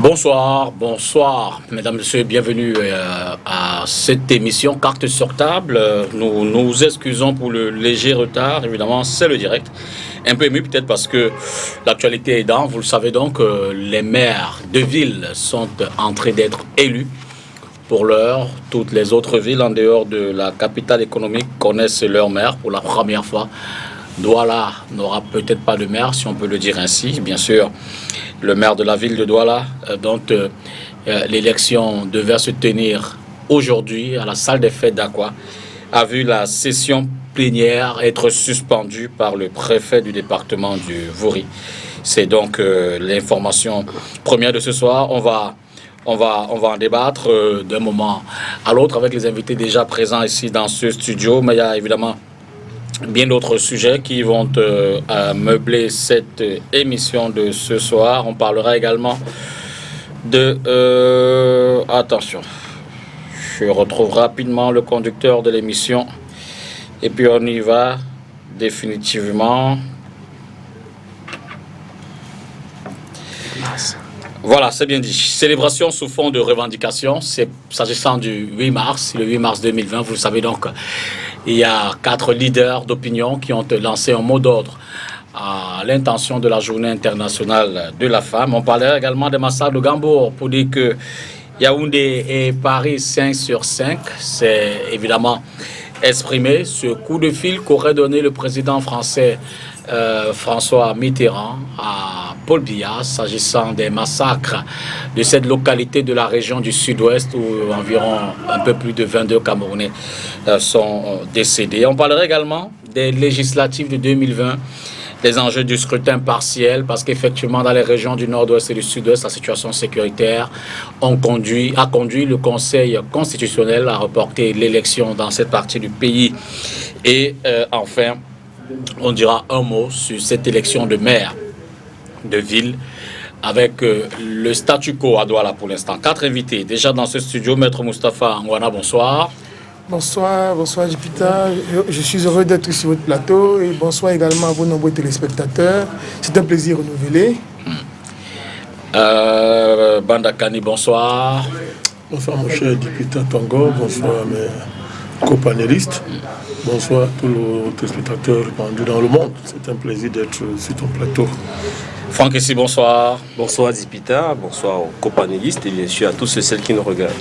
Bonsoir, bonsoir, mesdames, messieurs, bienvenue à cette émission Carte sur table. Nous nous excusons pour le léger retard, évidemment, c'est le direct. Un peu ému peut-être parce que l'actualité est dans, vous le savez donc, les maires de villes sont en train d'être élus. Pour l'heure, toutes les autres villes en dehors de la capitale économique connaissent leur maire pour la première fois. Douala n'aura peut-être pas de maire, si on peut le dire ainsi, bien sûr. Le maire de la ville de Douala, dont l'élection devait se tenir aujourd'hui à la salle des fêtes d'Aqua, a vu la session plénière être suspendue par le préfet du département du Vouri. C'est donc l'information première de ce soir. On va en débattre d'un moment à l'autre avec les invités déjà présents ici dans ce studio, mais il y a évidemment bien d'autres sujets qui vont meubler cette émission de ce soir. On parlera également de... attention, je retrouve rapidement le conducteur de l'émission et puis on y va définitivement. Voilà, c'est bien dit. Célébration sous fond de revendication, c'est s'agissant du 8 mars, le 8 mars 2020, vous le savez donc. Il y a 4 leaders d'opinion qui ont lancé un mot d'ordre à l'intention de la Journée internationale de la femme. On parlait également des massacres de Gambour pour dire que Yaoundé et Paris 5 sur 5, c'est évidemment exprimé ce coup de fil qu'aurait donné le président français François Mitterrand à Paul Biya s'agissant des massacres de cette localité de la région du sud-ouest où environ un peu plus de 22 Camerounais sont décédés. On parlera également des législatives de 2020, des enjeux du scrutin partiel, parce qu'effectivement dans les régions du nord-ouest et du sud-ouest, la situation sécuritaire a conduit le Conseil constitutionnel à reporter l'élection dans cette partie du pays. Et enfin, on dira un mot sur cette élection de maire de ville avec le statu quo à Douala pour l'instant. 4 invités déjà dans ce studio. Maître Moustapha Ngwana, bonsoir. Bonsoir Jupiter. Je suis heureux d'être sur votre plateau et bonsoir également à vos nombreux téléspectateurs. C'est un plaisir renouvelé. Bandakani, bonsoir. Bonsoir mon cher député Tongo, bonsoir à mes copanélistes. Bonsoir à tous les téléspectateurs répandus dans le monde. C'est un plaisir d'être sur ton plateau. Franck ici, bonsoir. Bonsoir Dipita, bonsoir aux copanélistes et bien sûr à tous ceux et celles qui nous regardent.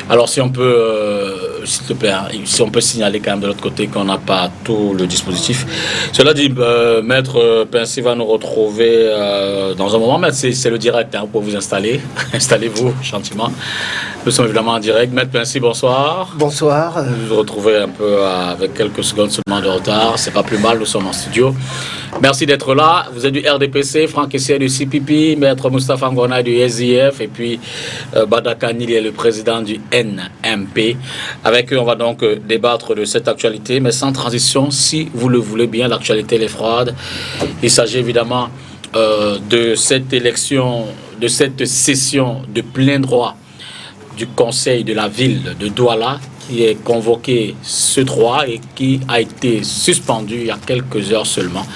Alors si on peut, s'il te plaît, si on peut signaler quand même de l'autre côté qu'on n'a pas tout le dispositif. Cela dit, Maître Pincy va nous retrouver dans un moment. Maître, c'est le direct, hein, pour vous installer. Installez-vous gentiment. Nous sommes évidemment en direct. Maître Pincy, bonsoir. Bonsoir. Vous vous retrouvez un peu avec quelques secondes seulement de retard. C'est pas plus mal, nous sommes en studio. Merci d'être là. Vous êtes du RDPC, Franck Essay du CPP, Maître Moustapha Ngwana du SIF et puis Badakani, il est le président du NMP. Avec eux, on va donc débattre de cette actualité, mais sans transition, si vous le voulez bien, l'actualité elle est froide. Il s'agit évidemment de cette élection, de cette session de plein droit du conseil de la ville de Douala qui est convoqué ce 3 et qui a été suspendu il y a quelques heures seulement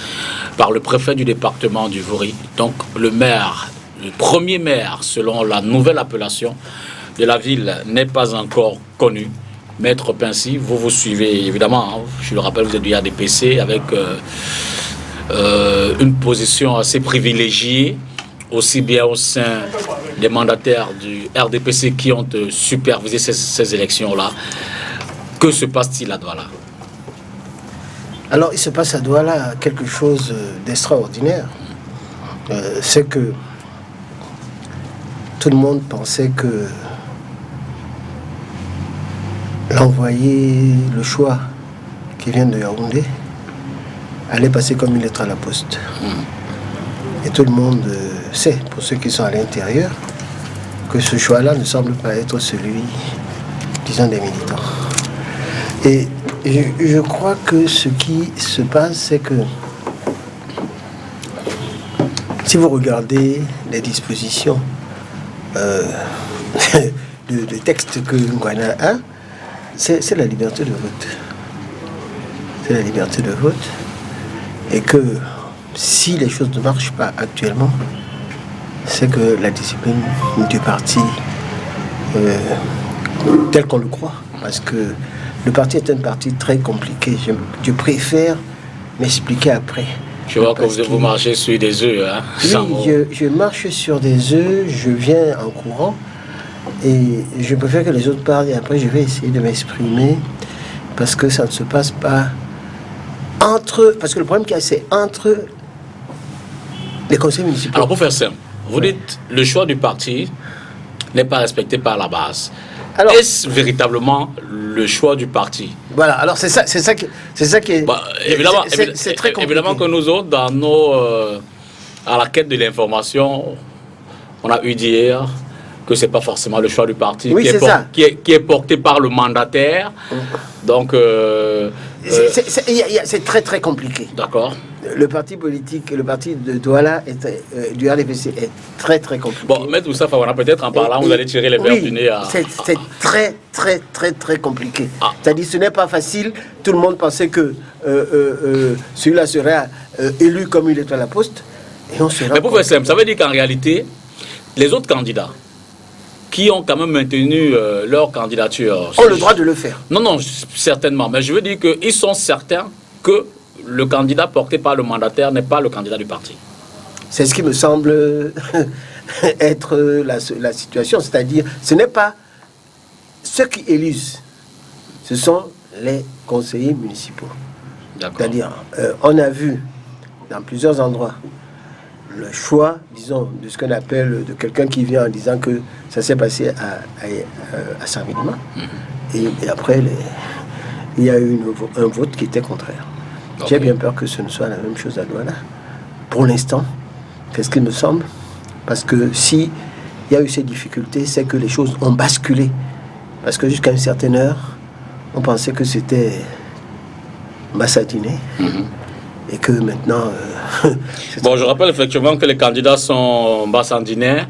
par le préfet du département du Vouri. Donc le maire, le premier maire selon la nouvelle appellation de la ville n'est pas encore connu. Maître Pincy, vous suivez évidemment, hein, je le rappelle, vous êtes du RDPC avec une position assez privilégiée, aussi bien au sein des mandataires du RDPC qui ont supervisé ces élections-là. Que se passe-t-il à Douala? Alors, il se passe à Douala quelque chose d'extraordinaire. C'est que tout le monde pensait que l'envoyé, le choix qui vient de Yaoundé, allait passer comme une lettre à la poste. Et tout le monde sait, pour ceux qui sont à l'intérieur, que ce choix-là ne semble pas être celui, disons, des militants. Et je crois que ce qui se passe, c'est que si vous regardez les dispositions de texte que Ngwana a, c'est la liberté de vote. C'est la liberté de vote. Et que si les choses ne marchent pas actuellement, c'est que la discipline du parti, tel qu'on le croit, parce que le parti est un parti très compliqué. Je préfère m'expliquer après. Je vois que vous marchez sur des œufs. Hein, oui, je marche sur des œufs, je viens en courant et je préfère que les autres parlent et après je vais essayer de m'exprimer parce que ça ne se passe pas entre... Parce que le problème qu'il y a, c'est entre les conseils municipaux. Alors pour faire simple, vous dites le choix du parti n'est pas respecté par la base. Alors, est-ce véritablement le choix du parti? Voilà, alors c'est ça qui est... Bah, évidemment, c'est très compliqué. Évidemment que nous autres, dans nos... à la quête de l'information, on a eu d'hier que ce n'est pas forcément le choix du parti oui, qui est porté par le mandataire. Donc... c'est très très compliqué. D'accord. Le parti politique, le parti de Douala, du RDPC est très très compliqué. Bon, Maître Moussa Fawara, peut-être en parlant, vous allez tirer les verres du nez à... C'est très très très très compliqué. C'est-à-dire ce n'est pas facile. Tout le monde pensait que celui-là serait élu comme il est à la poste. Et on sera... Mais pour faire simple, ça veut dire qu'en réalité, les autres candidats qui ont quand même maintenu leur candidature... ont le droit de le faire. Non, certainement. Mais je veux dire qu'ils sont certains que le candidat porté par le mandataire n'est pas le candidat du parti. C'est ce qui me semble être la situation. C'est-à-dire, ce n'est pas ceux qui élisent, ce sont les conseillers municipaux. C'est-à-dire, on a vu dans plusieurs endroits le choix, disons, de ce qu'on appelle de quelqu'un qui vient en disant que ça s'est passé à Saint-Vénement. Et après, il y a eu un vote qui était contraire. J'ai bien peur que ce ne soit la même chose à Douala. Pour l'instant, c'est ce qu'il me semble. Parce que s'il y a eu ces difficultés, c'est que les choses ont basculé. Parce que jusqu'à une certaine heure, on pensait que c'était bassadiné. Et que maintenant... bon, je rappelle effectivement que les candidats sont bassandinais.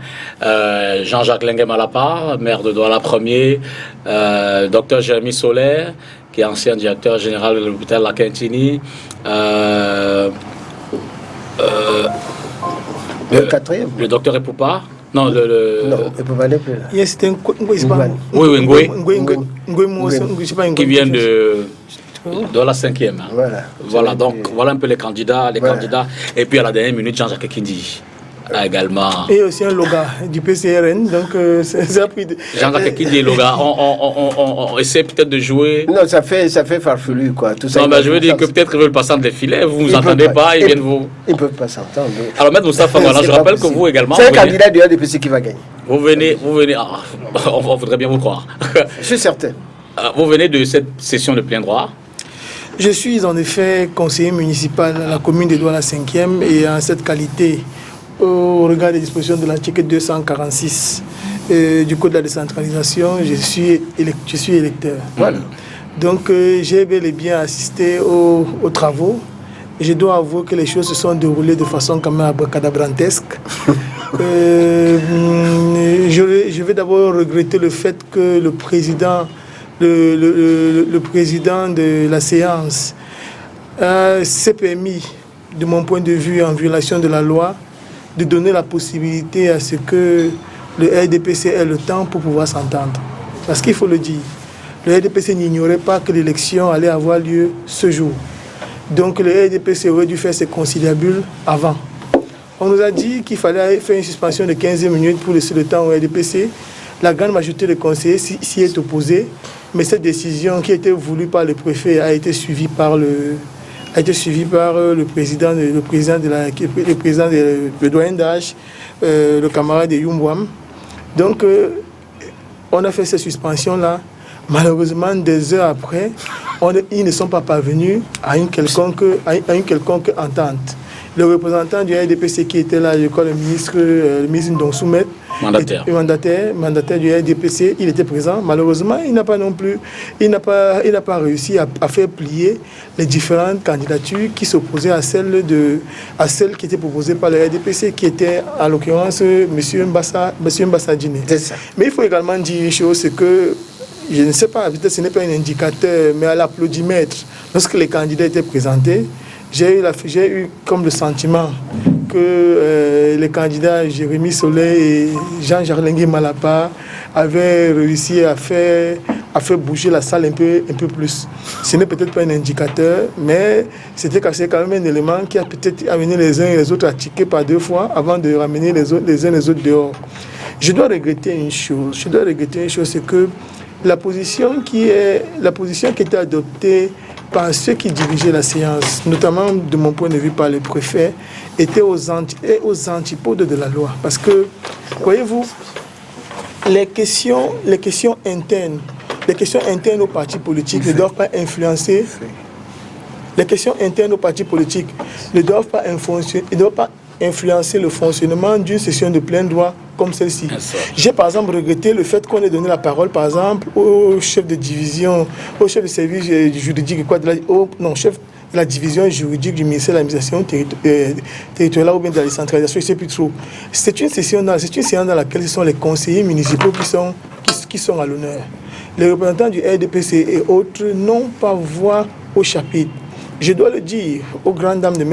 Jean-Jacques Lengue-Malapa, maire de Douala premier. Dr Jérémy Solaire, qui est ancien directeur général de l'hôpital La Quintini. Le quatrième. Le docteur Epoupa. Non, Non, Epoupa n'est plus là. Yes, c'était qui vient de la cinquième. Hein. Voilà, donc voilà un peu les candidats. Candidats. Et puis à la dernière minute, Jean-Jacques Kindi a également... Et aussi un Loga du PCRN, donc ça a pris... Jean-Jacques Kindi et Loga, on essaie peut-être de jouer... Non, ça fait farfelu, quoi. Tout ça, non, mais je veux dire que peut-être ils veulent passer entre les filets, vous ne vous entendez pas, ils viennent vous... Ils ne peuvent pas s'entendre. Alors, Maître Moussa Fawara, je rappelle que vous également... C'est un candidat du RDPC qui va gagner. Vous venez... on voudrait bien vous croire. Je suis certain. Vous venez de cette session de plein droit. Je suis en effet conseiller municipal à la commune de Douala 5e et en cette qualité, au regard des dispositions de l'article 246 du Code de la décentralisation, je suis électeur. Voilà. Donc j'ai bel et bien assisté aux travaux. Et je dois avouer que les choses se sont déroulées de façon quand même abracadabrantesque. Je vais d'abord regretter le fait que le président de la séance s'est permis, de mon point de vue, en violation de la loi, de donner la possibilité à ce que le RDPC ait le temps pour pouvoir s'entendre. Parce qu'il faut le dire, le RDPC n'ignorait pas que l'élection allait avoir lieu ce jour. Donc le RDPC aurait dû faire ses conciliabules avant. On nous a dit qu'il fallait faire une suspension de 15 minutes pour laisser le temps au RDPC. La grande majorité des conseillers s'y est opposée. Mais cette décision qui a été voulue par le préfet a été suivie par le président de doyen d'âge, le camarade de Yumbouam. Donc, on a fait cette suspension-là. Malheureusement, des heures après, ils ne sont pas parvenus à une quelconque entente. Le représentant du RDPC qui était là, je crois le ministre Ndonsoumet, mandataire du RDPC, il était présent. Malheureusement, il n'a pas réussi à faire plier les différentes candidatures qui s'opposaient à celle qui était proposée par le RDPC, qui était en l'occurrence M. Mbassadine. Mais il faut également dire une chose, c'est que je ne sais pas, peut-être ce n'est pas un indicateur, mais à l'applaudimètre, lorsque les candidats étaient présentés, j'ai eu comme le sentiment que les candidats Jérémy Soleil et Jean-Jarlingui Malapa avaient réussi à faire bouger la salle un peu plus. Ce n'est peut-être pas un indicateur, mais c'était quand même un élément qui a peut-être amené les uns et les autres à tiquer par 2 fois avant de ramener les uns les autres dehors. Je dois regretter une chose, c'est que la position qui était adoptée par ceux qui dirigeaient la séance, notamment de mon point de vue par le préfet, était aux antipodes de la loi. Parce que, voyez-vous, les questions internes aux partis politiques ne doivent pas influencer. Les questions internes aux partis politiques ne doivent pas influencer le fonctionnement d'une session de plein droit comme celle-ci. J'ai par exemple regretté le fait qu'on ait donné la parole par exemple au chef de division, au chef de service juridique, chef de la division juridique du ministère de l'administration territoriale ou bien de la décentralisation, je ne sais plus trop. C'est une séance dans laquelle ce sont les conseillers municipaux qui sont à l'honneur. Les représentants du RDPC et autres n'ont pas voix au chapitre. Je dois le dire aux grandes dames de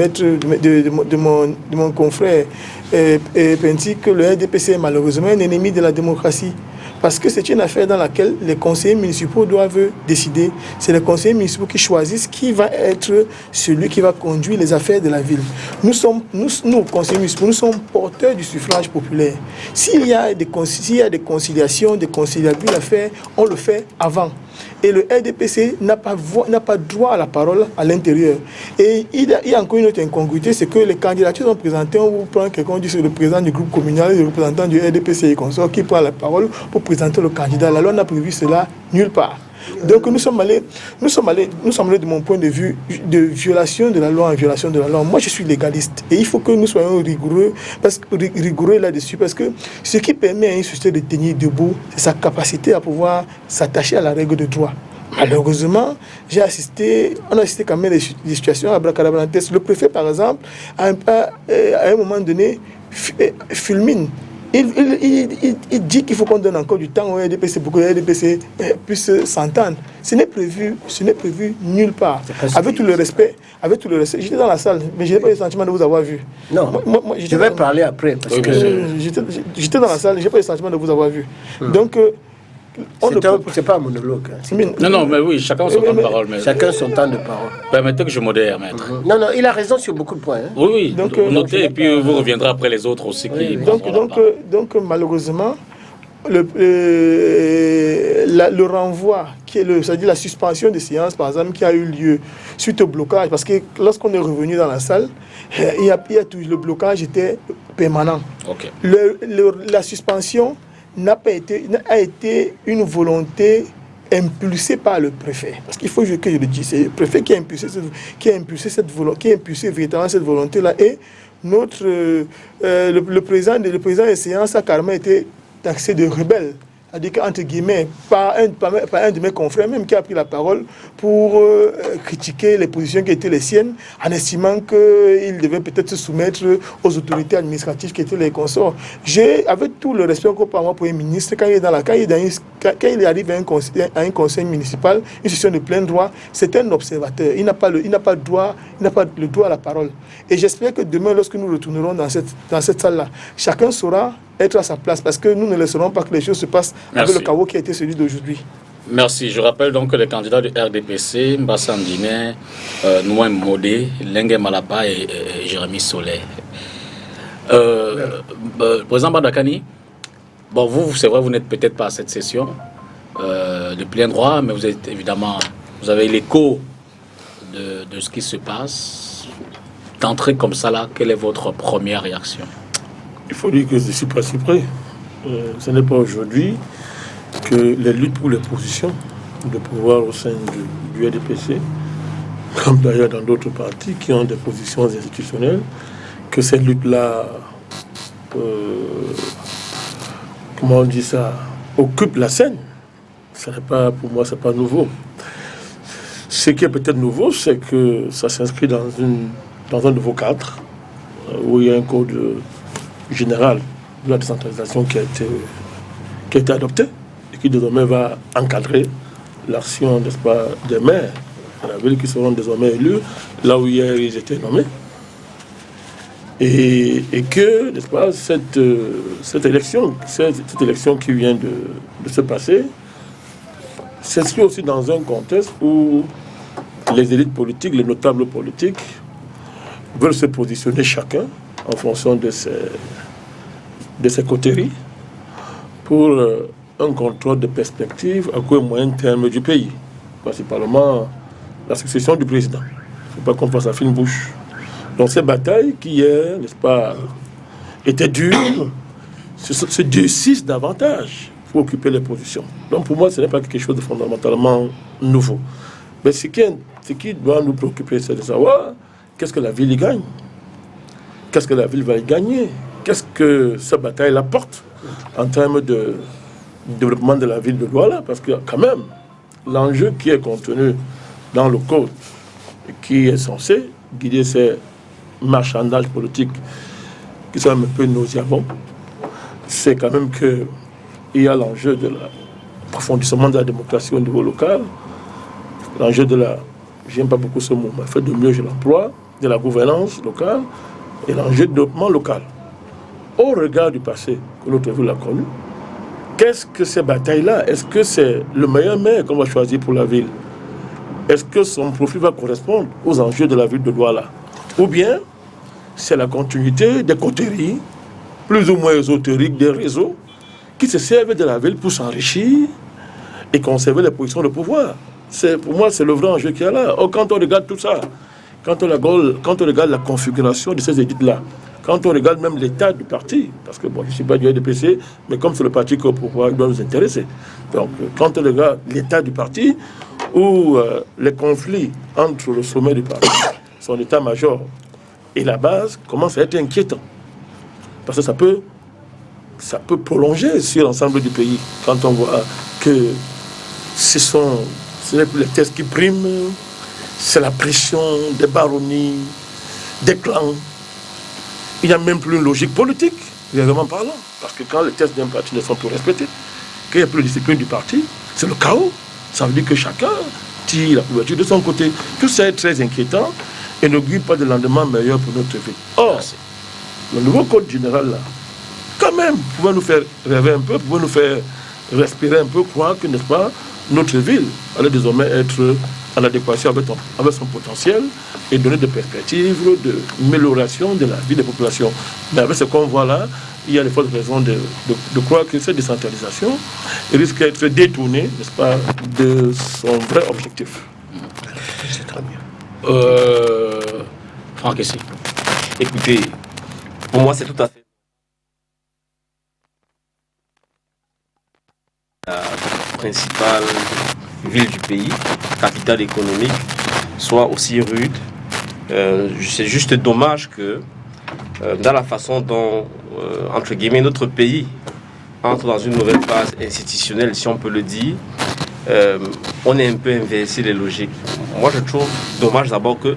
mon confrère Penty que le RDPC est malheureusement un ennemi de la démocratie. Parce que c'est une affaire dans laquelle les conseillers municipaux doivent décider. C'est les conseillers municipaux qui choisissent qui va être celui qui va conduire les affaires de la ville. Nous, conseillers municipaux, nous sommes porteurs du suffrage populaire. S'il y a des conciliations, des conciliabules à faire, on le fait avant. Et le RDPC n'a pas droit à la parole à l'intérieur. Et il y a encore une autre incongruité, c'est que les candidatures sont présentées, on vous prend quelqu'un, on dit c'est le président du groupe communal, le représentant du RDPC et consort qui prend la parole pour présenter le candidat. La loi n'a prévu cela nulle part. Donc nous sommes allés de mon point de vue de violation de la loi en violation de la loi. Moi je suis légaliste et il faut que nous soyons rigoureux là-dessus parce que ce qui permet à une société de tenir debout, c'est sa capacité à pouvoir s'attacher à la règle de droit. Malheureusement, on a assisté quand même à des situations abracadabrantes. Le préfet par exemple, à un moment donné, fulmine. Il dit qu'il faut qu'on donne encore du temps au RDPC pour que le RDPC puisse s'entendre. Ce n'est prévu nulle part. Avec tout le respect, j'étais dans la salle, mais je n'ai pas eu le sentiment de vous avoir vu. Non, je vais parler après. Parce que j'étais dans la salle, je n'ai pas eu le sentiment de vous avoir vu. Donc, c'est pas un monologue. Non, mais oui, chacun son temps de parole. Mais... Chacun son temps de parole. Permettez que je modère, maître. Non, il a raison sur beaucoup de points. Hein. Oui, donc, notez, et puis vous reviendrez après les autres aussi. Donc, malheureusement, le renvoi, c'est-à-dire la suspension des séances, par exemple, qui a eu lieu suite au blocage, parce que lorsqu'on est revenu dans la salle, le blocage était permanent. Okay. La suspension a été une volonté impulsée par le préfet. Parce qu'il faut que je le dise, c'est le préfet qui a impulsé véritablement cette volonté-là. Et le président des séances a carrément été taxé de rebelle. C'est-à-dire qu'entre guillemets, par un de mes confrères même qui a pris la parole pour critiquer les positions qui étaient les siennes, en estimant qu'il devait peut-être se soumettre aux autorités administratives qui étaient les consorts. Avec tout le respect encore par moi, Premier ministre, quand il arrive à un conseil municipal, une session de plein droit, c'est un observateur. Il n'a pas le droit à la parole. Et j'espère que demain, lorsque nous retournerons dans cette salle-là, chacun saura être à sa place, parce que nous ne laisserons pas que les choses se passent avec le chaos qui a été celui d'aujourd'hui. Merci. Je rappelle donc que les candidats du RDPC, Mbassa Ndiné, Nouem Modé, Lengue Malapa et Jérémy Soleil. Président Bandakani, bon, vous, c'est vrai, vous n'êtes peut-être pas à cette session de plein droit, mais vous avez l'écho de ce qui se passe. D'entrée comme ça, là, quelle est votre première réaction? Il faut dire que je ne suis pas si près. Ce n'est pas aujourd'hui que les luttes pour les positions de pouvoir au sein du RDPC, comme d'ailleurs dans d'autres partis qui ont des positions institutionnelles, que cette lutte-là, comment on dit ça, occupe la scène. Pour moi, ce n'est pas nouveau. Ce qui est peut-être nouveau, c'est que ça s'inscrit dans un nouveau cadre, où il y a un code général de la décentralisation qui a été adopté et qui désormais va encadrer l'action, n'est-ce pas, des maires de la ville qui seront désormais élus là où hier ils étaient nommés. Et que, n'est-ce pas, cette élection qui vient de se passer s'inscrit aussi dans un contexte où les élites politiques, les notables politiques veulent se positionner chacun en fonction de ses coteries pour un contrôle de perspective à court et moyen terme du pays, principalement la succession du président. Il ne faut pas qu'on fasse la fine bouche. Donc ces batailles qui hier, n'est-ce pas, étaient dures, se durcissent davantage pour occuper les positions. Donc pour moi, ce n'est pas quelque chose de fondamentalement nouveau. Mais ce qui doit nous préoccuper, c'est de savoir qu'est-ce que la ville y gagne, qu'est-ce que la ville va y gagner, qu'est-ce que cette bataille apporte en termes de développement de la ville de Douala, parce que quand même, l'enjeu qui est contenu dans le code, qui est censé guider ces marchandages politiques qui sont un peu nauséabonds, c'est quand même qu'il y a l'enjeu de l'approfondissement de la démocratie au niveau local, l'enjeu de la, j'aime pas beaucoup ce mot, mais fait de mieux je l'emploie, de la gouvernance locale et l'enjeu de développement local. Au regard du passé que notre ville a connu, qu'est-ce que ces batailles-là, est-ce que c'est le meilleur maire qu'on va choisir pour la ville? Est-ce que son profil va correspondre aux enjeux de la ville de Douala? Ou bien c'est la continuité des coteries, plus ou moins ésotériques, des réseaux, qui se servent de la ville pour s'enrichir et conserver les positions de pouvoir. Pour moi, c'est le vrai enjeu qu'il y a là. Or, quand on regarde tout ça, quand on regarde la configuration de ces élites-là, quand on regarde même l'état du parti, parce que bon, je ne suis pas du RDPC, mais comme c'est le parti qui est au pouvoir, il doit nous intéresser. Donc, quand on regarde l'état du parti, où les conflits entre le sommet du parti, son état-major et la base commencent à être inquiétants. Parce que ça peut prolonger sur l'ensemble du pays, quand on voit que ce n'est plus les tests qui priment, c'est la pression des baronnies, des clans. Il n'y a même plus une logique politique, réellement parlant. Parce que quand les tests d'un parti ne sont plus respectés, qu'il n'y a plus de discipline du parti, c'est le chaos. Ça veut dire que chacun tire la couverture de son côté. Tout ça est très inquiétant et n'augure pas de lendemain meilleur pour notre ville. Or, le nouveau code général, là, quand même, pouvait nous faire rêver un peu, pouvait nous faire respirer un peu, croire que, n'est-ce pas, notre ville allait désormais être en adéquation avec son potentiel et donner des perspectives d'amélioration de la vie des populations. Mais avec ce qu'on voit là, il y a de fortes raisons de croire que cette décentralisation risque d'être détournée, n'est-ce pas, de son vrai objectif. C'est très bien. Franck, ici. Écoutez, pour moi, c'est tout à fait la principale ville du pays, capitale économique, soit aussi rude. C'est juste dommage que dans la façon dont, entre guillemets, notre pays entre dans une nouvelle phase institutionnelle, si on peut le dire, on est un peu inversé les logiques. Moi, je trouve dommage d'abord que,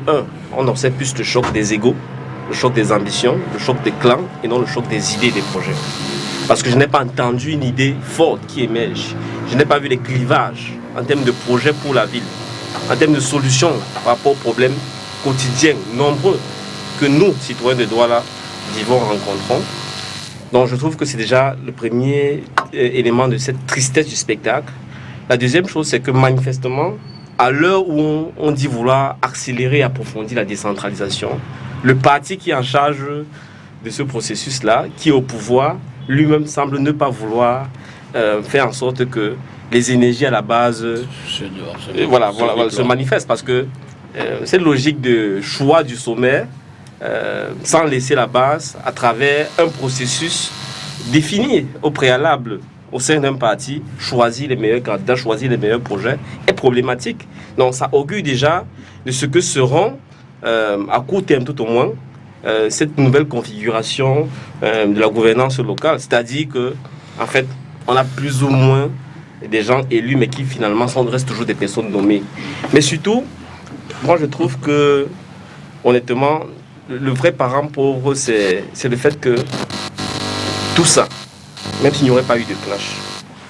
on observe plus le choc des égos, le choc des ambitions, le choc des clans, et non le choc des idées et des projets. Parce que je n'ai pas entendu une idée forte qui émerge. Je n'ai pas vu les clivages en termes de projets pour la ville, en termes de solutions par rapport aux problèmes quotidiens, nombreux, que nous, citoyens de Douala, vivons, rencontrons. Donc je trouve que c'est déjà le premier élément de cette tristesse du spectacle. La deuxième chose, c'est que manifestement, à l'heure où on dit vouloir accélérer et approfondir la décentralisation, le parti qui est en charge de ce processus-là, qui est au pouvoir, lui-même semble ne pas vouloir faire en sorte que les énergies à la base se manifestent. Parce que cette logique de choix du sommet, sans laisser la base, à travers un processus défini au préalable au sein d'un parti, choisir les meilleurs candidats, choisir les meilleurs projets, est problématique. Donc ça augure déjà de ce que seront, à court terme tout au moins, cette nouvelle configuration de la gouvernance locale. C'est-à-dire que, en fait, on a plus ou moins des gens élus, mais qui finalement restent toujours des personnes nommées. Mais surtout, moi je trouve que, honnêtement, le vrai parent pauvre, c'est le fait que tout ça, même s'il n'y aurait pas eu de clash,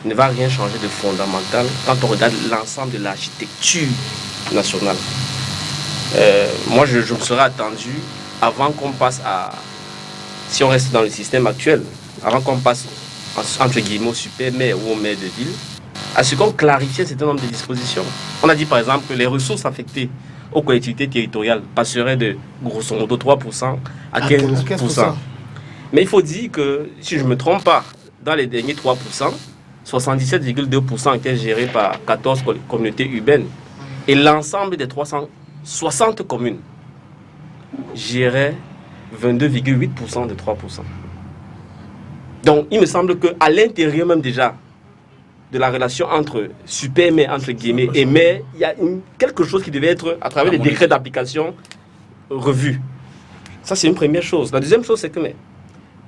ne va rien changer de fondamental quand on regarde l'ensemble de l'architecture nationale. Moi, je me serais attendu, avant qu'on passe à si on reste dans le système actuel, avant qu'on passe entre guillemets au super maire ou au maire de ville, à ce qu'on clarifie un certain nombre de dispositions. On a dit par exemple que les ressources affectées aux collectivités territoriales passeraient de grosso modo 3% à 15%. Mais il faut dire que, si je ne me trompe pas, dans les derniers 3%, 77,2% étaient gérés par 14 communautés urbaines. Et l'ensemble des 360 communes géraient 22,8% de 3%. Donc, il me semble qu'à l'intérieur même déjà de la relation entre super maire, entre guillemets, et maire, il y a quelque chose qui devait être, à travers les décrets d'application, revu. Ça, c'est une première chose. La deuxième chose, c'est que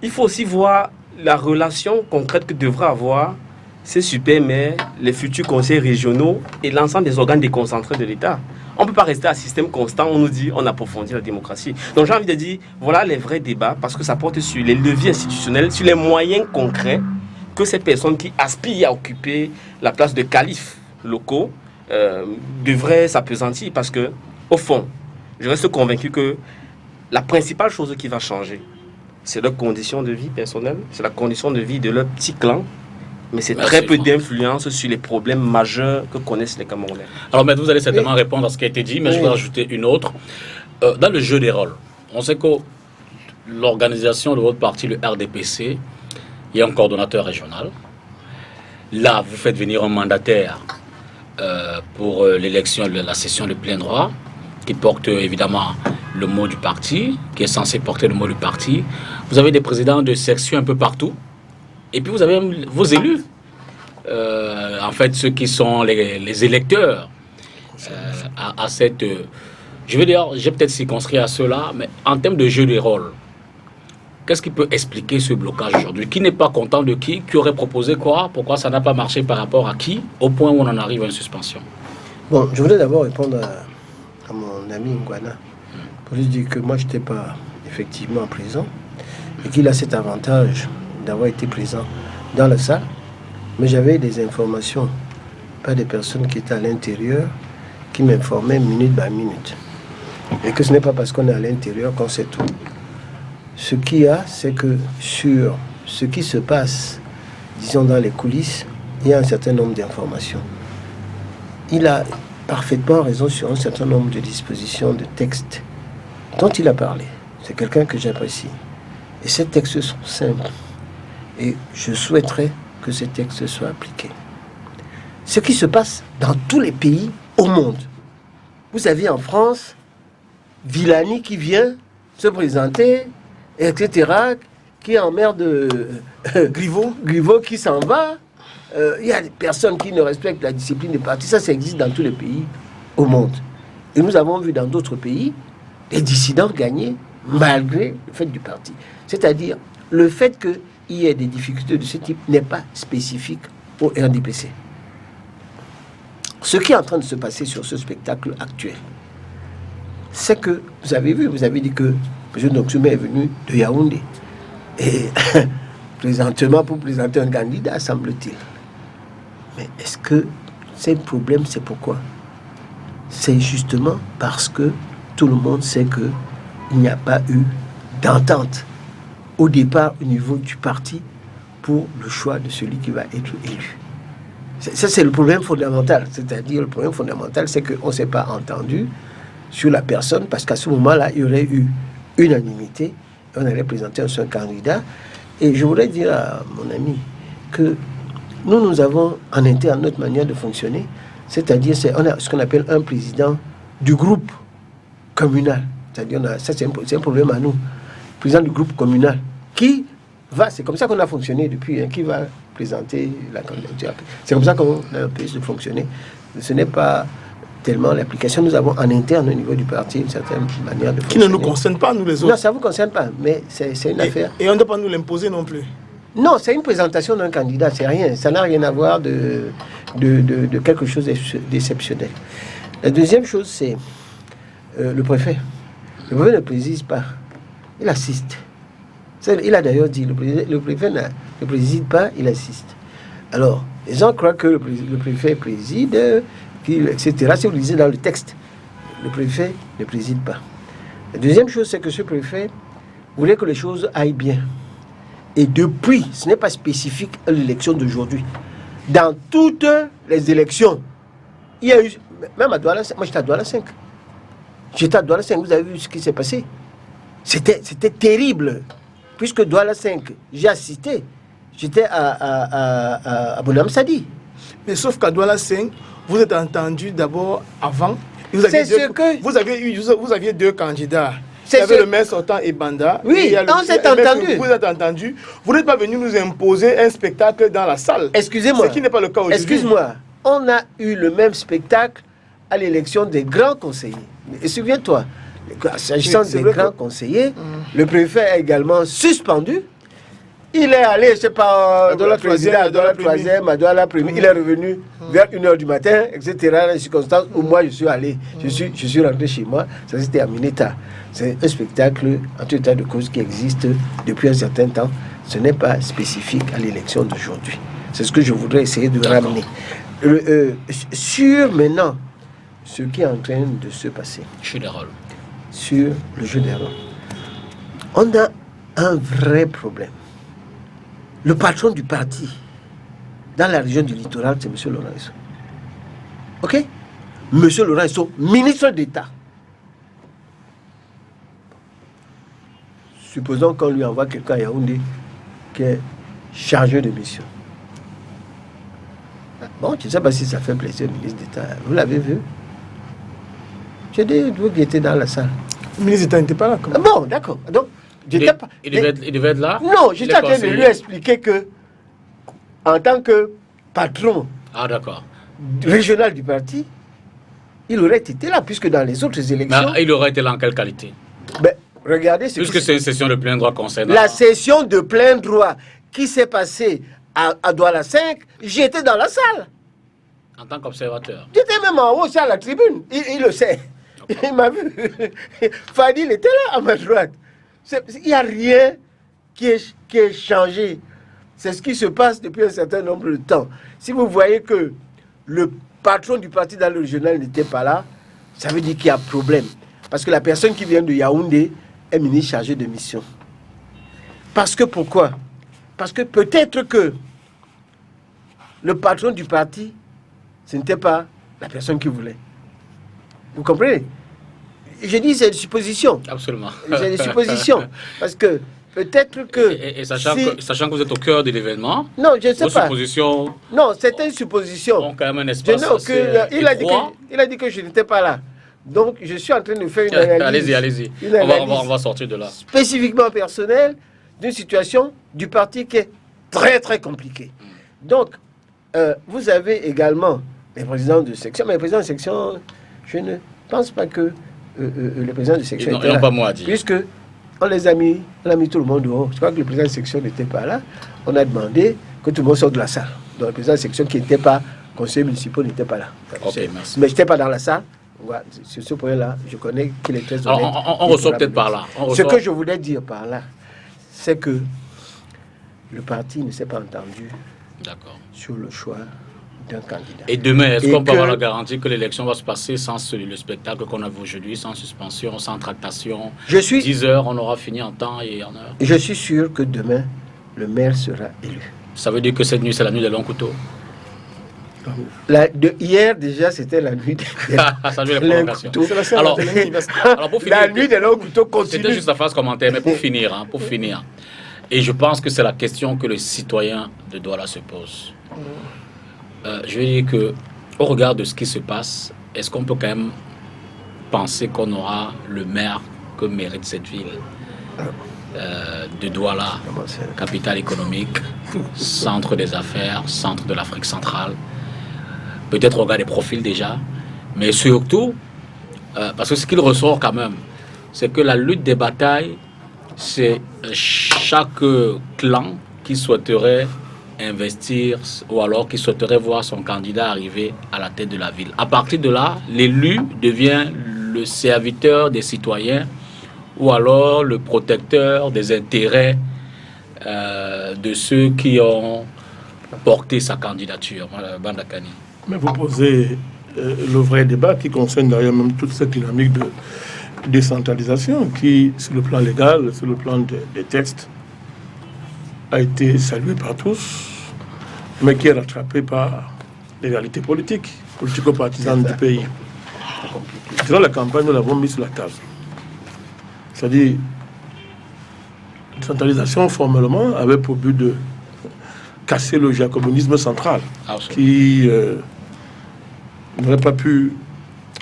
il faut aussi voir la relation concrète que devraient avoir ces super maires, les futurs conseils régionaux et l'ensemble des organes déconcentrés de l'État. On ne peut pas rester à système constant, on nous dit on approfondit la démocratie. Donc j'ai envie de dire, voilà les vrais débats, parce que ça porte sur les leviers institutionnels, sur les moyens concrets que ces personnes qui aspirent à occuper la place de califes locaux devraient s'appesantir. Parce que, au fond, je reste convaincu que la principale chose qui va changer, c'est leurs conditions de vie personnelles, c'est la condition de vie de leur petit clan, mais c'est très peu d'influence sur les problèmes majeurs que connaissent les Camerounais. Alors, mais vous allez certainement répondre à ce qui a été dit, mais je vais rajouter une autre. Dans le jeu des rôles, on sait que l'organisation de votre parti, le RDPC, il y a un coordonnateur régional. Là, vous faites venir un mandataire pour l'élection, la session de plein droit, qui porte évidemment le mot du parti, qui est censé porter le mot du parti. Vous avez des présidents de sections un peu partout. Et puis vous avez vos élus, en fait ceux qui sont les électeurs à cette... je veux dire, j'ai peut-être circonscrit à cela, mais en termes de jeu de rôle, qu'est-ce qui peut expliquer ce blocage aujourd'hui? Qui n'est pas content de qui aurait proposé quoi? Pourquoi ça n'a pas marché par rapport à qui? Au point où on en arrive à une suspension. Bon, je voulais d'abord répondre à mon ami Ngwana, pour lui dire que moi je n'étais pas effectivement présent et qu'il a cet avantage d'avoir été présent dans la salle, mais j'avais des informations, pas des personnes qui étaient à l'intérieur, qui m'informaient minute par minute. Et que ce n'est pas parce qu'on est à l'intérieur qu'on sait tout. Ce qu'il y a, c'est que sur ce qui se passe, disons dans les coulisses, il y a un certain nombre d'informations. Il a parfaitement raison sur un certain nombre de dispositions, de textes dont il a parlé. C'est quelqu'un que j'apprécie. Et ces textes sont simples. Et je souhaiterais que ces textes soient appliqués. Ce qui se passe dans tous les pays au monde. Vous avez en France Villani qui vient se présenter, etc., qui emmerde Griveaux qui s'en va. Il y a des personnes qui ne respectent la discipline des partis. Ça existe dans tous les pays au monde. Et nous avons vu dans d'autres pays des dissidents gagner malgré le fait du parti. C'est-à-dire le fait qu'il y ait des difficultés de ce type n'est pas spécifique au RDPC. Ce qui est en train de se passer sur ce spectacle actuel, c'est que, vous avez vu, vous avez dit que M. Noksume est venu de Yaoundé. Et présentement, pour présenter un candidat, semble-t-il. Mais est-ce que c'est un problème? C'est pourquoi? C'est justement parce que tout le monde sait qu'il n'y a pas eu d'entente au départ au niveau du parti pour le choix de celui qui va être élu. Ça, c'est le problème fondamental. C'est-à-dire, le problème fondamental, c'est qu'on ne s'est pas entendu sur la personne, parce qu'à ce moment-là, il y aurait eu unanimité, et on allait présenter un seul candidat. Et je voudrais dire à mon ami que nous avons en interne notre manière de fonctionner, c'est-à-dire, on a ce qu'on appelle un président du groupe communal. C'est-à-dire, ça c'est un problème à nous. Président du groupe communal, qui va, c'est comme ça qu'on a fonctionné depuis, qui va présenter la candidature. C'est comme ça qu'on a pu fonctionner. Ce n'est pas tellement l'application. Nous avons en interne au niveau du parti une certaine manière de fonctionner. Qui ne nous concerne pas, nous les autres. Non, ça ne vous concerne pas, mais c'est une affaire. Et on ne doit pas nous l'imposer non plus. Non, c'est une présentation d'un candidat, c'est rien. Ça n'a rien à voir de quelque chose d'exceptionnel. La deuxième chose, c'est le préfet. Le préfet ne préside pas, il assiste. Il a d'ailleurs dit, le préfet ne préside pas, il assiste. Alors, les gens croient que le préfet préside, etc. Si vous lisez dans le texte, le préfet ne préside pas. La deuxième chose, c'est que ce préfet voulait que les choses aillent bien. Et depuis, ce n'est pas spécifique à l'élection d'aujourd'hui. Dans toutes les élections, il y a eu, même à Douala 5, moi j'étais à Douala 5. J'étais à Douala 5, vous avez vu ce qui s'est passé. C'était terrible. Puisque Douala 5, j'ai assisté. J'étais à Bonham Sadi. Mais sauf qu'à Douala 5, vous êtes entendu d'abord avant. Vous aviez deux candidats. Il y avait le maire sortant et Banda. Oui, on s'est entendu. Vous êtes entendu. Vous n'êtes pas venu nous imposer un spectacle dans la salle. Excusez-moi. Ce qui n'est pas le cas aujourd'hui. Excuse-moi. On a eu le même spectacle à l'élection des grands conseillers. Et souviens-toi, s'agissant des grands conseillers, le préfet a également suspendu. Il est allé, je ne sais pas, à Douala 3e, à Douala 3e, à Douala 1er. Il est revenu vers 1h du matin, etc. Dans les circonstances où moi je suis allé. Je suis rentré chez moi. Ça s'est terminé tard. C'est un spectacle en tout état de cause qui existe depuis un certain temps. Ce n'est pas spécifique à l'élection d'aujourd'hui. C'est ce que je voudrais essayer de ramener. Sur maintenant ce qui est en train de se passer. Jeu des rôles. Sur le jeu des rôles. On a un vrai problème. Le patron du parti dans la région du littoral, c'est M. Lorenzo. Ok? M. Lorenzo, ministre d'État. Supposons qu'on lui envoie quelqu'un à Yaoundé qui est chargé de mission. Bon, je ne sais pas si ça fait plaisir au ministre d'État. Vous l'avez vu? J'ai dit, vous qui étiez dans la salle. Le ministre d'État n'était pas là. Ah bon, d'accord. Donc, Il devait être là? Non, j'étais en train de lui expliquer que, en tant que patron régional du parti, il aurait été là, puisque dans les autres élections... Mais il aurait été là en quelle qualité? Ben, regardez ce puisque c'est une session de plein droit concernant... La session de plein droit qui s'est passée à Douala 5, j'étais dans la salle. En tant qu'observateur? J'étais même en haut, à la tribune. Il le sait. Il m'a vu. Fadil était là, à ma droite. Il n'y a rien qui est changé. C'est ce qui se passe depuis un certain nombre de temps. Si vous voyez que le patron du parti dans le régional n'était pas là, ça veut dire qu'il y a problème. Parce que la personne qui vient de Yaoundé est ministre chargé de mission. Parce que pourquoi? Parce que peut-être que le patron du parti, ce n'était pas la personne qui voulait. Vous comprenez? Je dis c'est une supposition. Absolument. C'est une supposition. Parce que peut-être que... Et sachant que vous êtes au cœur de l'événement, non, je ne sais pas. Suppositions... Non, c'était une supposition. Bon, quand même un espace il a dit que je n'étais pas là. Donc, je suis en train de faire une analyse. Allez-y. On va sortir de là. Spécifiquement personnelle d'une situation du parti qui est très, très compliquée. Donc, vous avez également les présidents de section. Mais les présidents de section, je ne pense pas que les présidents de section étaient là. Pas moi à dire. Puisque on a mis tout le monde dehors. Je crois que le président de section n'était pas là. On a demandé que tout le monde sorte de la salle. Donc, le président de section qui n'était pas conseiller municipal n'était pas là. Ok, merci. Mais je n'étais pas dans la salle. Sur ce point-là, je connais qu'il est très honnête. On ressort peut-être par là. Ce que je voulais dire par là, c'est que le parti ne s'est pas entendu sur le choix d'un candidat. Et demain, est-ce qu'on peut avoir la garantie que l'élection va se passer sans le spectacle qu'on a vu aujourd'hui, sans suspension, sans tractation? 10 heures, on aura fini en temps et en heure. Je suis sûr que demain, le maire sera élu. Ça veut dire que cette nuit, c'est la nuit des longs couteaux? Hier, déjà, c'était la nuit des longs couteaux. Alors, pour finir, la nuit des longs couteaux continue. C'était juste la phase commentaire, mais pour finir, et je pense que c'est la question que le citoyen de Douala se pose. Je veux dire que, au regard de ce qui se passe, est-ce qu'on peut quand même penser qu'on aura le maire que mérite cette ville de Douala, capitale économique, centre des affaires, centre de l'Afrique centrale? Peut-être au regard des profils déjà, mais surtout, parce que ce qu'il ressort quand même, c'est que la lutte des batailles, c'est chaque clan qui souhaiterait investir ou alors qui souhaiterait voir son candidat arriver à la tête de la ville. À partir de là, l'élu devient le serviteur des citoyens ou alors le protecteur des intérêts de ceux qui ont porté sa candidature. Bandakani. Mais vous posez le vrai débat qui concerne d'ailleurs même toute cette dynamique décentralisation qui, sur le plan légal, sur le plan des textes, a été saluée par tous, mais qui est rattrapée par les réalités politico-partisanes du pays. Durant la campagne, nous l'avons mis sur la table. C'est-à-dire, la décentralisation, formellement, avait pour but de casser le jacobinisme central, qui n'aurait pas pu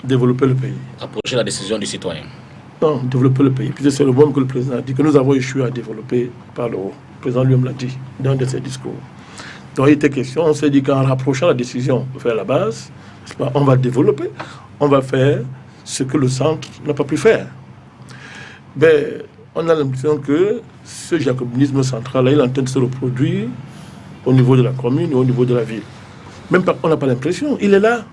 développer le pays. Approcher la décision du citoyen. Non, développer le pays. Puis c'est le bon que le président a dit, que nous avons échoué à développer par le haut. Le président lui-même l'a dit dans un de ses discours. Donc il était question, on s'est dit qu'en rapprochant la décision vers la base, on va développer, on va faire ce que le centre n'a pas pu faire. Ben, on a l'impression que ce jacobinisme central-là, il est en train de se reproduire au niveau de la commune et au niveau de la ville. Même pas, on n'a pas l'impression, il est là.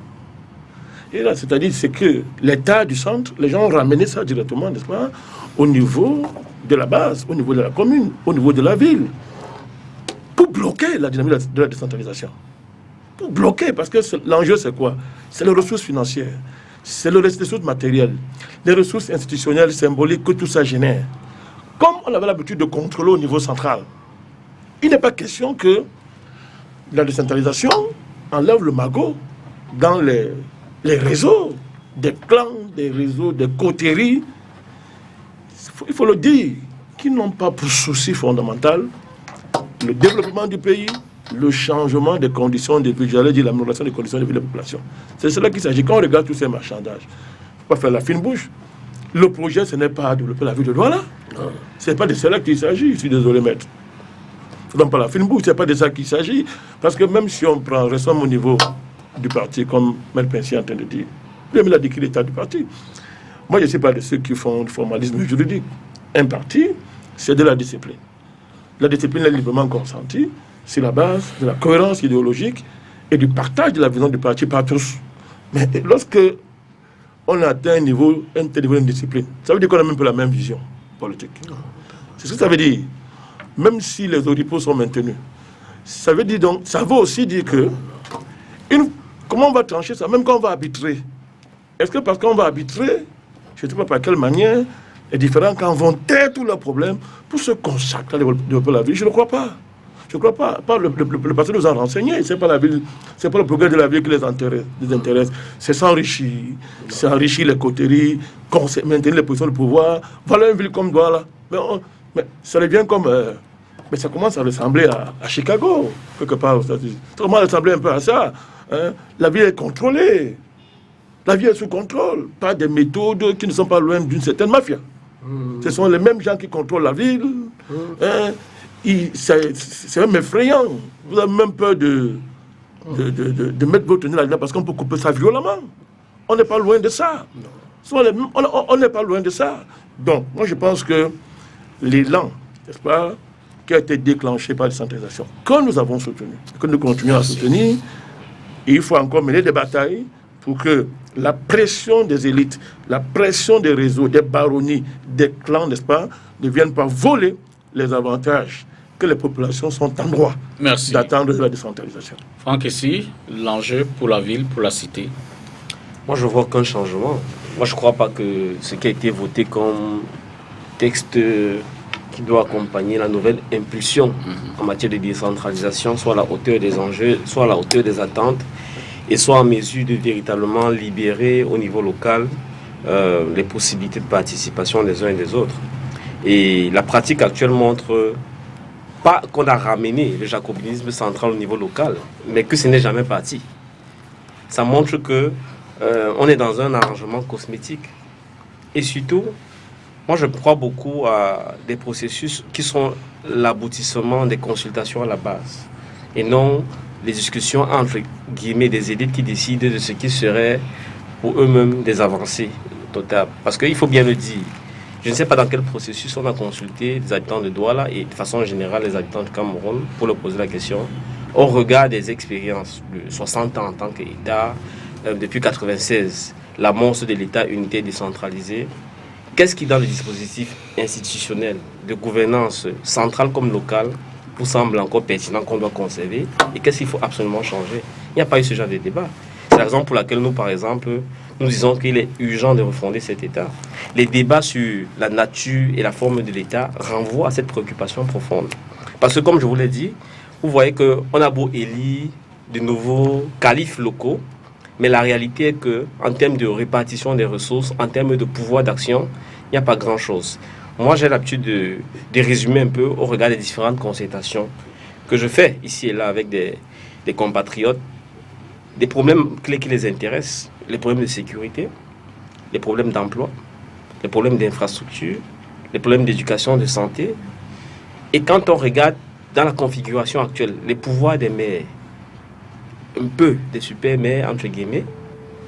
Et là, c'est-à-dire, c'est que l'état du centre, les gens ont ramené ça directement, n'est-ce pas, au niveau de la base, au niveau de la commune, au niveau de la ville, pour bloquer la dynamique de la décentralisation. Pour bloquer, parce que l'enjeu, c'est quoi? C'est les ressources financières, c'est les ressources matérielles, les ressources institutionnelles, symboliques que tout ça génère. Comme on avait l'habitude de contrôler au niveau central, il n'est pas question que la décentralisation enlève le magot dans les réseaux, des clans, des réseaux, des coteries, il faut le dire, qui n'ont pas pour souci fondamental le développement du pays, le changement des conditions de vie, j'allais dire l'amélioration des conditions de vie de la population. C'est cela qu'il s'agit. Quand on regarde tous ces marchandages, il ne faut pas faire la fine bouche. Le projet, ce n'est pas développer la ville de Douala. Ce n'est pas de cela qu'il s'agit, je suis désolé, maître. Il ne faut pas la fine bouche, ce n'est pas de ça qu'il s'agit. Parce que même si on prend, restons au niveau du parti, comme M. Pensier est en train de dire, lui, il a décrit l'état du parti. Moi, je ne suis pas de ceux qui font du formalisme juridique. Un parti, c'est de la discipline. La discipline est librement consentie, c'est la base de la cohérence idéologique et du partage de la vision du parti par tous. Mais lorsque on atteint un tel niveau de discipline, ça veut dire qu'on a même peu la même vision politique. C'est ce que ça veut dire. Même si les oripeaux sont maintenus, ça veut dire donc, ça veut aussi dire que comment on va trancher ça, même quand on va arbitrer? Est-ce que parce qu'on va arbitrer, je ne sais pas par quelle manière, les différents camps vont taire tous leurs problèmes pour se consacrer à développer la ville? Je ne crois pas. Je ne crois pas. Le passé nous a renseigné. Ce n'est pas la ville, c'est pas le progrès de la ville qui les intéresse. C'est s'enrichir. C'est enrichir les coteries, maintenir les positions de pouvoir. Voilà une ville comme Douala. Mais ça devient comme... mais ça commence à ressembler à Chicago, quelque part aux États-Unis. Ça commence à ressembler un peu à ça. Hein? La ville est contrôlée. La vie est sous contrôle, pas des méthodes qui ne sont pas loin d'une certaine mafia. Ce sont les mêmes gens qui contrôlent la ville. Hein? C'est même effrayant. Vous avez même peur de mettre votre nez là-dedans parce qu'on peut couper ça violemment. On n'est pas loin de ça. On n'est pas loin de ça. Donc, moi je pense que l'élan, n'est-ce pas, qui a été déclenché par la décentralisation, que nous avons soutenu, que nous continuons à soutenir, il faut encore mener des batailles pour que la pression des élites, la pression des réseaux, des baronnies, des clans, n'est-ce pas, ne viennent pas voler les avantages que les populations sont en droit d'attendre de la décentralisation. Franck, ici, l'enjeu pour la ville, pour la cité? Moi, je vois aucun changement. Moi, je ne crois pas que ce qui a été voté comme texte qui doit accompagner la nouvelle impulsion en matière de décentralisation soit à la hauteur des enjeux, soit à la hauteur des attentes, et soit en mesure de véritablement libérer au niveau local les possibilités de participation des uns et des autres. Et la pratique actuelle montre pas qu'on a ramené le jacobinisme central au niveau local, mais que ce n'est jamais parti. Ça montre que on est dans un arrangement cosmétique. Et surtout, moi je crois beaucoup à des processus qui sont l'aboutissement des consultations à la base, et non les discussions entre guillemets des élites qui décident de ce qui serait pour eux-mêmes des avancées totales. Parce qu'il faut bien le dire, je ne sais pas dans quel processus on a consulté les habitants de Douala et de façon générale les habitants du Cameroun pour leur poser la question au regard des expériences de 60 ans en tant qu'État, depuis 1996, l'amorce de l'État unité décentralisée. Qu'est-ce qui dans le dispositif institutionnel de gouvernance centrale comme locale vous semble encore pertinent qu'on doit conserver, et qu'est-ce qu'il faut absolument changer? Il n'y a pas eu ce genre de débat. la raison pour laquelle nous, par exemple, nous disons qu'il est urgent de refonder cet État. Les débats sur la nature et la forme de l'État renvoient à cette préoccupation profonde. Parce que, comme je vous l'ai dit, vous voyez qu'on a beau élire de nouveaux califes locaux, mais la réalité est qu'en termes de répartition des ressources, en termes de pouvoir d'action, il n'y a pas grand-chose. Moi, j'ai l'habitude de résumer un peu au regard des différentes concertations que je fais ici et là avec des compatriotes, des problèmes clés qui les intéressent, les problèmes de sécurité, les problèmes d'emploi, les problèmes d'infrastructure, les problèmes d'éducation, de santé. Et quand on regarde dans la configuration actuelle, les pouvoirs des maires, un peu des super-maires, entre guillemets,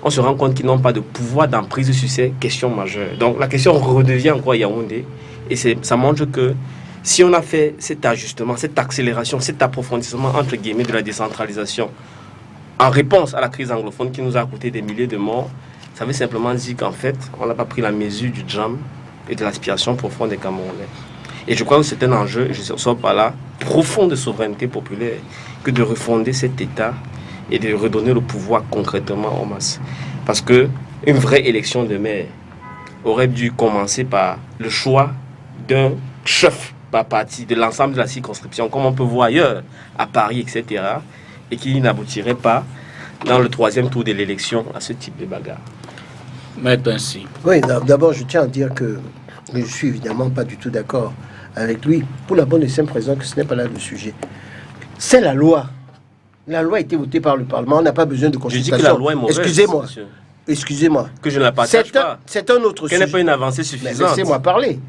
on se rend compte qu'ils n'ont pas de pouvoir d'emprise sur ces questions majeures. Donc la question redevient encore Yaoundé. Et ça montre que si on a fait cet ajustement, cette accélération, cet approfondissement, entre guillemets, de la décentralisation, en réponse à la crise anglophone qui nous a coûté des milliers de morts, ça veut simplement dire qu'en fait, on n'a pas pris la mesure du drame et de l'aspiration profonde des Camerounais. Et je crois que c'est un enjeu, je ne sors pas là, profond de souveraineté populaire, que de refonder cet État et de redonner le pouvoir concrètement aux masses. Parce qu'une vraie élection de maire aurait dû commencer par le choix d'un chef par parti de l'ensemble de la circonscription, comme on peut voir ailleurs, à Paris, etc., et qui n'aboutirait pas dans le 3e tour de l'élection à ce type de bagarre. Maître ainsi. Oui, d'abord, je tiens à dire que je ne suis évidemment pas du tout d'accord avec lui, pour la bonne et simple raison que ce n'est pas là le sujet. C'est la loi. La loi a été votée par le Parlement, on n'a pas besoin de consultation. Je dis que la loi est mauvaise. Excusez-moi. Que je ne la partage pas. C'est un autre sujet. Qu'elle n'est pas une avancée suffisante. Laissez-moi parler.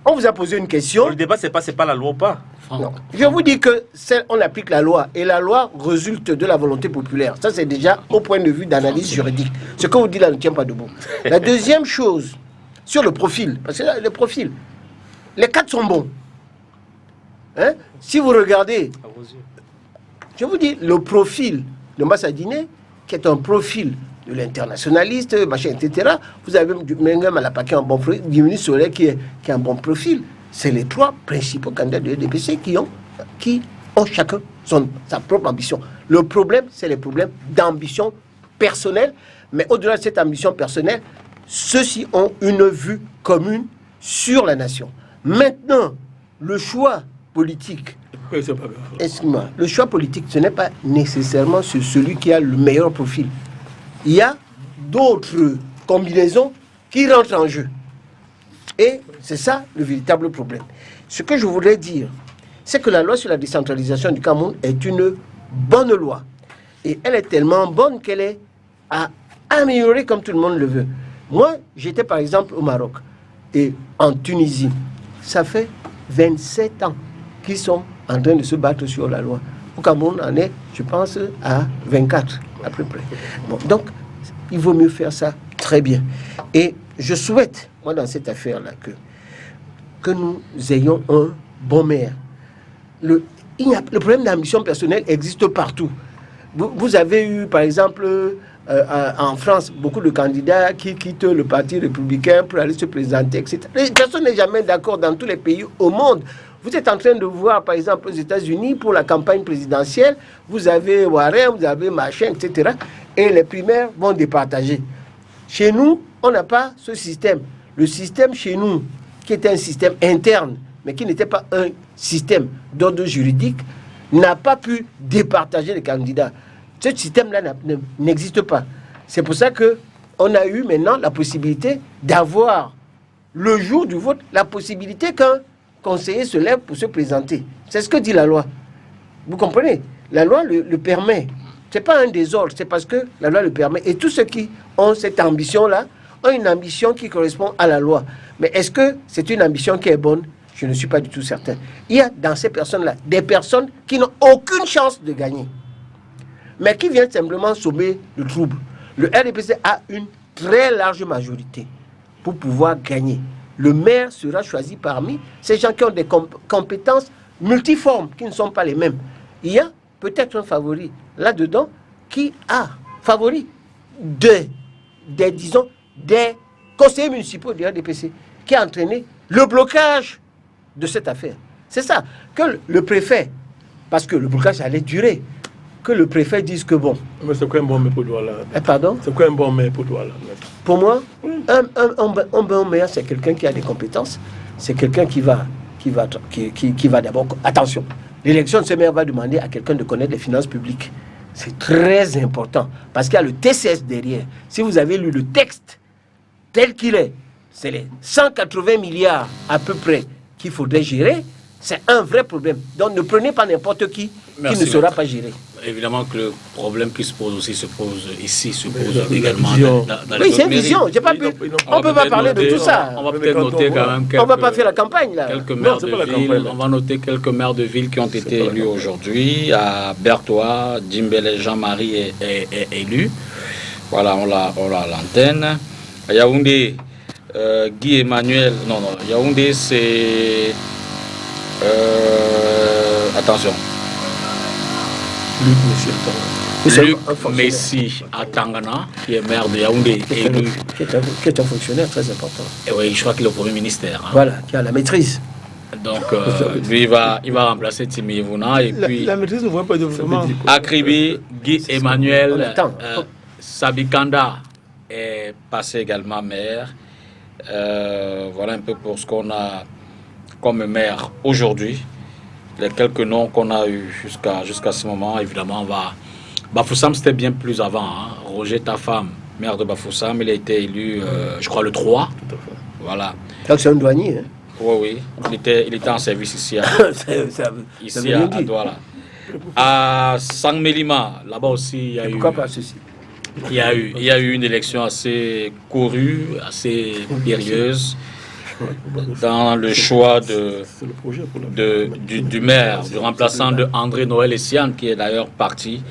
On vous a posé une question. Le débat, c'est pas la loi ou pas. Non. Je vous dis que on applique la loi et la loi résulte de la volonté populaire. Ça, c'est déjà au point de vue d'analyse juridique. Ce que vous dites là ne tient pas debout. La deuxième chose, sur le profil, parce que là, le profil, les quatre sont bons. Hein? Si vous regardez, je vous dis, le profil de Massadine, qui est un profil de l'internationaliste, machin, etc. Vous avez Mengem Malapake, un bon profil, Guimini Soleil qui est un bon profil. C'est les trois principaux candidats de l'EDPC qui ont chacun sa propre ambition. Le problème, c'est les problèmes d'ambition personnelle. Mais au-delà de cette ambition personnelle, ceux-ci ont une vue commune sur la nation. Maintenant, le choix politique, excuse-moi, le choix politique, ce n'est pas nécessairement sur celui qui a le meilleur profil. Il y a d'autres combinaisons qui rentrent en jeu. Et c'est ça le véritable problème. Ce que je voudrais dire, c'est que la loi sur la décentralisation du Cameroun est une bonne loi. Et elle est tellement bonne qu'elle est à améliorer comme tout le monde le veut. Moi, j'étais par exemple au Maroc et en Tunisie. Ça fait 27 ans qu'ils sont en train de se battre sur la loi. Au Cameroun, on est, je pense, à 24 à peu près. Bon, donc, il vaut mieux faire ça très bien. Et je souhaite, moi, dans cette affaire-là, que nous ayons un bon maire. Le problème d'ambition personnelle existe partout. Vous avez eu, par exemple, en France, beaucoup de candidats qui quittent le parti républicain pour aller se présenter, etc. Personne n'est jamais d'accord dans tous les pays au monde. Vous êtes en train de voir, par exemple, aux États-Unis, pour la campagne présidentielle, vous avez Warren, vous avez machin, etc. Et les primaires vont départager. Chez nous, on n'a pas ce système. Le système chez nous, qui était un système interne, mais qui n'était pas un système d'ordre juridique, n'a pas pu départager les candidats. Ce système-là n'existe pas. C'est pour ça qu'on a eu maintenant la possibilité d'avoir, le jour du vote, la possibilité qu'un conseiller se lève pour se présenter. C'est ce que dit la loi. Vous comprenez? La loi le permet. Ce n'est pas un désordre, c'est parce que la loi le permet. Et tous ceux qui ont cette ambition-là ont une ambition qui correspond à la loi. Mais est-ce que c'est une ambition qui est bonne? Je ne suis pas du tout certain. Il y a dans ces personnes-là des personnes qui n'ont aucune chance de gagner, mais qui viennent simplement sauver le trouble. Le RDPC a une très large majorité pour pouvoir gagner. Le maire sera choisi parmi ces gens qui ont des compétences multiformes, qui ne sont pas les mêmes. Il y a peut-être un favori là-dedans qui a favori des conseillers municipaux du RDPC, qui a entraîné le blocage de cette affaire. C'est ça, que le préfet, parce que le blocage allait durer, que le préfet dise que bon. Mais c'est quoi un bon maire pour Douala? Pardon? C'est quoi un bon maire pour Douala? Pour moi, un bon maire, c'est quelqu'un qui a des compétences, c'est quelqu'un qui va d'abord... Attention, l'élection de ce maire va demander à quelqu'un de connaître les finances publiques. C'est très important, parce qu'il y a le TCS derrière. Si vous avez lu le texte tel qu'il est, c'est les 180 milliards à peu près qu'il faudrait gérer. C'est un vrai problème. Donc ne prenez pas n'importe qui ne saura pas gérer. Évidemment que le problème qui se pose aussi se pose ici, se pose également dans les oui, c'est une vision. On ne peut pas parler de tout ça. On va peut-être noter quand même on ne va pas faire la campagne là. Quelques maires de ville. On va noter quelques maires de ville qui ont été élus aujourd'hui. À Berthois, Djimbélé Jean-Marie est élu. Voilà, on l'a à l'antenne. À Yaoundé, Guy Emmanuel. Non, Yaoundé c'est... attention. Luc Messi à Tangana, qui est maire de Yaoundé, qui est un fonctionnaire très important. Et oui, je crois qu'il est au premier ministère. Hein. Voilà, qui a la maîtrise. Donc, lui, il va remplacer Timi Yvuna. Et puis, la maîtrise ne voit pas de développement. Akribi, Guy Emmanuel, Sabikanda est passé également maire. Voilà un peu pour ce qu'on a comme maire aujourd'hui. Les quelques noms qu'on a eu jusqu'à ce moment, évidemment, Bafoussam, c'était bien plus avant. Hein. Roger Tafam, maire de Bafoussam, il a été élu, je crois, le 3. Tout à fait. Voilà. Donc c'est un douanier. Hein. Oui. Il était en service ici à Douala. À Sangmelima, là-bas aussi, il y a eu... Pourquoi pas ceci? Il y a eu une élection assez courue, assez périlleuse. Dans le choix du maire, du remplaçant de André Noël Essiane, qui est d'ailleurs parti.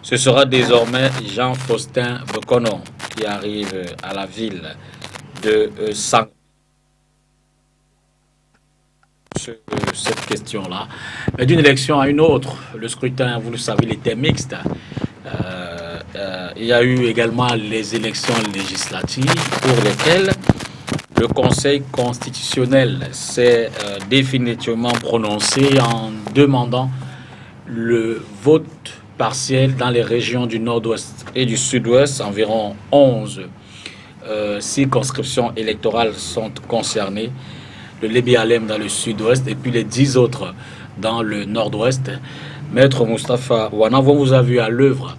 Ce sera désormais Jean-Faustin Bekono qui arrive à la ville de Sang. Cette question-là. Mais d'une élection à une autre, le scrutin, vous le savez, il était mixte. Il y a eu également les élections législatives pour lesquelles le Conseil constitutionnel s'est définitivement prononcé en demandant le vote partiel dans les régions du nord-ouest et du sud-ouest. Environ 11 circonscriptions électorales sont concernées. Le Lébi Alem dans le sud-ouest et puis les 10 autres dans le nord-ouest. Maître Moustapha Ouana, vous avez vu à l'œuvre,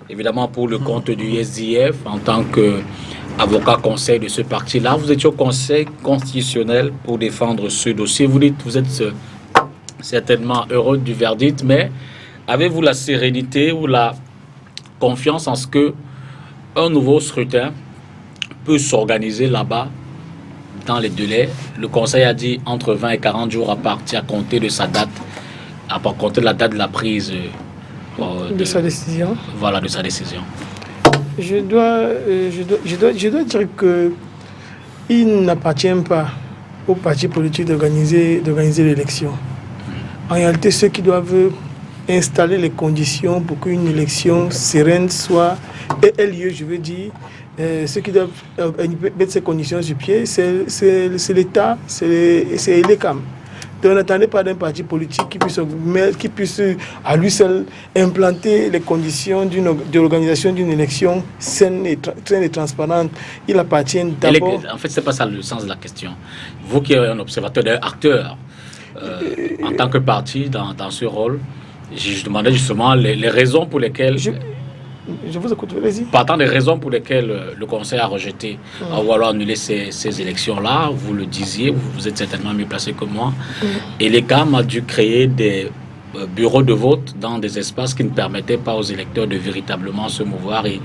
évidemment pour le compte du SDF en tant que avocat conseil de ce parti-là. Vous étiez au Conseil constitutionnel pour défendre ce dossier. Vous dites que vous êtes certainement heureux du verdict, mais avez-vous la sérénité ou la confiance en ce que un nouveau scrutin peut s'organiser là-bas dans les délais? Le Conseil a dit entre 20 et 40 jours à partir à compter de sa date, à compter de la date de la prise de sa décision. Voilà, de sa décision. Je dois dire qu'il n'appartient pas aux partis politiques d'organiser l'élection. En réalité, ceux qui doivent installer les conditions pour qu'une élection sereine ait lieu, je veux dire, ceux qui doivent mettre ces conditions sur pied, c'est l'État, c'est l'ECAM. Donc n'attendez pas d'un parti politique qui puisse à lui seul implanter les conditions de l'organisation d'une élection saine et transparente. Il appartient d'abord... En fait, ce n'est pas ça le sens de la question. Vous qui êtes un observateur, un acteur, en tant que parti dans ce rôle, je demandais justement les raisons pour lesquelles... Je vous écoute, vas-y. Partant des raisons pour lesquelles le Conseil a rejeté ou alors annulé ces élections-là, vous le disiez, vous êtes certainement mieux placé que moi, et l'ECAM a dû créer des bureaux de vote dans des espaces qui ne permettaient pas aux électeurs de véritablement se mouvoir et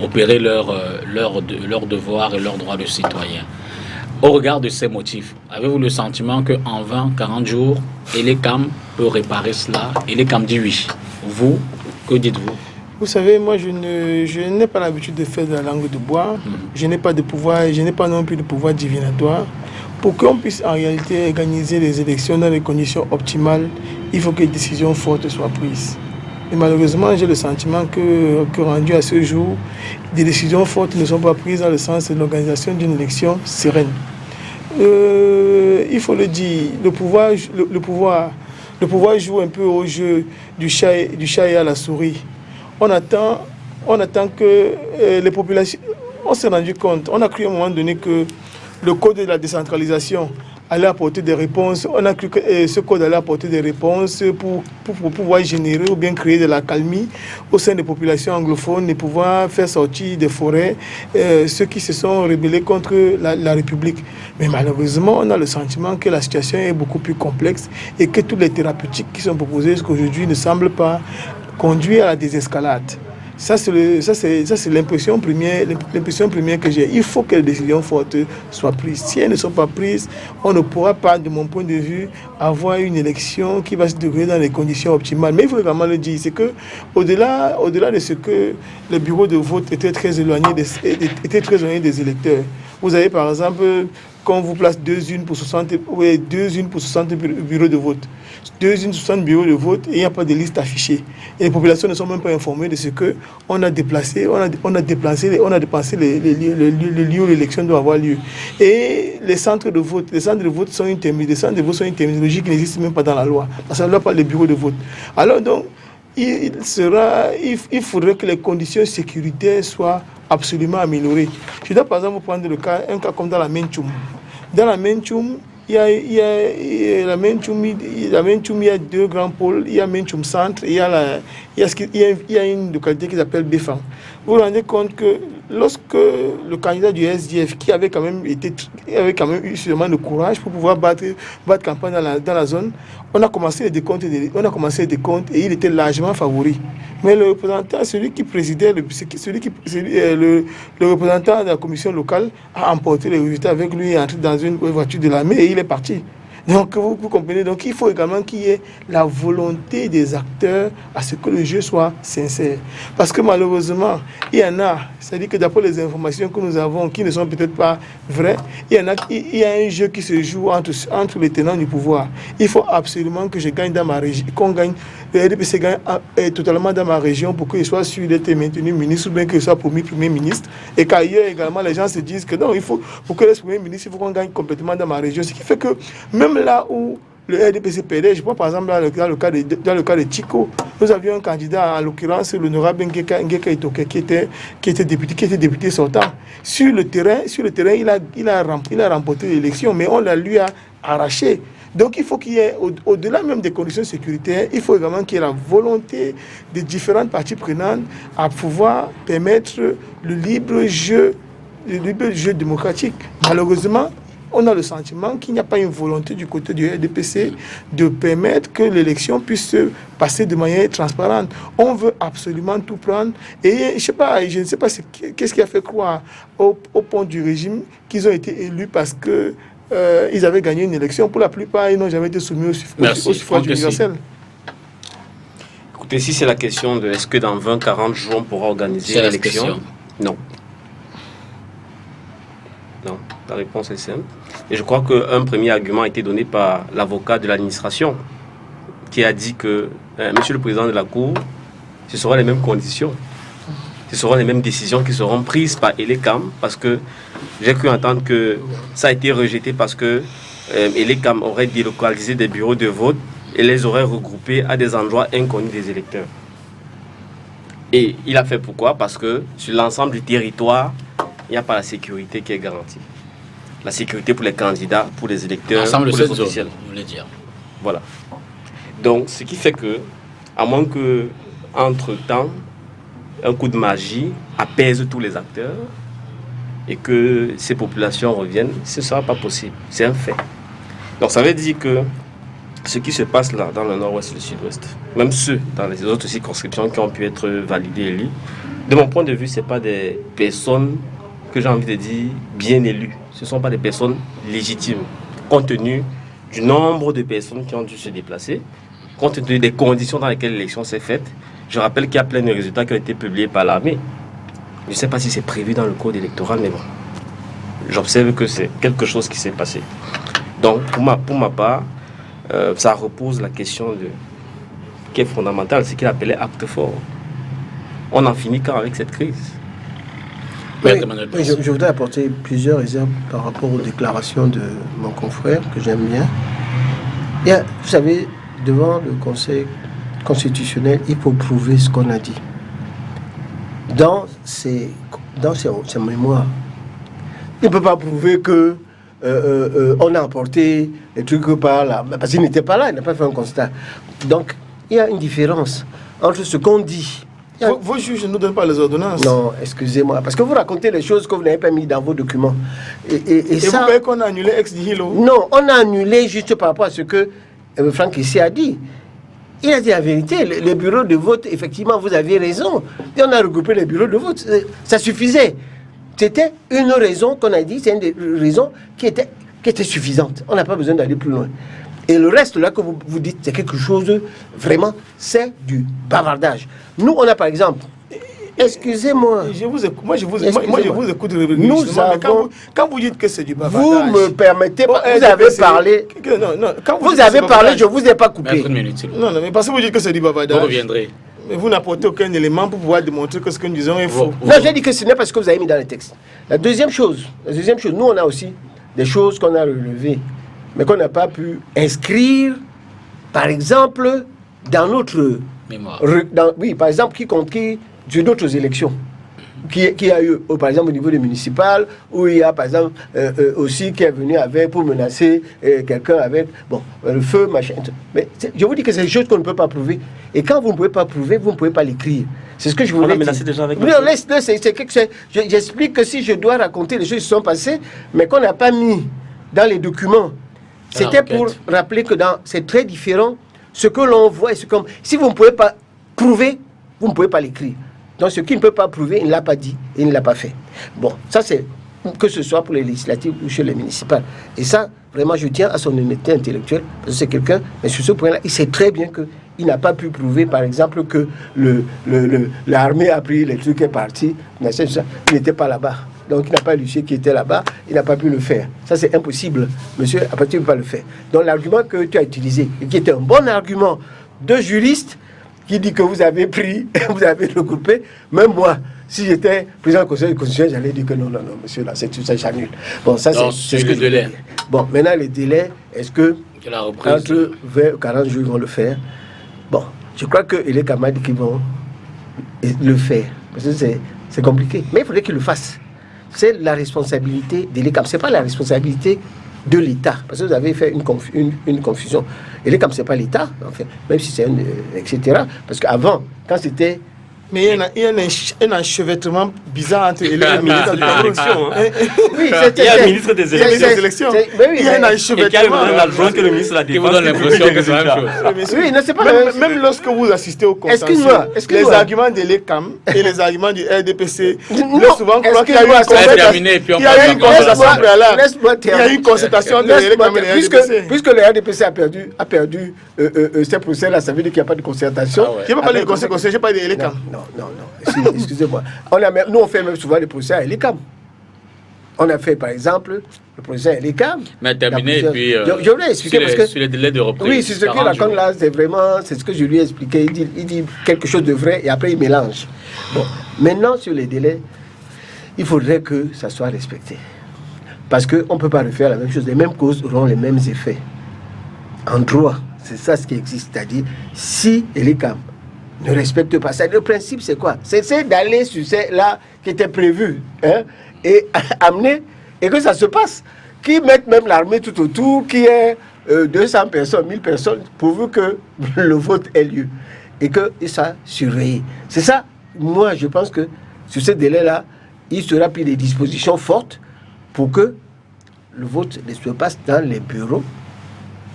opérer leurs devoirs et leurs droits de citoyen. Au regard de ces motifs, avez-vous le sentiment qu'en 20-40 jours, l'ECAM peut réparer cela? Et l'ECAM dit oui. Vous, que dites-vous? Vous savez, moi, je n'ai pas l'habitude de faire de la langue de bois. Je n'ai pas de pouvoir, je n'ai pas non plus de pouvoir divinatoire. Pour qu'on puisse en réalité organiser les élections dans les conditions optimales, il faut que des décisions fortes soient prises. Et malheureusement, j'ai le sentiment que rendu à ce jour, des décisions fortes ne sont pas prises dans le sens de l'organisation d'une élection sereine. Il faut le dire, le pouvoir Le pouvoir joue un peu au jeu du chat et à la souris. On attend que les populations... On s'est rendu compte, on a cru à un moment donné que le code de la décentralisation allait apporter des réponses. On a cru que ce code allait apporter des réponses pour pouvoir générer ou bien créer de la calmie au sein des populations anglophones et pouvoir faire sortir des forêts ceux qui se sont rebellés contre la République. Mais malheureusement, on a le sentiment que la situation est beaucoup plus complexe et que toutes les thérapeutiques qui sont proposées jusqu'aujourd'hui ne semblent pas conduire à la désescalade. Ça, c'est l'impression première que j'ai. Il faut que les décisions fortes soient prises. Si elles ne sont pas prises, on ne pourra pas, de mon point de vue, avoir une élection qui va se dérouler dans les conditions optimales. Mais il faut vraiment le dire, c'est que au-delà de ce que les bureaux de vote étaient très éloignés des électeurs. Vous avez par exemple, quand on vous place 2 urnes pour 60 bureaux de vote. 2 urnes, 60 bureaux de vote et il n'y a pas de liste affichée. Et les populations ne sont même pas informées de ce qu'on a déplacé, on a dépensé les lieux où l'élection doit avoir lieu. Et les centres de vote sont une terminologie qui n'existe même pas dans la loi. Parce que la loi parle des bureaux de vote. Alors donc, il faudrait que les conditions sécuritaires soient absolument améliorées. Je dois par exemple prendre un cas comme dans la Menchoum. Dans la Menchoum, il y a 2 grands pôles. Il y a Menchoum Centre et il y a une localité qui s'appelle Befang. Vous vous rendez compte que lorsque le candidat du SDF, qui avait quand même eu suffisamment de courage pour pouvoir battre campagne dans la zone, on a commencé les décomptes et il était largement favori. Mais le représentant, celui qui présidait, le représentant de la commission locale a emporté les résultats avec lui et est entré dans une voiture de l'armée et il est parti. Donc vous comprenez, donc il faut également qu'il y ait la volonté des acteurs à ce que le jeu soit sincère. Parce que malheureusement, il y en a, c'est-à-dire que d'après les informations que nous avons, qui ne sont peut-être pas vraies, il y a un jeu qui se joue entre les tenants du pouvoir. Il faut absolument que je gagne dans ma région, le RDPC gagne totalement dans ma région pour qu'il soit sûr d'être maintenu ministre ou bien qu'il soit promis Premier ministre. Et qu'ailleurs également, les gens se disent que non, pour que le Premier ministre, il faut qu'on gagne complètement dans ma région. Ce qui fait que même là où le RDPC perdait, je vois par exemple dans le cas de Chico, nous avions un candidat, en l'occurrence l'honorable Ngeka Itoke, qui était député sortant. Sur le terrain, il a remporté l'élection, mais on la lui a arraché. Donc il faut qu'il y ait, au-delà même des conditions sécuritaires, il faut également qu'il y ait la volonté des différentes parties prenantes à pouvoir permettre le libre jeu démocratique. Malheureusement, on a le sentiment qu'il n'y a pas une volonté du côté du RDPC de permettre que l'élection puisse se passer de manière transparente. On veut absolument tout prendre. Et je ne sais pas qu'est-ce qui a fait croire au pont du régime qu'ils ont été élus parce que ils avaient gagné une élection. Pour la plupart, ils n'ont jamais été soumis au suffrage universel. Écoutez, si c'est la question de est-ce que dans 20-40 jours, on pourra organiser l'élection? Non. Non, la réponse est simple. Et je crois qu'un premier argument a été donné par l'avocat de l'administration qui a dit que, Monsieur le Président de la Cour, ce seront les mêmes conditions. Ce seront les mêmes décisions qui seront prises par Elecam, parce que j'ai cru entendre que ça a été rejeté parce que Elecam aurait délocalisé des bureaux de vote et les aurait regroupés à des endroits inconnus des électeurs. Et il a fait pourquoi? Parce que sur l'ensemble du territoire, il n'y a pas la sécurité qui est garantie. La sécurité pour les candidats, pour les électeurs, ensemble pour les officiels. Vous voulez dire. Voilà. Donc, ce qui fait que, à moins que, entre-temps, un coup de magie apaise tous les acteurs et que ces populations reviennent, ce ne sera pas possible. C'est un fait. Donc, ça veut dire que ce qui se passe là, dans le nord-ouest et le sud-ouest, même ceux dans les autres circonscriptions qui ont pu être validés et élus, de mon point de vue, ce n'est pas des personnes que j'ai envie de dire bien élues. Ce ne sont pas des personnes légitimes, compte tenu du nombre de personnes qui ont dû se déplacer, compte tenu des conditions dans lesquelles l'élection s'est faite. Je rappelle qu'il y a plein de résultats qui ont été publiés par l'armée. Je ne sais pas si c'est prévu dans le code électoral, mais bon, j'observe que c'est quelque chose qui s'est passé. Donc, pour ma part, ça repose la question qui est fondamentale, ce qu'il appelait acte fort. On en finit quand avec cette crise? Oui, je voudrais apporter plusieurs exemples par rapport aux déclarations de mon confrère, que j'aime bien. Vous savez, devant le Conseil constitutionnel, il faut prouver ce qu'on a dit. Dans ses mémoires, il ne peut pas prouver que on a apporté les trucs par là, parce qu'il n'était pas là, il n'a pas fait un constat. Donc, il y a une différence entre ce qu'on dit. Vos juges ne nous donnent pas les ordonnances. Non, excusez-moi, parce que vous racontez les choses que vous n'avez pas mis dans vos documents. Et ça, vous voyez qu'on a annulé ex-nihilo? Non, on a annulé juste par rapport à ce que Franck ici a dit. Il a dit la vérité. Les bureaux de vote, effectivement, vous aviez raison. Et on a regroupé les bureaux de vote. Ça suffisait. C'était une raison qu'on a dit, c'est une des raisons qui était suffisante. On n'a pas besoin d'aller plus loin. Et le reste, là, que vous dites, c'est quelque chose, vraiment, c'est du bavardage. Nous, on a par exemple, excusez-moi. Je vous écoute régulièrement. Nous avons, quand vous dites que c'est du bavardage. vous me permettez, vous avez parlé. Quand vous avez parlé, je ne vous ai pas coupé. Non, mais parce que vous dites que c'est du bavardage. Vous reviendrez. Mais vous n'apportez aucun élément pour pouvoir démontrer que ce que nous disons est faux. Non, j'ai dit que ce n'est pas ce que vous avez mis dans le texte. La deuxième chose, nous, on a aussi des choses qu'on a relevées, mais qu'on n'a pas pu inscrire, par exemple, dans notre mémoire. Oui, par exemple, sur d'autres élections. Qui a eu, par exemple, au niveau des municipales, où il y a, par exemple, aussi qui est venu pour menacer quelqu'un avec, le feu, machin. Mais je vous dis que c'est des choses qu'on ne peut pas prouver. Et quand vous ne pouvez pas prouver, vous ne pouvez pas l'écrire. C'est ce que je voulais dire. On a menacé des gens avec non, j'explique que si je dois raconter les choses qui sont passées, mais qu'on n'a pas mis dans les documents, c'était pour rappeler que c'est très différent ce que l'on voit et ce que... Si vous ne pouvez pas prouver, vous ne pouvez pas l'écrire. Donc, ce qu'il ne peut pas prouver, il ne l'a pas dit et il ne l'a pas fait. Bon, ça, c'est que ce soit pour les législatives ou chez les municipales. Et ça, vraiment, je tiens à son honnêteté intellectuelle, parce que c'est quelqu'un, mais sur ce point-là, il sait très bien qu'il n'a pas pu prouver, par exemple, que l'armée a pris les trucs et est parti. Il n'était pas là-bas. Donc, il n'a pas l'huissier qui était là-bas, il n'a pas pu le faire. Ça, c'est impossible. Monsieur, après, tu ne peux pas le faire. Donc, l'argument que tu as utilisé, et qui était un bon argument de juriste, qui dit que vous avez pris, vous avez regroupé, même moi, si j'étais président du Conseil constitutionnel, j'allais dire que non, monsieur, là, c'est tout ça, j'annule. Bon, ça, c'est ce que le délai. Bon, maintenant, les délais, est-ce que entre 20 et 40 jours, ils vont le faire? Bon, je crois que les camarades qui vont le faire, parce que c'est compliqué, mais il faudrait qu'ils le fassent. C'est la responsabilité de l'ECAM, c'est pas la responsabilité de l'État, parce que vous avez fait une confusion. Et l'ECAM, c'est pas l'État, en fait, même si c'est etc. Parce qu'avant, quand c'était... Mais il y a un enchevêtrement bizarre entre les ministres des élections. Oui, il y a un ministre des élections. Il y a un enchevêtrement. Que le ministre de la Défense. Qui vous donne l'impression que c'est la même chose. Oui, non, c'est pas même lorsque vous assistez au consensus, les arguments de l'ECAM et les arguments du RDPC, laissent souvent croire qu'il y a eu une concertation préalable. Il y a eu une concertation de l'ECAM et de RDPC. Puisque le RDPC a perdu ces procès-là, ça veut dire qu'il n'y a pas de concertation. Je n'ai pas parlé de concertation, j'ai parlé de l'ECAM. Non, excusez-moi. Nous, on fait même souvent les procès à l'ECAM. On a fait, par exemple, le procès à l'ECAM. Mais terminé, et puis... je voulais expliquer parce que... Sur les délais de reprise. Oui, c'est ce qu'il raconte là, c'est ce que je lui ai expliqué. Il dit quelque chose de vrai et après il mélange. Bon, maintenant, sur les délais, il faudrait que ça soit respecté. Parce qu'on ne peut pas refaire la même chose. Les mêmes causes auront les mêmes effets. En droit, c'est ça ce qui existe. C'est-à-dire, si l'ECAM ne respecte pas ça. Le principe, c'est quoi? C'est d'aller sur là qui était prévu, et amener, et que ça se passe. Qui mettent même l'armée tout autour, qui est 200 personnes, 1000 personnes, pourvu que le vote ait lieu. Et que ça surveille. C'est ça, moi, je pense que sur ce délai-là, il sera pris des dispositions fortes pour que le vote se passe dans les bureaux,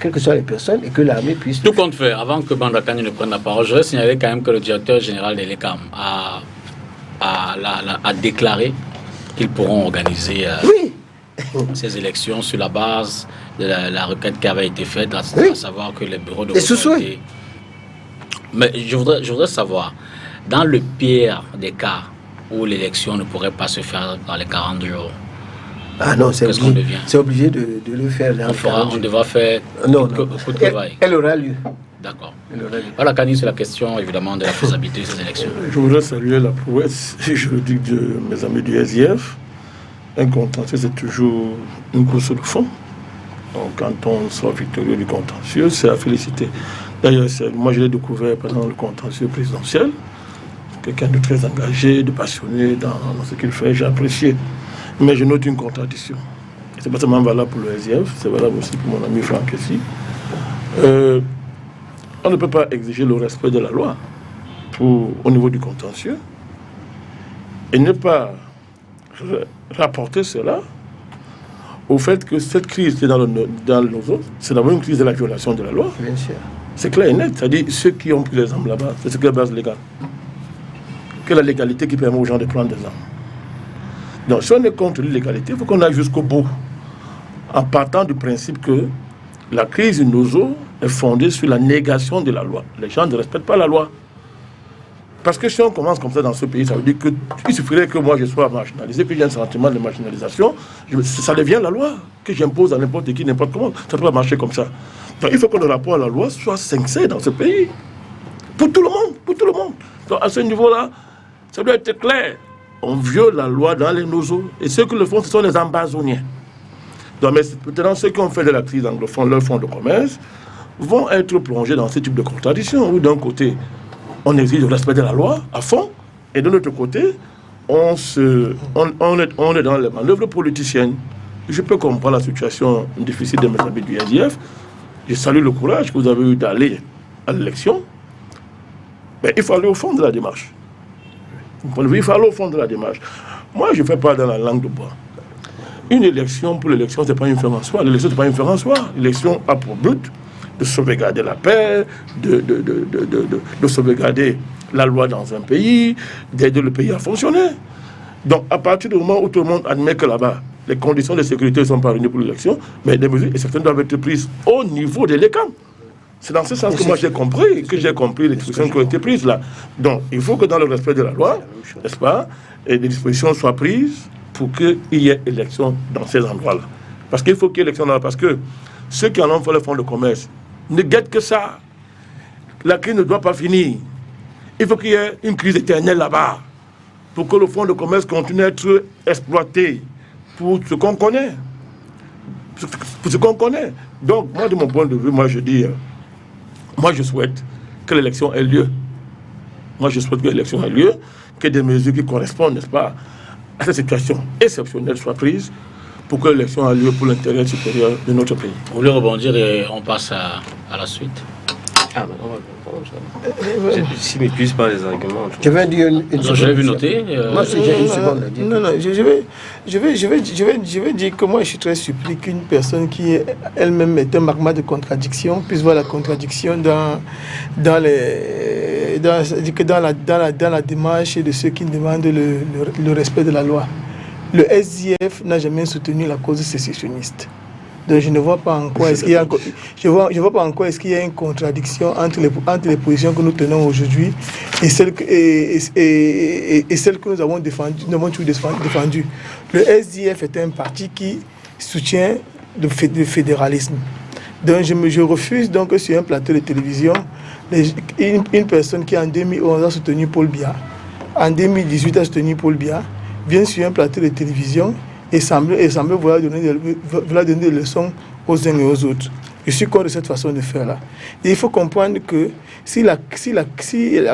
quelles que soient les personnes, et que l'armée puisse... Tout compte fait, avant que Bandakani ne prenne la parole, je voudrais signaler quand même que le directeur général de l'ECAM a déclaré qu'ils pourront organiser ces élections sur la base de la requête qui avait été faite, à savoir que les bureaux de vote... Mais je voudrais savoir, dans le pire des cas où l'élection ne pourrait pas se faire dans les 40 jours, ah non, c'est obligé de le faire. On devra faire coup de travail. Elle aura lieu. D'accord. Voilà, Kani, c'est la question évidemment de la faisabilité de ces élections. Je voudrais saluer la prouesse juridique de mes amis du SIF. Un contentieux, c'est toujours une course de fond. Donc, quand on sort victorieux du contentieux, c'est à féliciter. D'ailleurs, moi je l'ai découvert pendant le contentieux présidentiel. Quelqu'un de très engagé, de passionné dans ce qu'il fait, j'ai apprécié. Mais je note une contradiction. C'est pas seulement valable pour le SDF, c'est valable aussi pour mon ami Franck ici. On ne peut pas exiger le respect de la loi au niveau du contentieux et ne pas rapporter cela au fait que cette crise qui est dans nos autres, c'est d'abord une crise de la violation de la loi. Bien sûr. C'est clair et net, c'est-à-dire ceux qui ont pris les armes là-bas, c'est ce que la base légale. Quelle est la légalité qui permet aux gens de prendre des armes? Donc si on est contre l'illégalité, il faut qu'on aille jusqu'au bout, en partant du principe que la crise de nos eaux est fondée sur la négation de la loi. Les gens ne respectent pas la loi. Parce que si on commence comme ça dans ce pays, ça veut dire qu'il suffirait que moi je sois marginalisé, que j'ai un sentiment de marginalisation, ça devient la loi, que j'impose à n'importe qui, n'importe comment. Ça ne peut pas marcher comme ça. Donc il faut que le rapport à la loi soit sincère dans ce pays. Pour tout le monde, pour tout le monde. Donc à ce niveau-là, ça doit être clair. On viole la loi dans les nosos. Et ceux qui le font, ce sont les ambassoniens. Donc maintenant, ceux qui ont fait de la crise anglophone, leur fonds de commerce, vont être plongés dans ce type de contradiction. Où d'un côté, on exige le respect de la loi à fond, et de l'autre côté, on est dans les manœuvres politiciennes. Je peux comprendre la situation difficile de mes amis du SDF. Je salue le courage que vous avez eu d'aller à l'élection. Mais il faut aller au fond de la démarche. Il faut aller au fond de la démarche. Moi, je ne fais pas dans la langue de bois. Une élection, pour l'élection, ce n'est pas une fin en soi. L'élection, ce n'est pas une fin en soi. L'élection a pour but de sauvegarder la paix, de sauvegarder la loi dans un pays, d'aider le pays à fonctionner. Donc, à partir du moment où tout le monde admet que là-bas, les conditions de sécurité ne sont pas réunies pour l'élection, mais des mesures, et certaines doivent être prises au niveau des camps. C'est dans ce sens que moi j'ai compris les dispositions qui ont été prises là. Donc, il faut que dans le respect de la loi, n'est-ce pas, et des dispositions soient prises pour qu'il y ait élection dans ces endroits-là. Parce qu'il faut qu'il y ait élection là, parce que ceux qui en ont fait le fonds de commerce ne guettent que ça. La crise ne doit pas finir. Il faut qu'il y ait une crise éternelle là-bas, pour que le fonds de commerce continue à être exploité pour ce qu'on connaît. Pour ce qu'on connaît. Donc, moi, de mon point de vue, moi, je dis, moi, je souhaite que l'élection ait lieu. Moi, je souhaite que l'élection ait lieu, que des mesures qui correspondent, n'est-ce pas, à cette situation exceptionnelle soient prises pour que l'élection ait lieu pour l'intérêt supérieur de notre pays. Vous voulez rebondir et on passe à la suite. Ah, mais on va comprendre ça. Je ne m'épuise pas les arguments. Je vais dire une seconde. Je l'ai vu noter. Moi, j'ai une seconde à dire. Non, je vais dire que moi, je suis très surpris qu'une personne qui elle-même est un magma de contradiction puisse voir la contradiction dans la démarche de ceux qui demandent le respect de la loi. Le SDF n'a jamais soutenu la cause sécessionniste. Donc je ne vois pas en quoi est-ce qu'il y a, je vois pas en quoi est-ce qu'il y a une contradiction entre les positions que nous tenons aujourd'hui et celles que nous avons toujours défendues. Le SDF est un parti qui soutient le fédéralisme. Donc je refuse donc sur un plateau de télévision une personne qui en 2011 a soutenu Paul Biya, en 2018 a soutenu Paul Biya, vient sur un plateau de télévision et semble vouloir donner des leçons aux uns et aux autres. Je suis contre cette façon de faire là. Et il faut comprendre que si la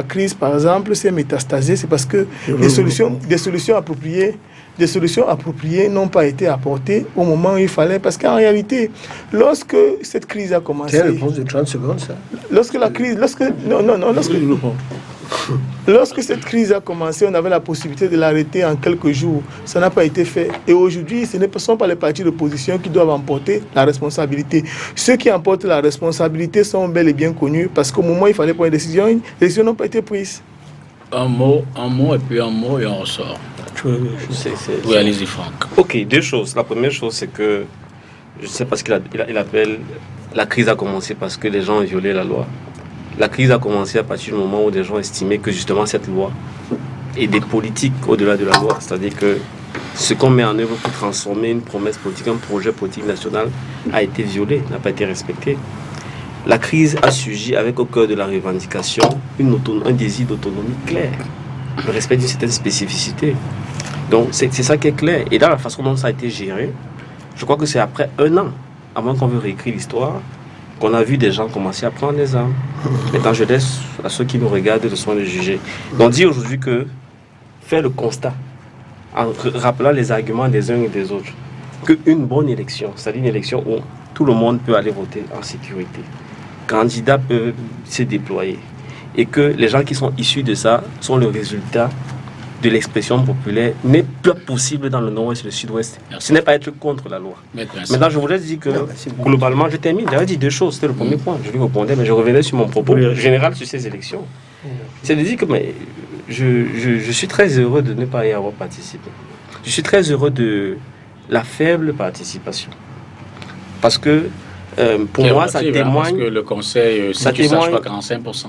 crise, par exemple, s'est métastasée, c'est parce que des solutions appropriées n'ont pas été apportées au moment où il fallait. Parce qu'en réalité, lorsque cette crise a commencé... C'est la réponse de 30 secondes, ça. Lorsque cette crise a commencé, on avait la possibilité de l'arrêter en quelques jours. Ça n'a pas été fait. Et aujourd'hui, ce ne sont pas les partis d'opposition qui doivent emporter la responsabilité. Ceux qui emportent la responsabilité sont bel et bien connus parce qu'au moment où il fallait prendre une décision, les décisions n'ont pas été prises. Un mot, et puis un mot, et on ressort. Oui, allez-y, Franck. Ok, deux choses. La première chose, c'est que je ne sais pas ce qu'il appelle la crise a commencé parce que les gens ont violé la loi. La crise a commencé à partir du moment où des gens estimaient que justement cette loi et des politiques au-delà de la loi, c'est-à-dire que ce qu'on met en œuvre pour transformer une promesse politique, un projet politique national a été violé, n'a pas été respecté. La crise a surgi avec au cœur de la revendication un désir d'autonomie clair, le respect d'une certaine spécificité. Donc c'est ça qui est clair. Et dans la façon dont ça a été géré, je crois que c'est après un an à moins qu'on veut réécrire l'histoire, qu'on a vu des gens commencer à prendre les armes. Maintenant, je laisse à ceux qui nous regardent le soin de juger. Donc, dit aujourd'hui que faire le constat, en rappelant les arguments des uns et des autres, qu'une bonne élection, c'est-à-dire une élection où tout le monde peut aller voter en sécurité, candidats peuvent se déployer, et que les gens qui sont issus de ça sont le résultat de l'expression populaire, n'est plus possible dans le nord-ouest et le sud-ouest. Ce n'est pas être contre la loi. Maintenant, je voudrais dire que, globalement, je termine. J'avais dit deux choses, c'était le premier point. Je lui répondais, mais je revenais sur mon propos général sur ces élections. C'est de dire que je suis très heureux de ne pas y avoir participé. Je suis très heureux de la faible participation. Parce que, pour moi, ça témoigne... Parce que le Conseil, si tu saches pas 45%.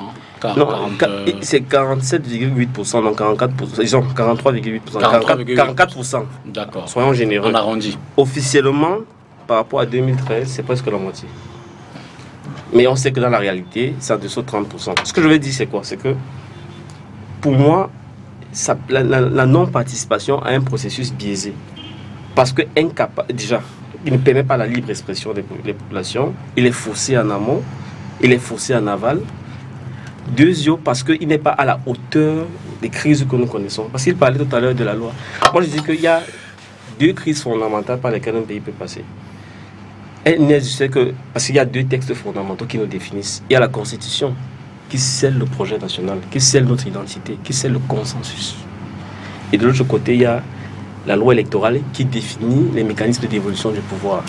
C'est 47,8%, donc 44%, ils ont 43,8%, 44%. D'accord. Soyons généreux. On arrondit. Officiellement, par rapport à 2013, c'est presque la moitié. Mais on sait que dans la réalité, c'est en dessous de 30%. Ce que je veux dire, c'est quoi? C'est que, pour moi, la non-participation a un processus biaisé. Parce que déjà, il ne permet pas la libre expression des populations, il est faussé en amont, il est faussé en aval. Deuxièmement, parce qu'il n'est pas à la hauteur des crises que nous connaissons. Parce qu'il parlait tout à l'heure de la loi. Moi, je dis qu'il y a deux crises fondamentales par lesquelles un pays peut passer. Parce qu'il y a deux textes fondamentaux qui nous définissent. Il y a la Constitution, qui scelle le projet national, qui scelle notre identité, qui scelle le consensus. Et de l'autre côté, il y a la loi électorale qui définit les mécanismes d'évolution du pouvoir.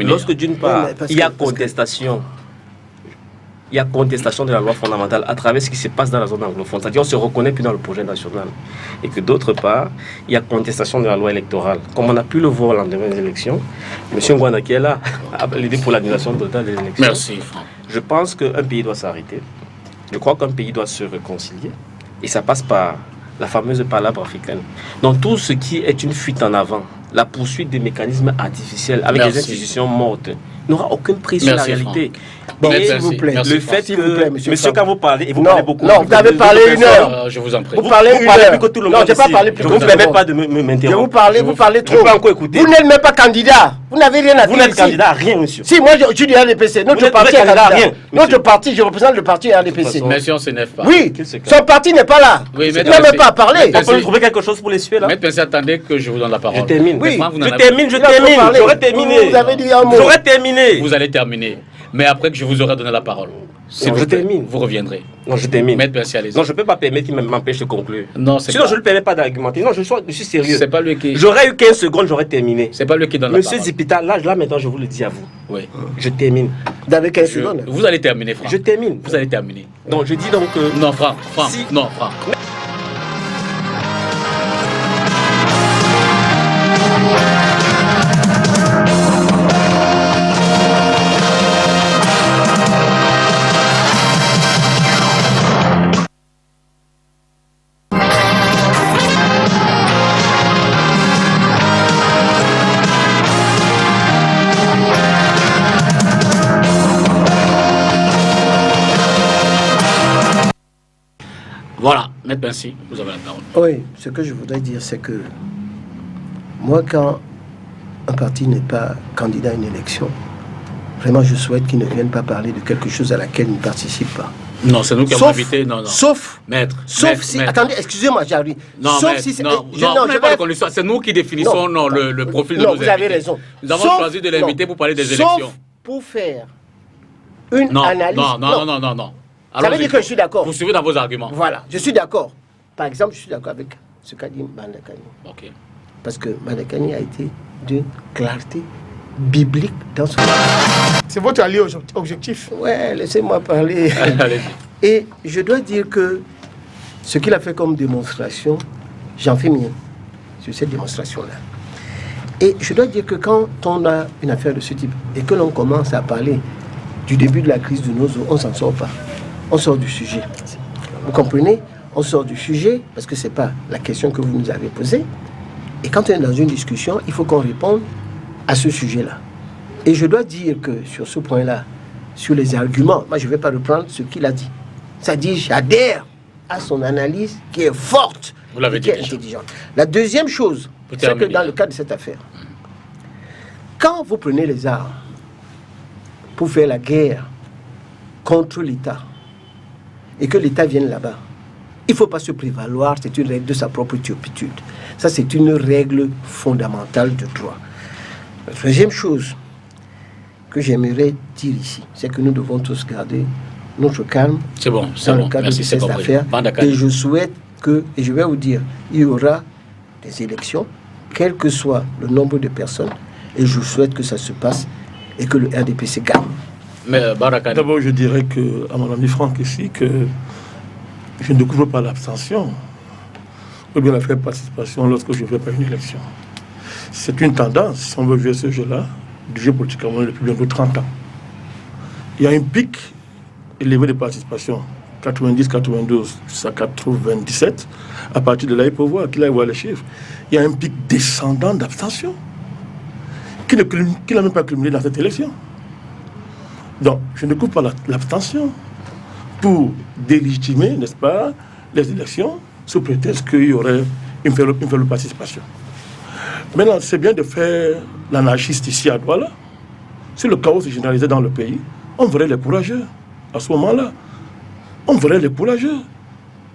Lorsque d'une part, il y a contestation... Il y a contestation de la loi fondamentale à travers ce qui se passe dans la zone anglophone. C'est-à-dire qu'on ne se reconnaît plus dans le projet national. Et que d'autre part, il y a contestation de la loi électorale. Comme on a pu le voir au lendemain des élections, M. Ngouana qui est là a l'idée pour l'annulation totale des élections. Merci, Franck. Je pense qu'un pays doit s'arrêter. Je crois qu'un pays doit se réconcilier. Et ça passe par la fameuse palabre africaine. Donc tout ce qui est une fuite en avant, la poursuite des mécanismes artificiels avec des institutions mortes, n'aura aucune prise sur la réalité. Bon, s'il vous plaît. Le fait que, monsieur, quand vous parlez, et vous parlez beaucoup. Non, vous avez parlé une heure. Je vous en prie. Vous parlez une heure. Plus que tout le monde. Non, je n'ai pas parlé plus que tout le monde. Je ne vous permets pas de m'interrompre. Vous parlez trop. Je peux encore écouter. Vous n'êtes même pas candidat. Vous n'avez rien à dire. Vous n'êtes candidat à rien, monsieur. Si, moi, je suis du RDPC. Notre parti est candidat à rien. Notre parti, je représente le parti RDPC. Mais si on ne s'énerve pas. Oui, son parti n'est pas là. Il n'a même pas à parler. On peut trouver quelque chose pour les suer, là. Maître Pensé, attendez que je vous donne la parole. Je termine. Oui, je termine. J'aurais terminé. Vous avez dit un mot. J'aurais terminé. Vous allez terminer. Mais après que je vous aurai donné la parole. Non, je termine. Vous reviendrez. Non, je termine. Maître Pensé, allez-y. Non, je ne peux pas permettre qu'il m'empêche de conclure. Non, c'est sinon, pas... je ne lui permets pas d'argumenter. Non, je suis sérieux. C'est pas lui qui... J'aurais eu 15 secondes, j'aurais terminé. C'est pas lui qui donne la parole. Monsieur Zipita, là maintenant, je vous le dis à vous. Oui. Je termine. Dans 15 secondes. Vous allez terminer, Franck. Je termine. Vous allez terminer. Donc, je dis donc... Non, Franck. Si... Non, Franck. Voilà, Maître Pensé, vous avez la parole. Oui, ce que je voudrais dire, c'est que moi, quand un parti n'est pas candidat à une élection, vraiment, je souhaite qu'il ne vienne pas parler de quelque chose à laquelle il ne participe pas. Non, c'est nous qui avons invité. Non. Sauf, maître. Si, attendez, excusez-moi, j'arrive. Non, sauf maître, si c'est. non, c'est nous qui définissons le profil de nos invités. Vous avez raison. Nous avons choisi de l'inviter pour parler des élections. Sauf pour faire une analyse. Non. Ça veut dire que je suis d'accord. Vous suivez dans vos arguments. Voilà, je suis d'accord. Par exemple, je suis d'accord avec ce qu'a dit Bandakani. Ok. Parce que Bandakani a été d'une clarté biblique dans son... C'est votre allié objectif. Ouais, laissez-moi parler. Et je dois dire que ce qu'il a fait comme démonstration, j'en fais mien sur cette démonstration-là. Et je dois dire que quand on a une affaire de ce type et que l'on commence à parler du début de la crise de nos eaux, on ne s'en sort pas. On sort du sujet. Vous comprenez? On sort du sujet parce que ce n'est pas la question que vous nous avez posée. Et quand on est dans une discussion, il faut qu'on réponde à ce sujet-là. Et je dois dire que sur ce point-là, sur les arguments, moi je ne vais pas reprendre ce qu'il a dit. Ça dit, j'adhère à son analyse qui est forte, et qui est intelligente. La deuxième chose, c'est que dans le cas de cette affaire, quand vous prenez les armes pour faire la guerre contre l'État et que l'État vienne là-bas, il ne faut pas se prévaloir, c'est une règle de sa propre turpitude. Ça, c'est une règle fondamentale du droit. La deuxième chose que j'aimerais dire ici, c'est que nous devons tous garder notre calme dans le cadre de cette affaire. Et je souhaite que, et je vais vous dire, il y aura des élections, quel que soit le nombre de personnes, et je souhaite que ça se passe et que le RDPC gagne. D'abord, je dirais à mon ami Franck ici que je ne découvre pas l'abstention ou bien la faible participation lorsque je ne fais pas une élection. C'est une tendance, si on veut jouer ce jeu-là, du jeu politique camerounais depuis bientôt 30 ans. Il y a un pic élevé de participation, 90, 92, jusqu'à 97. À partir de là, il faut voir, qu'il aille voir les chiffres. Il y a un pic descendant d'abstention qui n'a même pas culminé dans cette élection. Donc, je ne coupe pas l'abstention pour délégitimer, n'est-ce pas, les élections sous prétexte qu'il y aurait une faible participation. Maintenant, c'est bien de faire l'anarchiste ici à Douala. Si le chaos se généralisait dans le pays, on verrait les courageux. À ce moment-là, on verrait les courageux.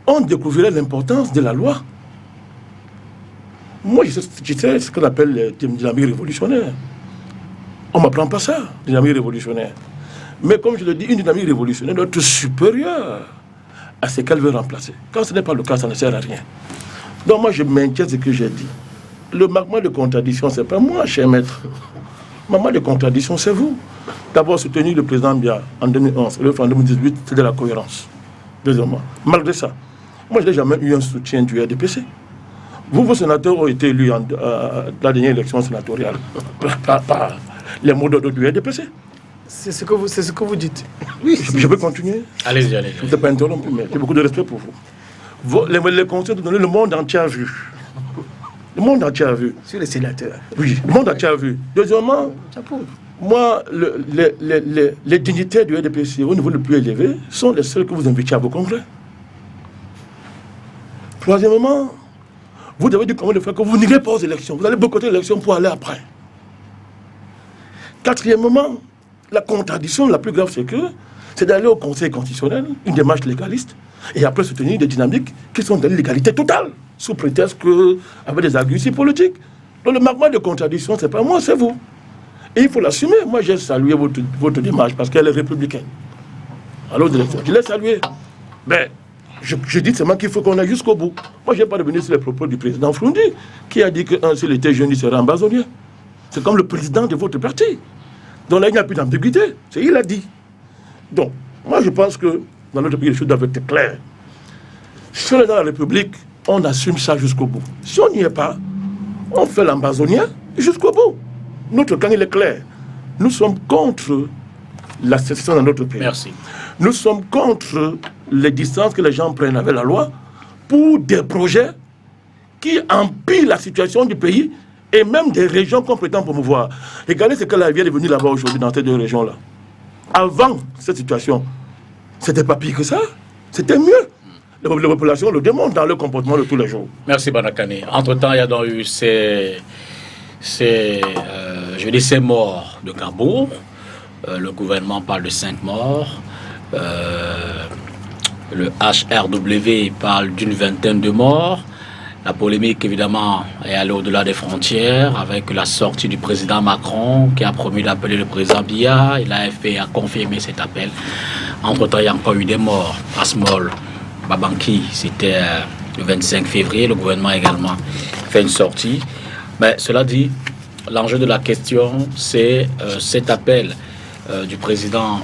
On découvrirait l'importance de la loi. Moi, je sais ce qu'on appelle les dynamiques révolutionnaires. On ne m'apprend pas ça, dynamique révolutionnaire. Mais comme je le dis, une dynamique révolutionnaire doit être supérieure à ce qu'elle veut remplacer. Quand ce n'est pas le cas, ça ne sert à rien. Donc moi, je maintiens ce que j'ai dit. Le marquement de contradiction, ce n'est pas moi, cher maître. Le marquement de contradiction, c'est vous. D'abord, soutenir le président Biya en 2011 et l'autre en 2018, c'est de la cohérence. Deuxièmement, malgré ça, moi, je n'ai jamais eu un soutien du RDPC. Vos sénateurs ont été élus dans la dernière élection sénatoriale par les mots d'ordre du RDPC. C'est ce que vous dites. Oui, je peux continuer. Allez-y. Je ne t'ai pas interrompu, mais j'ai beaucoup de respect pour vous. Les conseils de donner, le monde entier a vu. Le monde entier a vu. Sur les sénateurs. Oui, le monde entier a vu. Deuxièmement, moi, les dignitaires du RDPC au niveau le plus élevé sont les seuls que vous invitez à vos congrès. Troisièmement, vous avez dit comment de faire que vous n'irez pas aux élections. Vous allez boycotter les élections pour aller après. Quatrièmement, la contradiction la plus grave, c'est d'aller au Conseil constitutionnel, une démarche légaliste, et après soutenir des dynamiques qui sont de l'illégalité totale, sous prétexte qu'avec des arguties politiques. Donc le marquement de contradiction, ce n'est pas moi, c'est vous. Et il faut l'assumer. Moi, j'ai salué votre démarche parce qu'elle est républicaine. Alors, je l'ai saluée. Mais je dis seulement qu'il faut qu'on aille jusqu'au bout. Moi, je n'ai pas revenu sur les propos du président Froundi, qui a dit que s'il était jeune, il serait ambazonnier. C'est comme le président de votre parti. Donc là, il n'y a plus d'ambiguïté. C'est il a dit. Donc, moi, je pense que dans notre pays, les choses doivent être claires. Si on est dans la République, on assume ça jusqu'au bout. Si on n'y est pas, on fait l'ambazonnier jusqu'au bout. Notre camp, il est clair. Nous sommes contre la sécession dans notre pays. Merci. Nous sommes contre les distances que les gens prennent avec la loi pour des projets qui empirent la situation du pays et même des régions qu'on prétend promouvoir. Regardez ce qu'elle vient de venir là-bas aujourd'hui dans ces deux régions-là. Avant cette situation, c'était pas pire que ça. C'était mieux. Les populations le démontrent dans leur comportement de tous les jours. Merci Banakane. Entre-temps, il y a donc eu ces morts de Cabourg. Le gouvernement parle de 5 morts. Le HRW parle d'une vingtaine de morts. La polémique, évidemment, est allée au-delà des frontières avec la sortie du président Macron qui a promis d'appeler le président Biya. Et l'AFP a confirmé cet appel. Entre-temps, il y a encore eu des morts. Asmol, Babanki, c'était le 25 février. Le gouvernement a également fait une sortie. Mais cela dit, l'enjeu de la question, c'est cet appel du président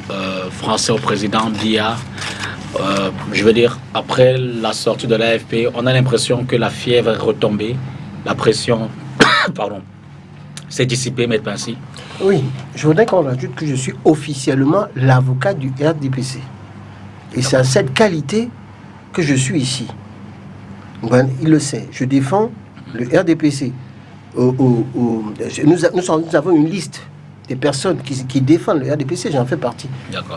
français au président Biya. Je veux dire, après la sortie de l'AFP, on a l'impression que la fièvre est retombée, la pression, s'est dissipée, Maître Pincy. Oui, je voudrais qu'on rajoute que je suis officiellement l'avocat du RDPC. Et c'est à cette qualité que je suis ici. Ben, il le sait, je défends le RDPC. Nous avons une liste des personnes qui défendent le RDPC, j'en fais partie.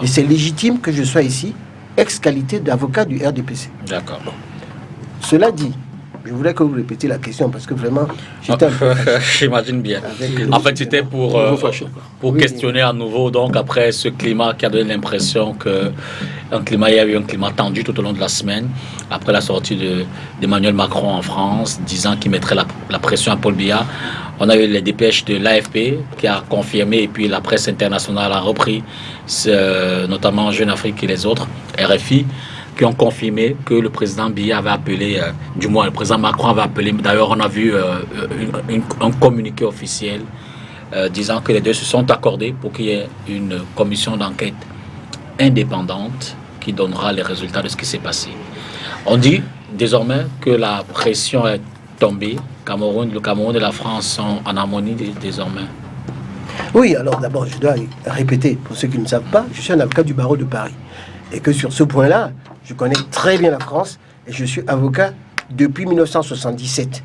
Et c'est légitime que je sois ici, ex-qualité d'avocat du RDPC. D'accord. Cela dit, Je voudrais que vous répétiez la question parce que vraiment, j'étais un peu fâché. J'imagine bien. Avec, En fait, c'était pour Oui. questionner à nouveau, donc après ce climat qui a donné l'impression il y a eu un climat tendu tout au long de la semaine, après la sortie d'Emmanuel Macron en France, disant qu'il mettrait la pression à Paul Biya. On a eu les dépêches de l'AFP qui a confirmé, et puis la presse internationale a repris, notamment Jeune Afrique et les autres, RFI, qui ont confirmé que le président Biya avait appelé, du moins le président Macron avait appelé, d'ailleurs on a vu un communiqué officiel disant que les deux se sont accordés pour qu'il y ait une commission d'enquête indépendante qui donnera les résultats de ce qui s'est passé. On dit désormais que la pression est tombée, le Cameroun et la France sont en harmonie désormais. Oui, alors d'abord, je dois répéter, pour ceux qui ne savent pas, je suis un avocat du barreau de Paris. Et que sur ce point-là, je connais très bien la France et je suis avocat depuis 1977.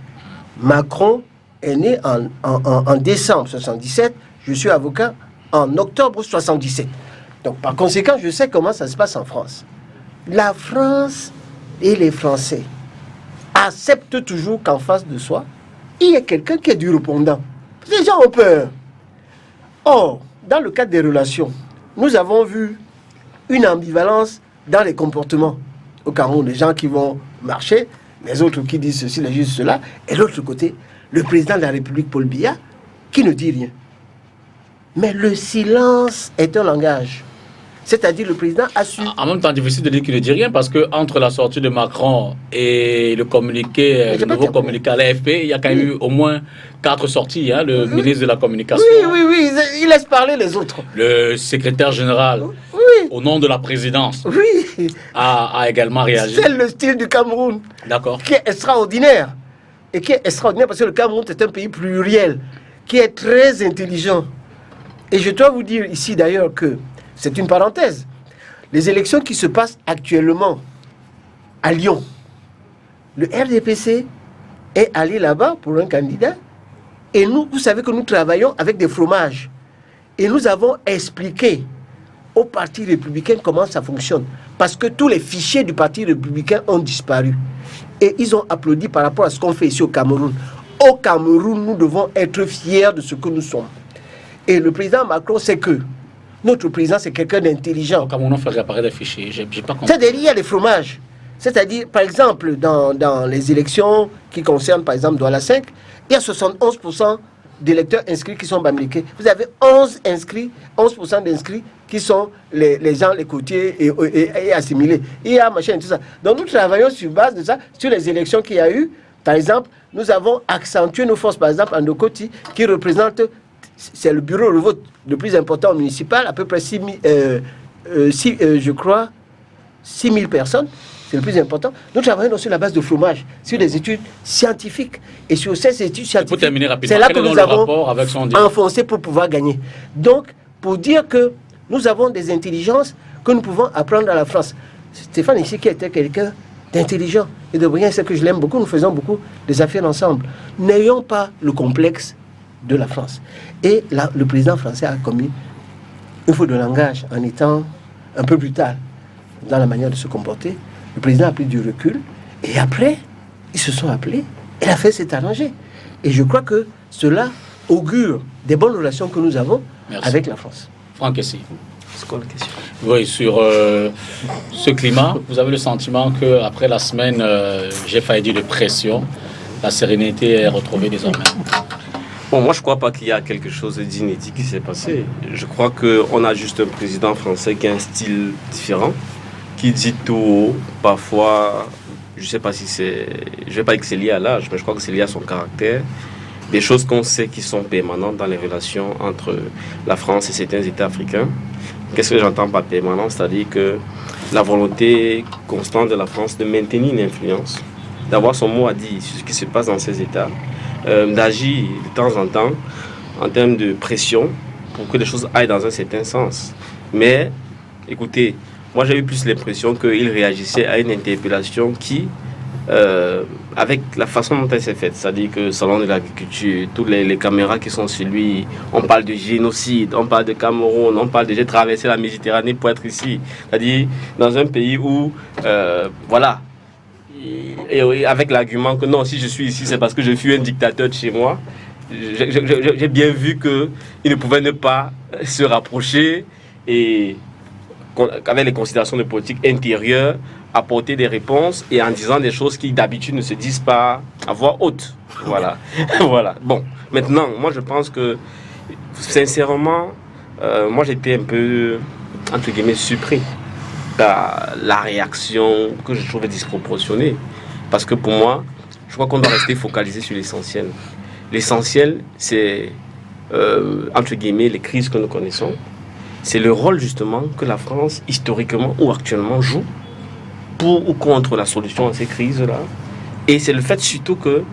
Macron est né en décembre 77, je suis avocat en octobre 77. Donc par conséquent, je sais comment ça se passe en France. La France et les Français acceptent toujours qu'en face de soi, il y a quelqu'un qui est du répondant. Les gens ont peur. Or, dans le cadre des relations, nous avons vu une ambivalence dans les comportements. Au Cameroun, les gens qui vont marcher, les autres qui disent ceci, les disent cela, et de l'autre côté, le président de la République, Paul Biya, qui ne dit rien. Mais le silence est un langage. C'est-à-dire le président a su... En même temps, difficile de dire qu'il ne dit rien parce que entre la sortie de Macron et le communiqué, le nouveau communiqué à l'AFP, il y a quand même eu au moins 4 sorties. Hein, le ministre de la Communication. Oui, il laisse parler les autres. Le secrétaire général, au nom de la présidence, a également réagi. C'est le style du Cameroun. D'accord. Qui est extraordinaire. Et qui est extraordinaire parce que le Cameroun est un pays pluriel, qui est très intelligent. Et je dois vous dire ici d'ailleurs que c'est une parenthèse. Les élections qui se passent actuellement à Lyon, le RDPC est allé là-bas pour un candidat. Et nous, vous savez que nous travaillons avec des fromages. Et nous avons expliqué au Parti républicain comment ça fonctionne. Parce que tous les fichiers du Parti républicain ont disparu. Et ils ont applaudi par rapport à ce qu'on fait ici au Cameroun. Au Cameroun, nous devons être fiers de ce que nous sommes. Et le président Macron sait que notre président, c'est quelqu'un d'intelligent. Au Cameroun, on fait réapparaître des fichiers. J'ai pas compris. C'est-à-dire, il y a des fromages. C'est-à-dire, par exemple, dans les élections qui concernent, par exemple, Douala 5, il y a 71% d'électeurs inscrits qui sont bamilekés. Vous avez 11% d'inscrits qui sont les gens, les côtiers et assimilés. Il y a machin et tout ça. Donc, nous travaillons sur base de ça, sur les élections qu'il y a eu. Par exemple, nous avons accentué nos forces, par exemple, en Ndokoti, qui représente... C'est le bureau de vote le plus important municipal, à peu près 6 000 personnes. C'est le plus important. Nous travaillons sur la base de fromage, sur des études scientifiques. Et sur ces études scientifiques, c'est là que nous avons enfoncé pour pouvoir gagner. Donc, pour dire que nous avons des intelligences que nous pouvons apprendre à la France. Stéphane ici, qui était quelqu'un d'intelligent et de brillant, c'est que je l'aime beaucoup, nous faisons beaucoup des affaires ensemble. N'ayons pas le complexe de la France. Et là, le président français a commis une faute de langage en étant un peu brutal dans la manière de se comporter. Le président a pris du recul et après, ils se sont appelés et l'affaire s'est arrangée. Et je crois que cela augure des bonnes relations que nous avons avec la France. Franck, ici. C'est quoi la question? Oui, sur ce climat, vous avez le sentiment qu'après la semaine, j'ai failli dire de pression, la sérénité est retrouvée désormais? Bon, moi, je ne crois pas qu'il y a quelque chose d'inédit qui s'est passé. Je crois qu'on a juste un président français qui a un style différent, qui dit tout haut, parfois, je ne sais pas si c'est... Je ne vais pas dire que c'est lié à l'âge, mais je crois que c'est lié à son caractère. Des choses qu'on sait qui sont permanentes dans les relations entre la France et certains États africains. Qu'est-ce que j'entends par permanent? C'est-à-dire que la volonté constante de la France de maintenir une influence, d'avoir son mot à dire sur ce qui se passe dans ces États, d'agir de temps en temps en termes de pression pour que les choses aillent dans un certain sens. Mais, écoutez, moi j'ai eu plus l'impression qu'il réagissait à une interpellation qui, avec la façon dont elle s'est faite, c'est-à-dire que salon de l'agriculture, toutes les caméras qui sont sur lui, on parle de génocide, on parle de Cameroun, on parle de j'ai traversé la Méditerranée pour être ici, c'est-à-dire dans un pays où, voilà, et avec l'argument que non, si je suis ici, c'est parce que je suis un dictateur de chez moi. J'ai bien vu qu'il ne pouvait ne pas se rapprocher et, avec les considérations de politique intérieure, apporter des réponses et en disant des choses qui d'habitude ne se disent pas à voix haute. Voilà. Voilà. Bon, maintenant, moi je pense que, sincèrement, moi j'étais un peu, entre guillemets, surpris par la réaction que je trouvais disproportionnée. Parce que pour moi, je crois qu'on doit rester focalisé sur l'essentiel. L'essentiel, c'est, entre guillemets, les crises que nous connaissons. C'est le rôle justement que la France, historiquement ou actuellement, joue pour ou contre la solution à ces crises-là. Et c'est le fait surtout que,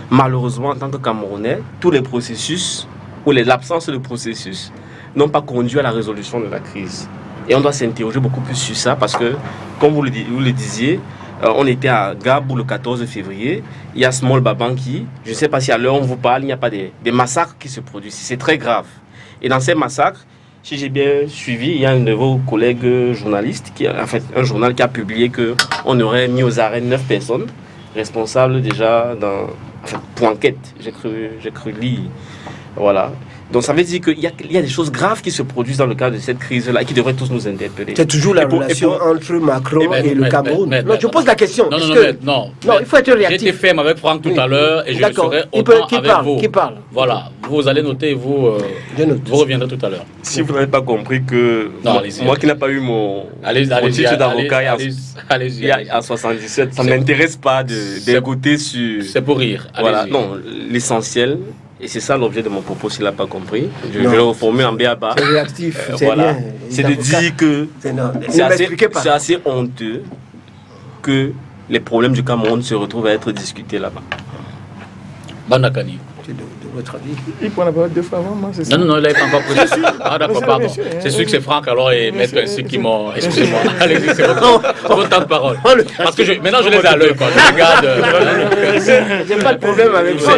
malheureusement, en tant que Camerounais, tous les processus ou l'absence de processus n'ont pas conduit à la résolution de la crise. Et on doit s'interroger beaucoup plus sur ça parce que, comme vous le disiez, on était à Gabou le 14 février. Il y a Small Babanki. Je ne sais pas si à l'heure où on vous parle, il n'y a pas des massacres qui se produisent. C'est très grave. Et dans ces massacres, si j'ai bien suivi, il y a un de vos collègues journalistes, un journal qui a publié qu'on aurait mis aux arrêts 9 personnes responsables déjà pour enquête. J'ai cru lire. Voilà. Donc ça veut dire qu'il y a des choses graves qui se produisent dans le cadre de cette crise-là et qui devraient tous nous interpeller. C'est toujours la relation entre Macron et le Cameroun. Non, je pose la question. Non, il faut être réactif. J'ai été ferme avec Franck tout à l'heure et je le serai autant avec vous. Qui parle? Voilà, vous allez noter et vous reviendrez tout à l'heure. Si vous n'avez pas compris que moi qui n'ai pas eu mon titre d'avocat en 77, ça ne m'intéresse pas d'écouter sur... C'est pour rire. Voilà, non, l'essentiel... Et c'est ça l'objet de mon propos, s'il n'a pas compris. Je vais le reformuler en béaba. C'est réactif, c'est voilà. bien. C'est de dire que c'est assez honteux que les problèmes du Cameroun se retrouvent à être discutés là-bas. Bandakani. De votre avis. Il prend la parole 2 fois avant moi, c'est ça? Non, il n'a pas encore pris. Ah d'accord, pardon. C'est sûr que c'est Franck alors et Maître ainsi qui m'ont... Excusez-moi. Allez-y, c'est votre temps de parole. Parce que maintenant je les ai à l'œil, quoi. Je regarde... J'ai pas de problème avec ça.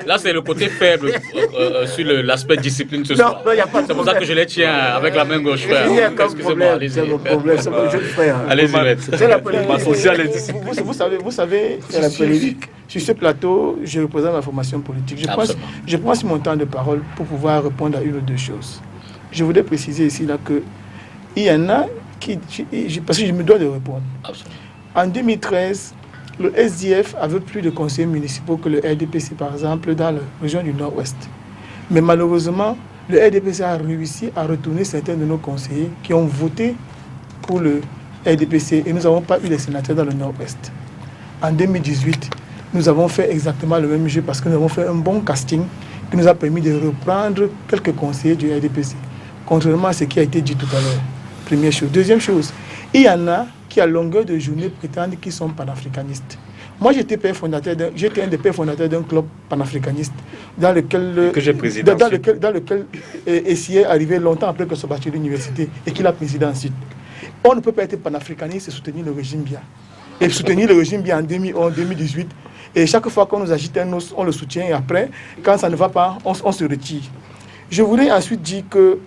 Là, c'est le côté faible sur l'aspect discipline ce soir. Non, il n'y a pas de problème. C'est pour ça que je les tiens avec la main gauche, frère. Excusez-moi, allez-y. C'est mon problème, c'est mon jeune frère. Allez-y, Maître. C'est la politique. Vous savez, c'est la politique. Sur ce plateau, je représente ma formation politique. Je prends mon temps de parole pour pouvoir répondre à une ou deux choses. Je voudrais préciser ici là que il y en a qui... Parce que je me dois de répondre. Absolument. En 2013, le SDF avait plus de conseillers municipaux que le RDPC, par exemple, dans la région du Nord-Ouest. Mais malheureusement, le RDPC a réussi à retourner certains de nos conseillers qui ont voté pour le RDPC et nous n'avons pas eu les sénateurs dans le Nord-Ouest. En 2018, nous avons fait exactement le même jeu parce que nous avons fait un bon casting qui nous a permis de reprendre quelques conseillers du RDPC, contrairement à ce qui a été dit tout à l'heure. Première chose. Deuxième chose, il y en a qui, à longueur de journée, prétendent qu'ils sont panafricanistes. Moi, j'étais un des pères fondateurs d'un club panafricaniste dans lequel Essayé arrivé longtemps après que soit bâti l'université et qu'il a présidé ensuite. On ne peut pas être panafricaniste et soutenir le régime bien. Et soutenir le régime bien en 2011, 2018. Et chaque fois qu'on nous agite un os, on le soutient. Et après, quand ça ne va pas, on se retire. Je voudrais ensuite dire que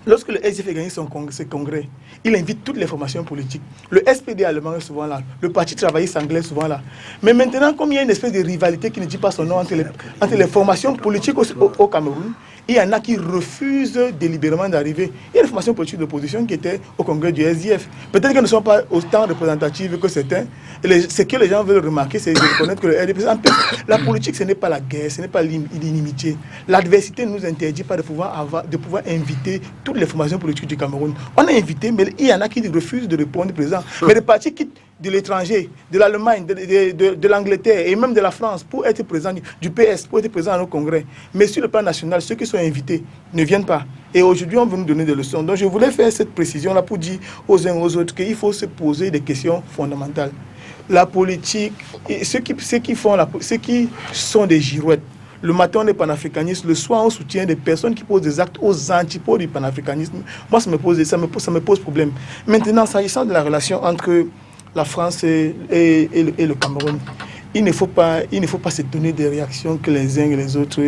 lorsque le SDF gagne son congrès, il invite toutes les formations politiques. Le SPD allemand est souvent là. Le Parti travailliste anglais est souvent là. Mais maintenant, comme il y a une espèce de rivalité qui ne dit pas son nom entre les formations politiques au Cameroun, il y en a qui refusent délibérément d'arriver. Il y a des formations politiques d'opposition qui étaient au congrès du SDF. Peut-être qu'elles ne sont pas autant représentatives que certains. Ce que les gens veulent remarquer, c'est de reconnaître que le RDPC... La politique, ce n'est pas la guerre, ce n'est pas l'inimitié. L'adversité ne nous interdit pas de pouvoir inviter toutes les formations politiques du Cameroun. On a invité, mais il y en a qui refusent de répondre présent. Mais les partis quittent de l'étranger, de l'Allemagne, de l'Angleterre et même de la France pour être présents, du PS, pour être présents à nos congrès. Mais sur le plan national, ceux qui sont invités ne viennent pas. Et aujourd'hui, on veut nous donner des leçons. Donc je voulais faire cette précision-là pour dire aux uns aux autres qu'il faut se poser des questions fondamentales. La politique, ceux qui sont des girouettes, le matin on est panafricaniste, le soir on soutient des personnes qui posent des actes aux antipodes du panafricanisme. Moi, ça me pose problème. Maintenant, s'agissant de la relation entre la France et le Cameroun, il ne faut pas s'étonner des réactions que les uns et les autres,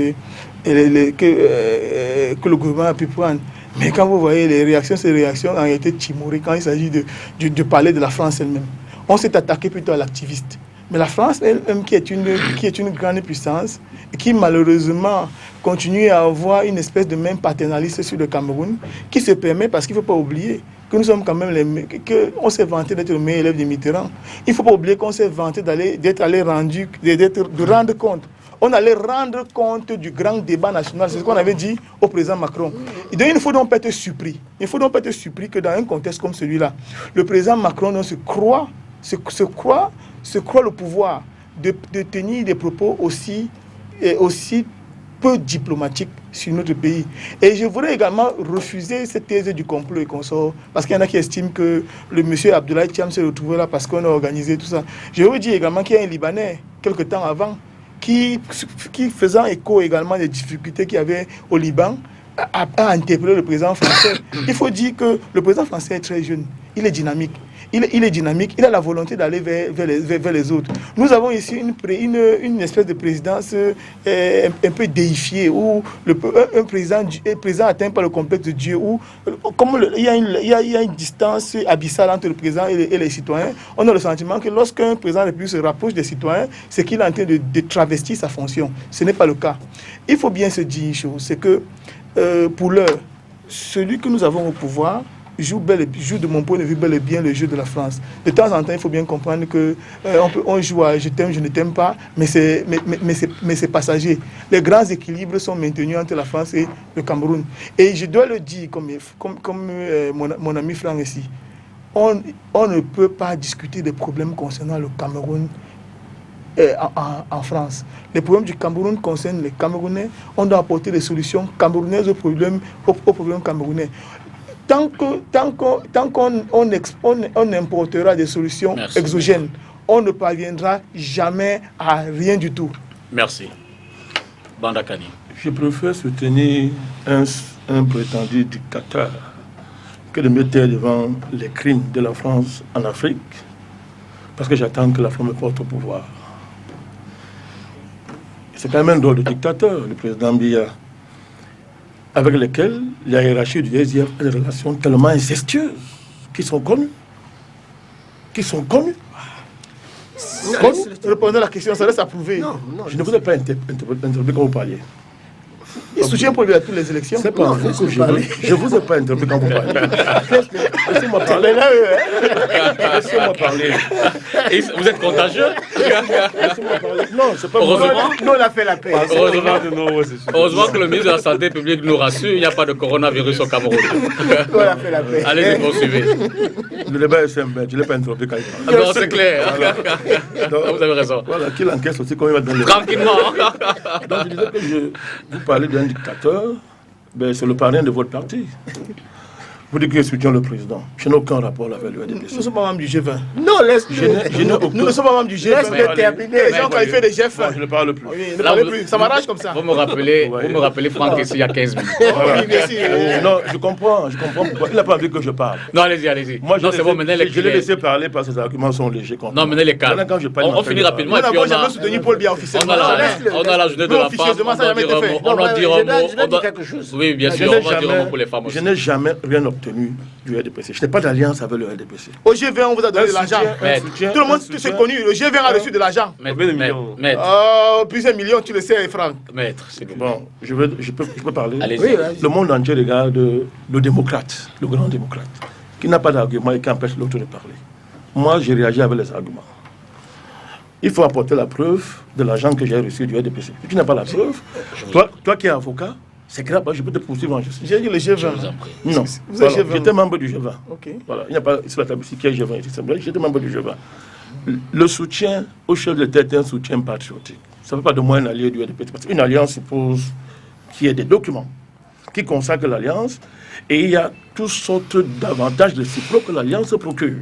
que le gouvernement a pu prendre. Mais quand vous voyez les réactions, ces réactions ont été timorées quand il s'agit de parler de la France elle-même. on s'est attaqué plutôt à l'activiste. Mais la France, elle-même, qui est une grande puissance, et qui malheureusement continue à avoir une espèce de même paternaliste sur le Cameroun, qui se permet, parce qu'il ne faut pas oublier que nous sommes quand même qu'on s'est vanté d'être le meilleur élève de Mitterrand. Il ne faut pas oublier qu'on s'est vanté de rendre compte. On allait rendre compte du grand débat national, c'est ce qu'on avait dit au président Macron. Et donc, il ne faut donc pas être surpris. Il ne faut donc pas être surpris que dans un contexte comme celui-là, le président Macron se croit le pouvoir de tenir des propos aussi peu diplomatiques sur notre pays. Et je voudrais également refuser cette thèse du complot et consort, parce qu'il y en a qui estiment que le monsieur Abdoulaye Thiam s'est retrouvé là parce qu'on a organisé tout ça. Je veux dire également qu'il y a un Libanais, quelque temps avant, qui faisant écho également des difficultés qu'il y avait au Liban, a interpellé le président français. Il faut dire que le président français est très jeune, il est dynamique. Il est dynamique, il a la volonté d'aller vers les autres. Nous avons ici une espèce de présidence un peu déifiée, où un président atteint par le complexe de Dieu, où il y a une distance abyssale entre le président et les citoyens. On a le sentiment que lorsqu'un président de la République se rapproche des citoyens, c'est qu'il est en train de travestir sa fonction. Ce n'est pas le cas. Il faut bien se dire une chose, c'est que pour l'heure, celui que nous avons au pouvoir joue de mon point de vue bel et bien le jeu de la France. De temps en temps, il faut bien comprendre que on joue à je t'aime, je ne t'aime pas, mais c'est passager. Les grands équilibres sont maintenus entre la France et le Cameroun. Et je dois le dire comme mon ami Franck ici, on ne peut pas discuter des problèmes concernant le Cameroun en France. Les problèmes du Cameroun concernent les Camerounais. On doit apporter des solutions camerounaises aux problèmes camerounais. Tant qu'on importera des solutions exogènes, on ne parviendra jamais à rien du tout. Merci. Bandakani. Je préfère soutenir un prétendu dictateur que de me taire devant les crimes de la France en Afrique, parce que j'attends que la France me porte au pouvoir. C'est quand même un drôle de dictateur, le président Biya, avec lesquels la hiérarchie du SDF a des relations tellement incestueuses qui sont connues. Répondez à la question, ça laisse approuver. Non, je ne vous ai pas interrompu quand vous parliez. Il soutient pour lui à toutes les élections. C'est pas vous que je vous ai pas interrompu quand vous parliez. Laissez-moi parler. Laissez-moi parler. Et vous êtes contagieux. Laissez-moi parler. Non, c'est pas Heureusement, nous, on a fait la paix. Heureusement que le ministre de la Santé publique nous rassure, il n'y a pas de coronavirus au Cameroun. On a fait la paix. Allez-y, poursuivez. Le débat est simple, je ne l'ai pas interrompu quand il parle. Non, c'est clair. Vous avez raison. Voilà, qu'il encaisse aussi quand il va dans le... Tranquillement. Donc je disais que vous parlez d'un dictateur, ben, c'est le parrain de votre parti. Vous dites que je soutiens le président. Je n'ai aucun rapport avec le RDPC. Nous ne sommes pas membres du G20. Non, laisse-le. Nous ne sommes pas membres du G20. Laisse-le terminer. Les gens qualifiés de G20. Non, je ne parle plus. Oui, ne parlez plus. Ça m'arrache comme ça. Vous me rappelez Franck ici il y a 15 minutes. Voilà. Oui, merci. Non, je comprends pourquoi. Il n'a pas envie que je parle. Non, allez-y. Moi, Non, c'est bon, menez les je l'ai laissé parler parce que ses arguments sont légers. Non, menez les calmes. Quand je parle, On finit rapidement. Nous n'avons jamais soutenu Paul Biya officiellement. On a la journée de la femme. Officieusement, ça n'a jamais été fait. On doit dire un mot. Je dois dire quelque chose. Oui, bien sûr, on va dire un mot pour les femmes aussi. Je n'ai jamais rien obtenu du RDPC. Je n'ai pas d'alliance avec le RDPC. Au G20, on vous a donné de l'argent. Tout le monde s'est connu. Le G20 a reçu de l'argent. Maître, Plusieurs millions, tu le sais, Franck. maître, c'est bon. Bon, je peux parler. Allez-y. Oui, vas-y. Le monde entier regarde le démocrate, le grand démocrate, qui n'a pas d'argument et qui empêche l'autre de parler. Moi, j'ai réagi avec les arguments. Il faut apporter la preuve de l'argent que j'ai reçu du RDPC. Si tu n'as pas la preuve, toi qui es avocat, c'est grave, je peux te poursuivre en justice. J'ai dit le Je G20. vous en prie. Non, Vous êtes voilà, G20. j'étais membre du G20. Ok. Voilà. Il n'y a pas sur la table ici qui est G20 ici, c'est vrai, j'étais membre du G20. Le soutien au chef de l'État est un soutien patriotique. Ça ne fait pas de moi un allié du RDPC. Parce qu'une alliance suppose qu'il y ait des documents qui consacrent l'alliance et il y a toutes sortes d'avantages réciproques que l'alliance procure.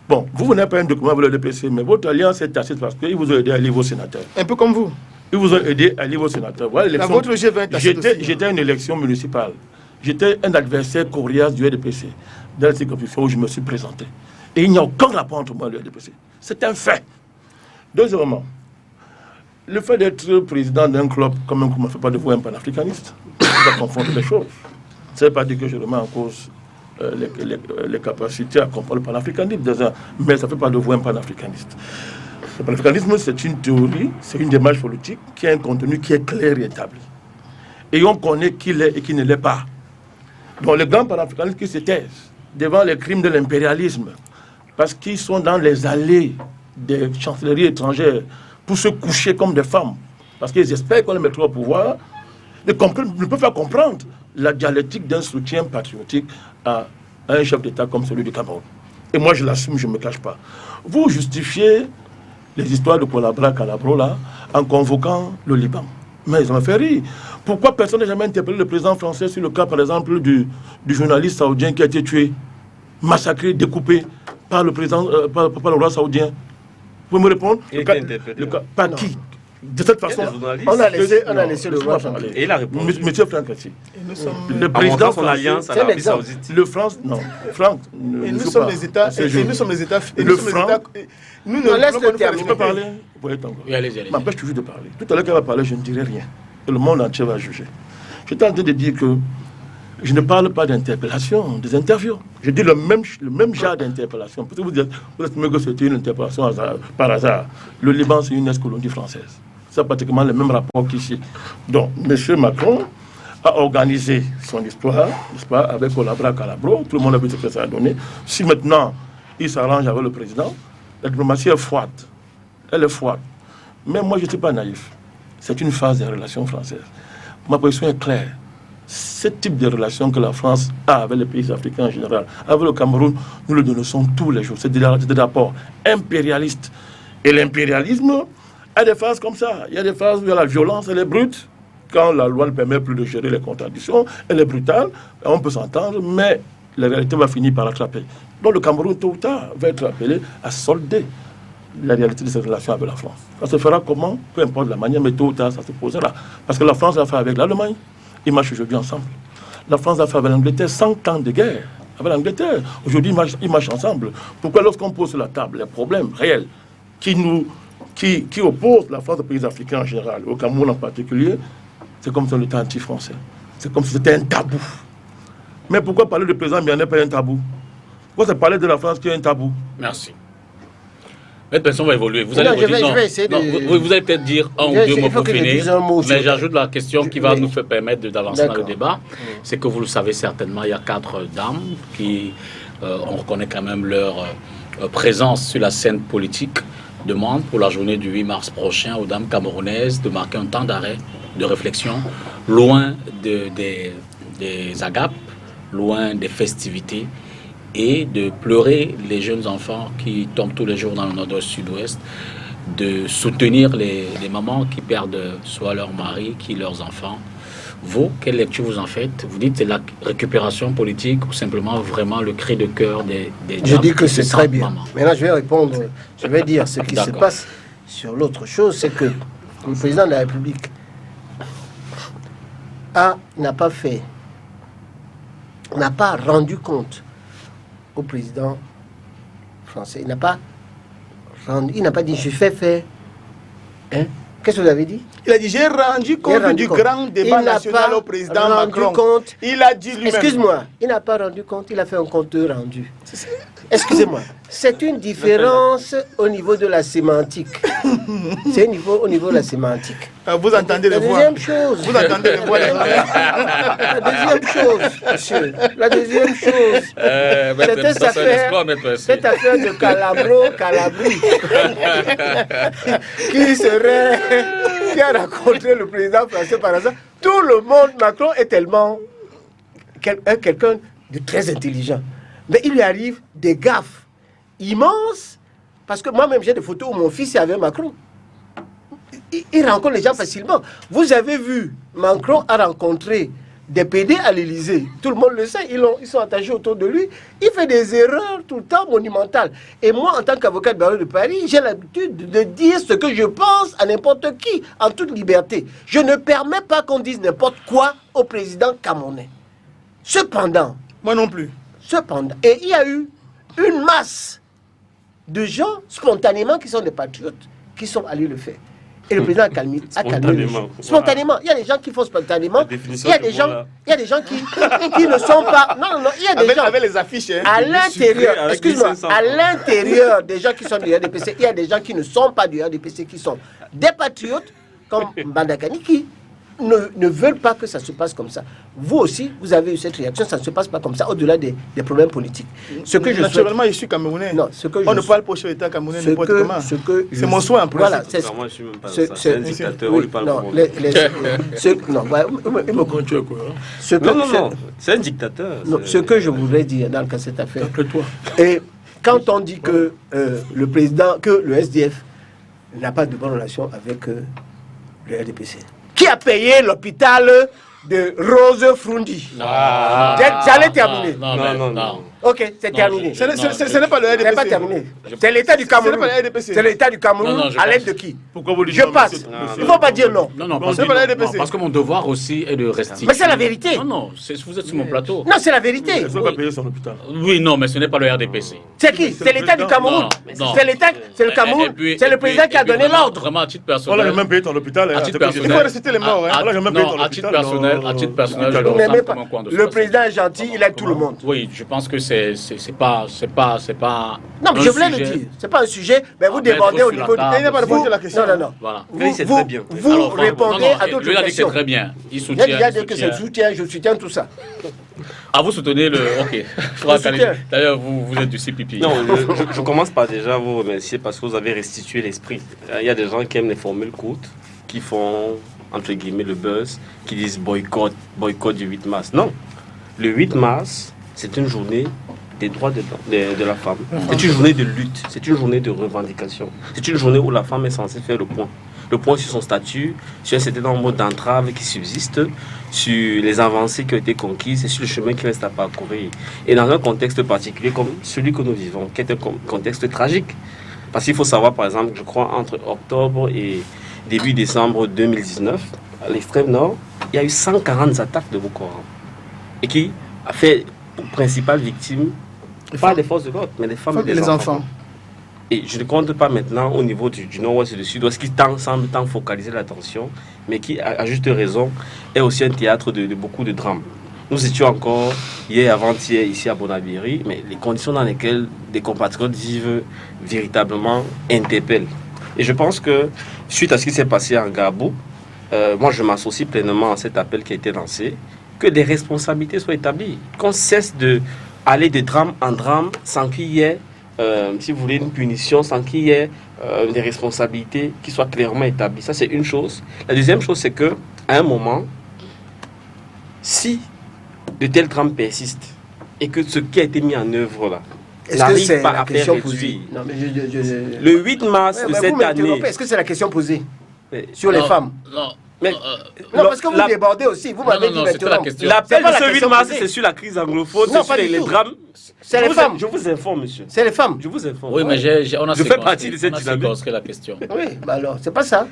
Bon, vous n'avez pas un document avec le RDPC, mais votre alliance est tacite parce qu'ils vous ont aidé à élire vos sénateurs. Un peu comme vous. Ils vous ont aidé à élire vos sénateurs. Voilà l'élection. Votre G20 est tacite aussi. J'étais à une élection municipale. J'étais un adversaire coriace du RDPC dans la circonscription où je me suis présenté. Et il n'y a aucun rapport entre moi et le RDPC. C'est un fait. Deuxièmement, le fait d'être président d'un club, quand même, ne fait pas de vous un panafricaniste. On va confondre les choses. Ça ne veut pas dire que je remets en cause les capacités à comprendre le panafricanisme, mais ça ne fait pas de vous un panafricaniste. Le panafricanisme, c'est une théorie, c'est une démarche politique qui a un contenu qui est clair et établi. Et on connaît qui l'est et qui ne l'est pas. Donc les grands panafricanistes qui se taisent devant les crimes de l'impérialisme, parce qu'ils sont dans les allées des chancelleries étrangères pour se coucher comme des femmes, parce qu'ils espèrent qu'on les mettra au pouvoir, ne peuvent pas comprendre la dialectique d'un soutien patriotique à un chef d'État comme celui du Cameroun. Et moi, je l'assume, je ne me cache pas. Vous justifiez les histoires de Collabra-Calabro là en convoquant le Liban. Mais ils ont fait rire. Pourquoi personne n'a jamais interpellé le président français sur le cas, par exemple, du journaliste saoudien qui a été tué, massacré, découpé par le président, par le roi saoudien? Vous pouvez me répondre? Par qui? De cette façon, on a laissé le roi parler. Et il a répondu. Monsieur Franck Assi. Le président son alliance à l'Arabie Saoudite. Le France, non. Franck, nous sommes les États. Nous sommes les États. Le franc. Nous ne laisse le terminer. Je peux parler? Vous voyez encore. Allez-y. M'empêche toujours de parler. Tout à l'heure qu'elle va parler, je ne dirai rien. Et le monde entier va juger. J'étais en train de dire que je ne parle pas d'interpellation, des interviews. Je dis le même genre d'interpellation. Parce que vous estimez que c'était une interpellation par hasard. Le Liban, c'est une ex-colonie française. C'est pratiquement le même rapport qu'ici. Donc, M. Macron a organisé son histoire, n'est-ce pas, avec Collabra-Calabro. Tout le monde a vu ce que ça a donné. Si maintenant, il s'arrange avec le président, la diplomatie est froide. Elle est froide. Mais moi, je ne suis pas naïf. C'est une phase des relations françaises. Ma position est claire. Ce type de relation que la France a avec les pays africains en général, avec le Cameroun, nous le dénonçons tous les jours. C'est des rapports impérialistes. Et l'impérialisme a des phases comme ça. Il y a des phases où il y a la violence, elle est brute. Quand la loi ne permet plus de gérer les contradictions, elle est brutale, on peut s'entendre, mais la réalité va finir par rattraper. Donc le Cameroun, tôt ou tard, va être appelé à solder la réalité de cette relation avec la France. Ça se fera comment? Peu importe la manière, mais tôt ou tard, ça se posera. Parce que la France l'a fait avec l'Allemagne. Ils marchent aujourd'hui ensemble. La France l'a fait avec l'Angleterre, 100 ans de guerre avec l'Angleterre. Aujourd'hui, ils marchent ensemble. Pourquoi lorsqu'on pose sur la table les problèmes réels qui opposent la France aux pays africains en général, au Cameroun en particulier, c'est comme si on était anti-français. C'est comme si c'était un tabou. Mais pourquoi parler de président mais il n'y en a pas un tabou? Pourquoi c'est parler de la France qui est un tabou? Merci. Votre personne va évoluer. Vous allez vous allez peut-être dire un ou deux mots pour finir, mais j'ajoute la question qui va nous faire permettre d'avancer dans le débat. C'est que vous le savez certainement, il y a 4 dames qui, on reconnaît quand même leur présence sur la scène politique, demandent pour la journée du 8 mars prochain aux dames camerounaises de marquer un temps d'arrêt, de réflexion, loin des agapes, loin des festivités, et de pleurer les jeunes enfants qui tombent tous les jours dans le nord-ouest, sud-ouest, de soutenir les mamans qui perdent soit leur mari, qui leurs enfants. Vous, quelle lecture vous en faites? Vous dites que c'est la récupération politique ou simplement vraiment le cri de cœur des Je dis que c'est très bien. Mamans. Maintenant, je vais répondre, je vais dire ce qui se passe sur l'autre chose, c'est que le président de la République n'a pas rendu compte au président français. Il n'a pas dit je fais faire. Hein? Qu'est-ce que vous avez dit? Il a dit j'ai rendu compte du grand débat national au président Macron. Il a dit lui-même. Excuse-moi, il n'a pas rendu compte, il a fait un compte rendu. Excusez-moi, c'est une différence au niveau de la sémantique. C'est au niveau de la sémantique. Vous entendez les voix. Deuxième chose. Vous entendez les voix. La deuxième chose, monsieur. La deuxième chose. Cette affaire de Calabri, qui a rencontré le président français par hasard. Tout le monde, Macron est tellement quelqu'un de très intelligent. Mais il lui arrive des gaffes immenses, parce que moi-même j'ai des photos où mon fils est avec Macron. Il rencontre les gens facilement. Vous avez vu, Macron a rencontré des PD à l'Élysée. Tout le monde le sait, ils sont attachés autour de lui. Il fait des erreurs tout le temps monumentales. Et moi, en tant qu'avocat de barreau de Paris, j'ai l'habitude de dire ce que je pense à n'importe qui, en toute liberté. Je ne permets pas qu'on dise n'importe quoi au président camerounais. Cependant... Moi non plus. Cependant, et il y a eu une masse de gens spontanément qui sont des patriotes, qui sont allés le faire. Et le président a calmé les gens. Spontanément. Il y a des gens qui font spontanément. Il y a des gens qui ne sont pas. Non, il y a des gens. Avec les affiches. À l'intérieur, excuse-moi, à l'intérieur des gens qui sont du RDPC, il y a des gens qui ne sont pas du RDPC, qui sont des patriotes, comme Mbandakani, qui ne veulent pas que ça se passe comme ça. Vous aussi, vous avez eu cette réaction, ça ne se passe pas comme ça, au-delà des problèmes politiques. Naturellement, je suis camerounais. Non, on ne parle pas au chef d'État camerounais n'importe comment. C'est mon souhait en plus. Voilà, c'est moi, je suis même pas c'est un dictateur, on lui parle non, c'est un dictateur. Ce que je voudrais dire dans cette affaire. Et quand on dit que le président, que le SDF n'a pas de bonne relation avec le RDPC. Qui a payé l'hôpital de Rose Frundi? J'allais terminer. Non. Ok, c'est terminé. Ce n'est pas le RDPC. C'est pas terminé. C'est l'État du Cameroun. C'est l'État du Cameroun à l'aide de qui? Pourquoi vous dites Je passe. Il ne faut pas dire non. Non, parce que mon devoir aussi est de rester. Mais c'est la vérité. Non, vous êtes sur mon plateau. Non, c'est la vérité. Ils ne pas payer son hôpital. Oui, non, mais ce n'est pas le RDPC. C'est qui? C'est l'État du Cameroun. C'est l'État, c'est le Cameroun. C'est le président qui a donné l'ordre. Vraiment, à titre On personnel. a même payé ton hôpital. Il faut respecter les morts. À titre personnel, je Vous le n'aimez ressens pas. comme un coin de Le président est gentil, il aide tout le monde. Oui, je pense que c'est pas. Non, mais je voulais le dire. C'est pas un sujet, mais vous débordez au niveau du. Il n'a pas répondu à la question. Non. Voilà. Vous répondez à d'autres lui a dit que c'est questions. très bien. Il Il soutient. a dit que c'est soutien, je soutiens tout ça. Ah, vous soutenez le. Ok. D'ailleurs, vous êtes du CPP. Non, je commence par déjà vous remercier parce que vous avez restitué l'esprit. Il y a des gens qui aiment les formules courtes, qui font, entre guillemets, le buzz, qui disent boycott du 8 mars. Non. Le 8 mars, c'est une journée des droits de la femme. C'est une journée de lutte, c'est une journée de revendication. C'est une journée où la femme est censée faire le point. Le point sur son statut, sur un certain nombre d'entraves qui subsistent, sur les avancées qui ont été conquises et sur le chemin qui reste à parcourir. Et dans un contexte particulier comme celui que nous vivons, qui est un contexte tragique. Parce qu'il faut savoir, par exemple, je crois, entre octobre et début décembre 2019, à l'extrême nord, il y a eu 140 attaques de Boko Haram. Et qui a fait principale victime, pas des forces de l'ordre, mais des femmes et des enfants. Et je ne compte pas maintenant au niveau du nord-ouest et du sud-ouest qui semble tant focaliser l'attention, mais qui, à juste raison, est aussi un théâtre de beaucoup de drames. Nous étions encore hier, avant-hier, ici à Bonabiri, mais les conditions dans lesquelles des compatriotes vivent véritablement interpellent. Et je pense que, suite à ce qui s'est passé en Gabou, moi je m'associe pleinement à cet appel qui a été lancé, que des responsabilités soient établies, qu'on cesse d'aller de drame en drame sans qu'il y ait, si vous voulez, une punition, sans qu'il y ait des responsabilités qui soient clairement établies. Ça, c'est une chose. La deuxième chose, c'est que à un moment, si de tels drames persistent et que ce qui a été mis en œuvre là n'arrive pas à faire réduire. Le 8 mars de cette année... Est-ce que c'est la question posée sur les femmes? Non. Non, parce que vous débordez aussi. Vous m'avez dit maintenant. L'appel de ce 8 mars, c'est sur la crise anglophone, c'est sur les drames. C'est les femmes. Je vous informe, monsieur. C'est les femmes. Je vous informe. Oui, mais on a je fais partie de cette dynamique. la question. Oui, bah alors, c'est pas ça.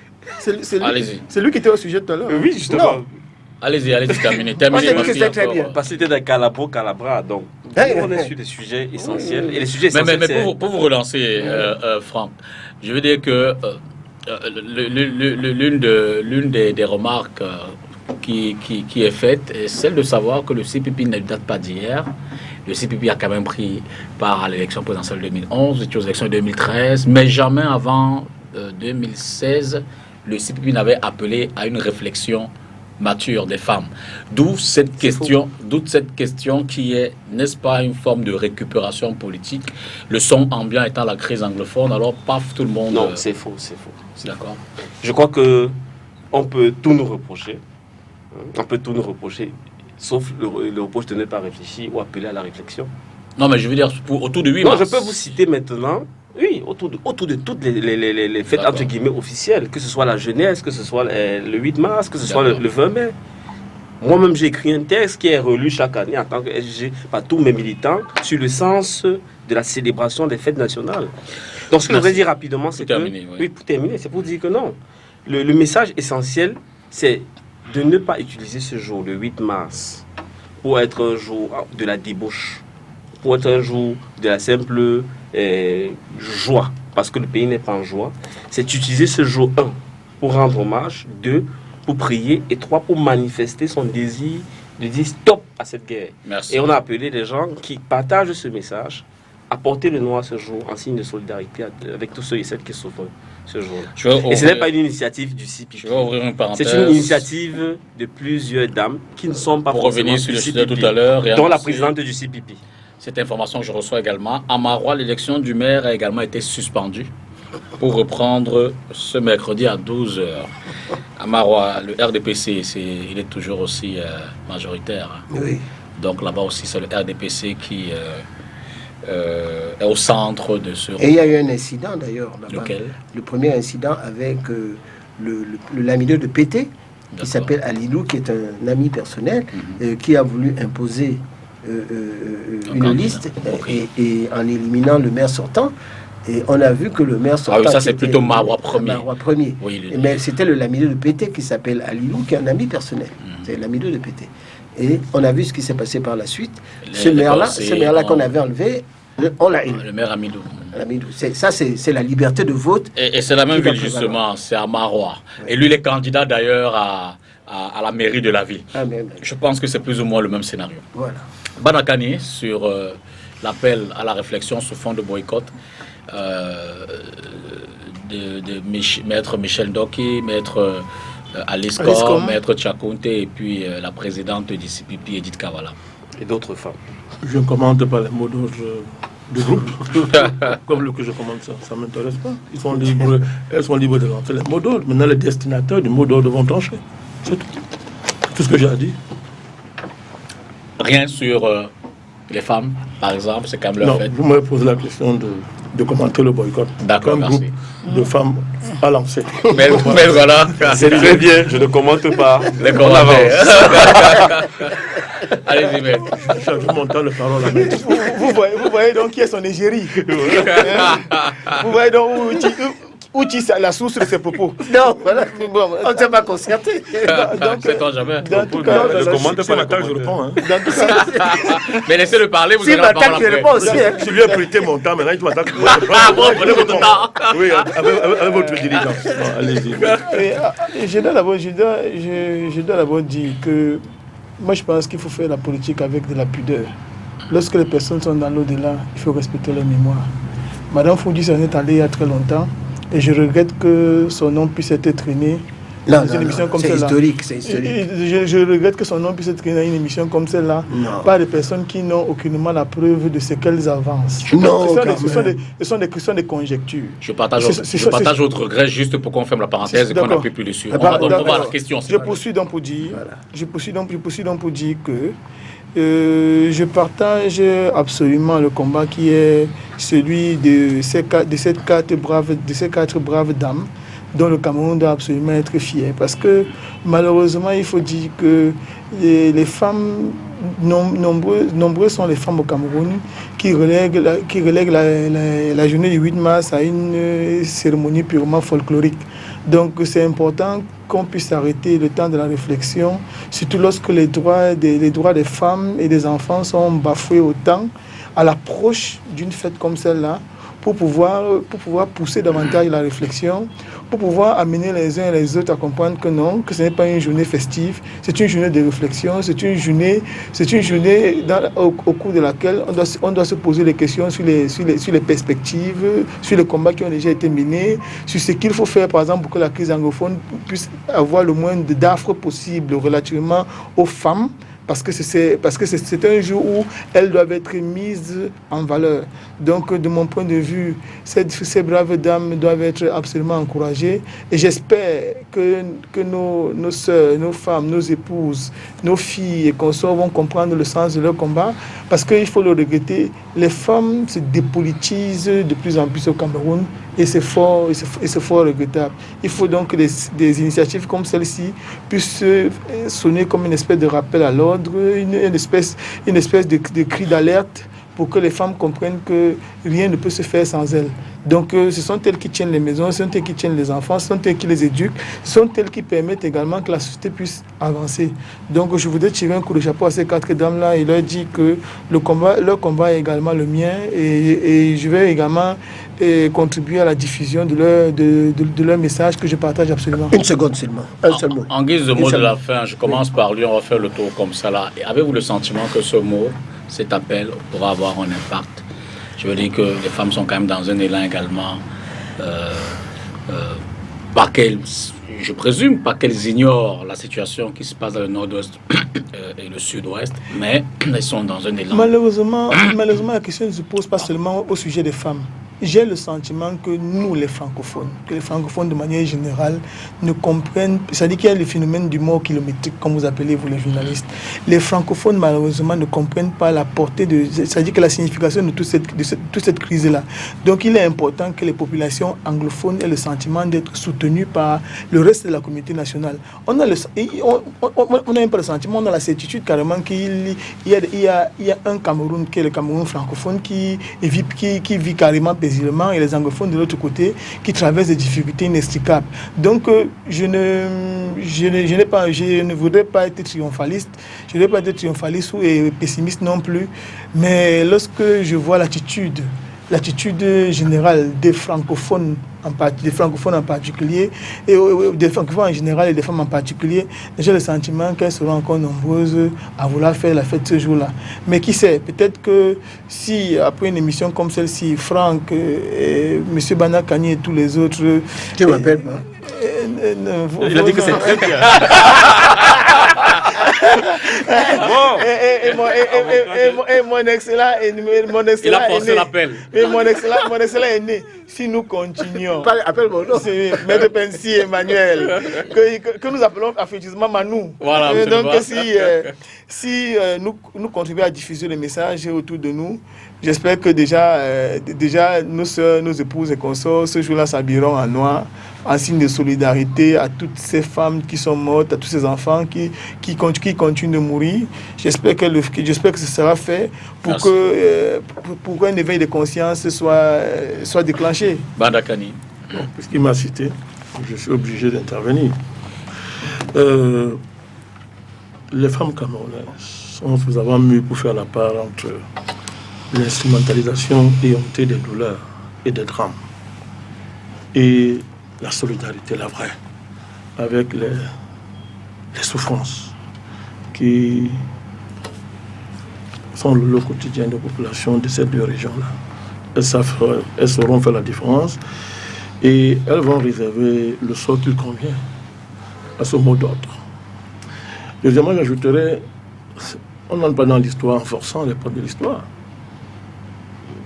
Allez-y. C'est lui qui était au sujet tout à l'heure. Oui, justement. Allez-y, terminez. Moi, j'ai dit que c'était très bien. Parce que c'était dans Calabra, donc on est sur des sujets essentiels. Et les sujets essentiels, mais pour vous relancer, Franck, je veux dire que l'une des remarques qui est faite est celle de savoir que le CPP ne date pas d'hier. Le CPP a quand même pris part à l'élection présidentielle 2011, aux élections de 2013, mais jamais avant 2016, le CPP n'avait appelé à une réflexion mature des femmes. D'où cette question qui est, n'est-ce pas, une forme de récupération politique. Le son ambiant étant la crise anglophone, alors paf, tout le monde... Non, c'est faux. D'accord. Je crois que on peut tout nous reprocher. Sauf le reproche de ne pas réfléchir ou appeler à la réflexion. Non, mais je veux dire, autour de 8 mars... Non, je peux vous citer maintenant, oui, autour de toutes les fêtes, entre guillemets, officielles, que ce soit la jeunesse, que ce soit le 8 mars, que ce soit le 20 mai. Moi-même, j'ai écrit un texte qui est relu chaque année en tant que SG par tous mes militants sur le sens de la célébration des fêtes nationales. Donc, ce que je voudrais dire rapidement, c'est que... Oui, pour terminer, c'est pour dire que non. Le message essentiel, c'est de ne pas utiliser ce jour, le 8 mars, pour être un jour de la débauche, pour être un jour de la simple joie, parce que le pays n'est pas en joie. C'est utiliser ce jour, pour rendre hommage, 2, pour prier, et 3, pour manifester son désir de dire stop à cette guerre. Merci. Et on a appelé les gens qui partagent ce message à porter le noir ce jour en signe de solidarité avec tous ceux et celles qui souffrent ce jour-là. Et ce n'est pas une initiative du CPP. Je vais ouvrir une parenthèse. C'est une initiative de plusieurs dames qui ne sont pas pour revenir sur le sujet CPP, tout à l'heure, dont la présidente du CPP. Cette information que je reçois également, à Marois, l'élection du maire a également été suspendue pour reprendre ce mercredi à 12h. À Marois, le RDPC, il est toujours aussi majoritaire. Oui. Donc là-bas aussi, c'est le RDPC qui est au centre de ce... Et il y a eu un incident d'ailleurs là-bas. Lequel? Le premier incident avec l'ami de PT, qui s'appelle Alilou, qui est un ami personnel, qui a voulu imposer une liste et en éliminant le maire sortant. Et on a vu que le maire sortant... Ah oui, ça c'est plutôt Marois premier. Marois premier. Oui, mais c'était le Lamido de PT qui s'appelle Alilou, qui est un ami personnel. C'est Lamido de PT. Et on a vu ce qui s'est passé par la suite. Ce maire-là qu'on avait enlevé, on l'a élu. Le maire Amidou. Ça, c'est la liberté de vote. Et c'est la même ville justement, c'est à Marois. Ouais. Et lui, il est candidat d'ailleurs à la mairie de la ville. Ah, mais... Je pense que c'est plus ou moins le même scénario. Voilà. Banakani, sur l'appel à la réflexion sous fond de boycott de maître Michel Ndoki, maître Alice Kom, maître Tchakounte et puis la présidente du CPP, Edith Kavala. Et d'autres femmes. Je ne commente pas les mots d'ordre du groupe. Comme le que je commente ça ne m'intéresse pas. Elles sont libres de lancer les mots d'ordre. Maintenant, les destinataires du mot d'ordre vont trancher. C'est tout ce que j'ai à dire. Rien sur les femmes, par exemple, c'est quand même leur fait. Vous m'avez posé la question de commenter le boycott. D'accord, merci. Groupe de femmes à lancer. Mais voilà. C'est très bien, je ne commente pas. Les commentaires. Allez-y, mec. Je change mon temps de parole à mettre. Vous voyez donc qui est son égérie. Vous voyez donc où tisse la source de ses propos. Non, voilà. On ne s'est pas concerté. C'est toi jamais. Dans tout cas, je ne commente pas la tâche, je réponds. Mais laissez-le parler, vous allez la parole après. Je lui ai prêté mon temps, maintenant il m'attend. Ah bon, prenez votre temps. Oui, avec votre diligence. Allez-y. Je dois d'abord dire que moi je pense qu'il faut faire la politique avec de la pudeur. Lorsque les personnes sont dans l'au-delà, il faut respecter leur mémoire. Madame Foudi s'en est allée il y a très longtemps. Et je regrette que son nom puisse être traîné dans une émission comme celle-là. C'est historique. Je regrette que son nom puisse être traîné dans une émission comme celle-là par des personnes qui n'ont aucunement la preuve de ce qu'elles avancent. Ce sont des conjectures. Je partage votre regret juste pour qu'on ferme la parenthèse et qu'on n'appuie plus dessus. On va à la question. Je poursuis donc pour dire que je partage absolument le combat qui est celui de ces quatre braves dames dont le Cameroun doit absolument être fier. Parce que malheureusement, il faut dire que les femmes, nombreuses sont les femmes au Cameroun qui relèguent la journée du 8 mars à une cérémonie purement folklorique. Donc c'est important qu'on puisse arrêter le temps de la réflexion, surtout lorsque les droits des femmes et des enfants sont bafoués autant à l'approche d'une fête comme celle-là, pour pouvoir pousser davantage la réflexion, pour pouvoir amener les uns et les autres à comprendre que non, que ce n'est pas une journée festive, c'est une journée de réflexion, c'est une journée au cours de laquelle on doit se poser des questions sur les perspectives, sur les combats qui ont déjà été menés, sur ce qu'il faut faire par exemple pour que la crise anglophone puisse avoir le moins d'affres possible relativement aux femmes. Parce que c'est un jour où elles doivent être mises en valeur. Donc, de mon point de vue, ces braves dames doivent être absolument encouragées. Et j'espère que nos sœurs, nos femmes, nos épouses, nos filles et consorts vont comprendre le sens de leur combat. Parce qu'il faut le regretter, les femmes se dépolitisent de plus en plus au Cameroun. Et c'est fort regrettable. Il faut donc que des initiatives comme celle-ci puissent sonner comme une espèce de rappel à l'ordre, une espèce de cri d'alerte pour que les femmes comprennent que rien ne peut se faire sans elles. Donc ce sont elles qui tiennent les maisons, ce sont elles qui tiennent les enfants, ce sont elles qui les éduquent, ce sont elles qui permettent également que la société puisse avancer. Donc je voudrais tirer un coup de chapeau à ces 4 dames-là et leur dire que leur combat est également le mien et je vais également contribuer à la diffusion de leur message que je partage absolument. Une seconde seulement, un seul mot. En guise de mot de la fin, je commence par lui, on va faire le tour comme ça là. Et avez-vous le sentiment que ce mot, cet appel, pourra avoir un impact? Je veux dire que les femmes sont quand même dans un élan également, je présume, pas qu'elles ignorent la situation qui se passe dans le nord-ouest et le sud-ouest, mais elles sont dans un élan. Malheureusement, la question ne se pose pas seulement au sujet des femmes. J'ai le sentiment que nous, les francophones, de manière générale, ne comprennent, c'est-à-dire qu'il y a le phénomène du mort kilométrique, comme vous appelez, vous les journalistes. Les francophones, malheureusement, ne comprennent pas la portée c'est-à-dire que la signification de toute cette crise-là. Donc, il est important que les populations anglophones aient le sentiment d'être soutenues par le reste de la communauté nationale. On n'a même pas le sentiment, on a la certitude carrément qu'il y a un Cameroun, qui est le Cameroun francophone, qui vit carrément paisiblement, et les anglophones de l'autre côté qui traversent des difficultés inextricables. Donc je ne voudrais pas être triomphaliste, ou pessimiste non plus, mais lorsque je vois l'attitude générale des francophones en particulier, et des francophones en général et des femmes en particulier, j'ai le sentiment qu'elles seront encore nombreuses à vouloir faire la fête ce jour-là. Mais qui sait, peut-être que si après une émission comme celle-ci, Franck, M. Banakani et tous les autres... Tu m'appelles pas. Il a dit que c'est très bien. Mon excellent Il a forcé l'appel. Mon excellent est né. Si nous continuons, Appelle mon nom. c'est Maître Pensi Emmanuel, que nous appelons affectueusement Manou. Voilà, donc si nous contribuons à diffuser le message autour de nous, j'espère que déjà nos soeurs, nos épouses et consorts, ce jour-là s'habilleront en noir, en signe de solidarité à toutes ces femmes qui sont mortes, à tous ces enfants qui continuent de mourir. J'espère que ce sera fait pour qu'un éveil de conscience soit déclenché. Bandakani. Bon, puisqu'il m'a cité, je suis obligé d'intervenir. Les femmes camerounaises sont suffisamment mûres pour faire la part entre l'instrumentalisation éhontée des douleurs et des drames et la solidarité, la vraie, avec les souffrances qui sont le lot quotidien des populations de ces 2 régions-là. Elles sauront faire la différence et elles vont réserver le sort qu'il convient à ce mot d'ordre. Deuxièmement, j'ajouterais, on n'entre pas dans l'histoire en forçant les portes de l'histoire.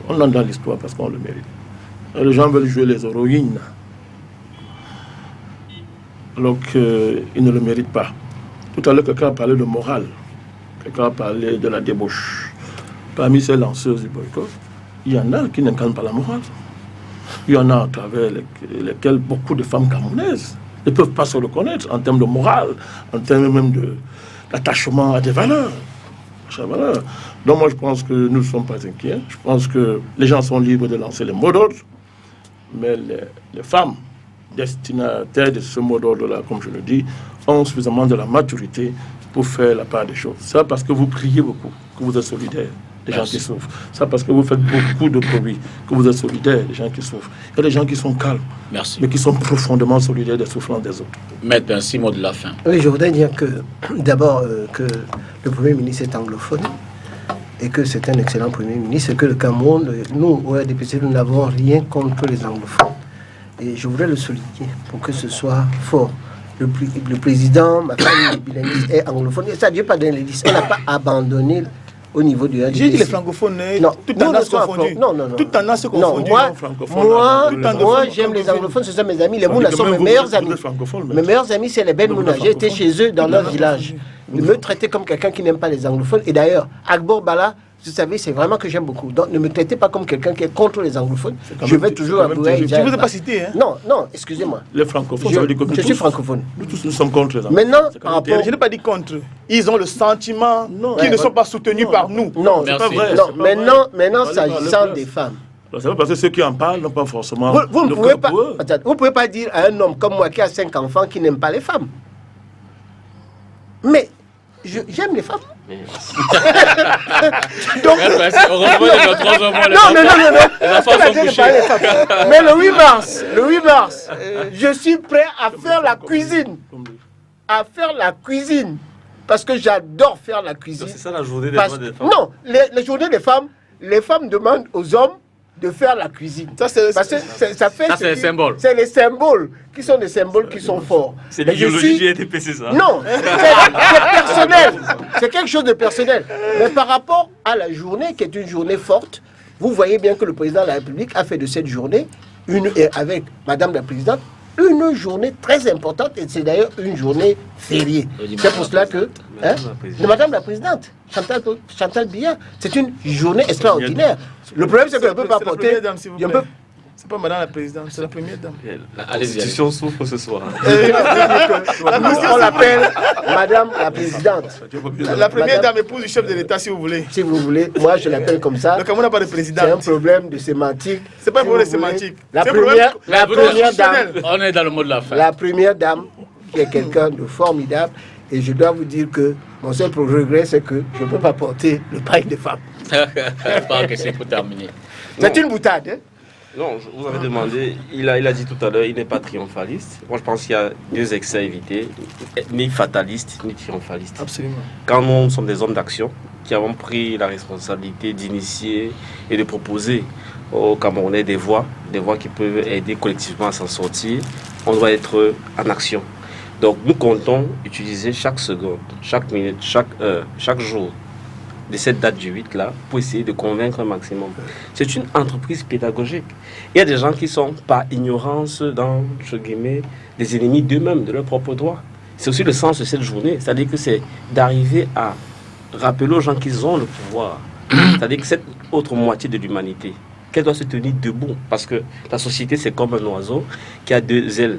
On entre dans l'histoire parce qu'on le mérite. Et les gens veulent jouer les héroïnes alors qu'ils ne le méritent pas. Tout à l'heure, quelqu'un a parlé de morale. Quelqu'un a parlé de la débauche. Parmi ces lanceuses du boycott, il y en a qui n'incarnent pas la morale. Il y en a à travers lesquelles beaucoup de femmes camerounaises ne peuvent pas se reconnaître en termes de morale, en termes même d'attachement à des valeurs. Donc moi je pense que nous ne sommes pas inquiets. Je pense que les gens sont libres de lancer les mots d'ordre, mais les femmes destinataires de ce mot d'ordre-là, comme je le dis, ont suffisamment de la maturité pour faire la part des choses. Ça parce que vous priez beaucoup, que vous êtes solidaires des gens qui souffrent. Ça parce que vous faites beaucoup de bruit, que vous êtes solidaires des gens qui souffrent. Il y a des gens qui sont calmes, mais qui sont profondément solidaires des souffrances des autres. Maître, un mot de la fin. Oui, je voudrais dire que d'abord que le Premier ministre est anglophone et que c'est un excellent Premier ministre et que le Cameroun, nous, au RDPC, nous n'avons rien contre les anglophones. Et je voudrais le souligner pour que ce soit fort. Le président, ma femme, est anglophone. Ça ne veut pas donner les listes. On n'a pas abandonné au niveau du RDPC. J'ai dit les francophones, toutes tendances confondues. Non. Toutes tendances confondues. Moi, j'aime les anglophones, ce sont mes amis. Les Mouna sont mes meilleurs amis. Mes meilleurs amis, c'est les Ben Mouna. J'ai été chez eux dans leur village. Ils me traitaient comme quelqu'un qui n'aime pas les anglophones. Et d'ailleurs, Agbor Bala, vous savez, c'est vraiment que j'aime beaucoup. Donc, ne me traitez pas comme quelqu'un qui est contre les anglophones. Je vais toujours avouer. Je ne vous ai pas cité. Hein? Non, excusez-moi. Les francophones, ça veut dire que je suis francophone. Nous tous, nous sommes contre les anglophones. Maintenant, par rapport... Je n'ai pas dit contre. Ils ont le sentiment qu'ils ne sont pas soutenus par nous. Non, c'est pas vrai. Non, maintenant, s'agissant des femmes, Alors, c'est pas parce que ceux qui en parlent n'ont pas forcément Vous ne le pouvez cœur pas, pour eux. attends, vous pouvez pas dire à un homme comme moi qui a 5 enfants qui n'aime pas les femmes. Mais j'aime les femmes. Donc, mais le 8 mars, je suis prêt à faire la cuisine. Parce que j'adore faire la cuisine. C'est ça la journée des droits des femmes. Non, les journées des femmes, les femmes demandent aux hommes de faire la cuisine. Ça, c'est Parce que ça fait. c'est les symboles. C'est les symboles qui sont des symboles qui sont forts. C'est Mais je l'idéologie suis- du RDP, c'est ça? Non, c'est personnel. C'est quelque chose de personnel. Mais par rapport à la journée, qui est une journée forte, vous voyez bien que le président de la République a fait de cette journée, avec Madame la Présidente, une journée très importante. Et c'est d'ailleurs une journée fériée. C'est pour cela que... hein, de Madame la Présidente, Chantal Biya, c'est une journée extraordinaire. Le problème, c'est qu'on ne peut pas C'est la porter... première dame, s'il vous on plaît. peut- C'est pas madame la présidente, c'est la première dame. La Allez-y, Constitution souffre ce soir. On l'appelle Madame la Présidente. La première Madame- dame épouse du chef de l'État, si vous voulez. Si vous voulez, moi je l'appelle comme ça. Le Cameroun n'a pas de C'est un présidente. problème de sémantique. C'est pas un Si problème vous voulez. sémantique. La C'est un première, problème la première dame, constitutionnel. On est dans le mot de la fin. la première dame, qui est quelqu'un de formidable. Et je dois vous dire que mon seul regret, c'est que je ne peux pas porter le paille des femmes. Pas que c'est pour terminer. C'est une boutade. Hein? Non, je vous avais demandé, il a dit tout à l'heure, il n'est pas triomphaliste. Moi, je pense qu'il y a deux excès à éviter, ni fataliste, ni triomphaliste. Absolument. Quand nous sommes des hommes d'action, qui avons pris la responsabilité d'initier et de proposer aux Camerounais des voies qui peuvent aider collectivement à s'en sortir, on doit être en action. Donc, nous comptons utiliser chaque seconde, chaque minute, chaque heure, chaque jour de cette date du 8 là pour essayer de convaincre un maximum. C'est une entreprise pédagogique. Il y a des gens qui sont par ignorance dans, entre guillemets, des ennemis d'eux-mêmes, de leurs propres droits. C'est aussi le sens de cette journée, c'est-à-dire que c'est d'arriver à rappeler aux gens qu'ils ont le pouvoir. C'est-à-dire que cette autre moitié de l'humanité, qu'elle doit se tenir debout, parce que la société c'est comme un oiseau qui a deux ailes.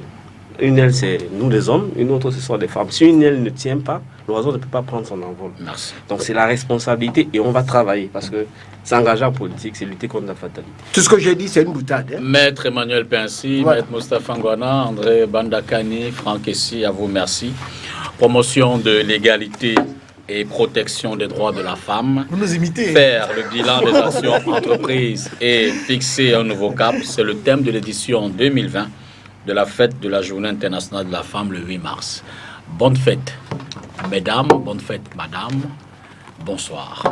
Une aile, c'est nous les hommes, une autre, ce sont les femmes. Si une aile ne tient pas, l'oiseau ne peut pas prendre son envol. Merci. Donc c'est la responsabilité et on va travailler parce que s'engager en politique, c'est lutter contre la fatalité. Tout ce que j'ai dit, c'est une boutade. Hein? Maître Emmanuel Pincy, Voilà. Maître Moustapha Ngwana, André Bandakani, Franck Essi, à vous merci. Promotion de l'égalité et protection des droits de la femme. Vous nous imitez. Faire le bilan des actions entreprises et fixer un nouveau cap, c'est le thème de l'édition 2020 de la fête de la Journée internationale de la femme le 8 mars. Bonne fête, mesdames, bonne fête, madame. Bonsoir.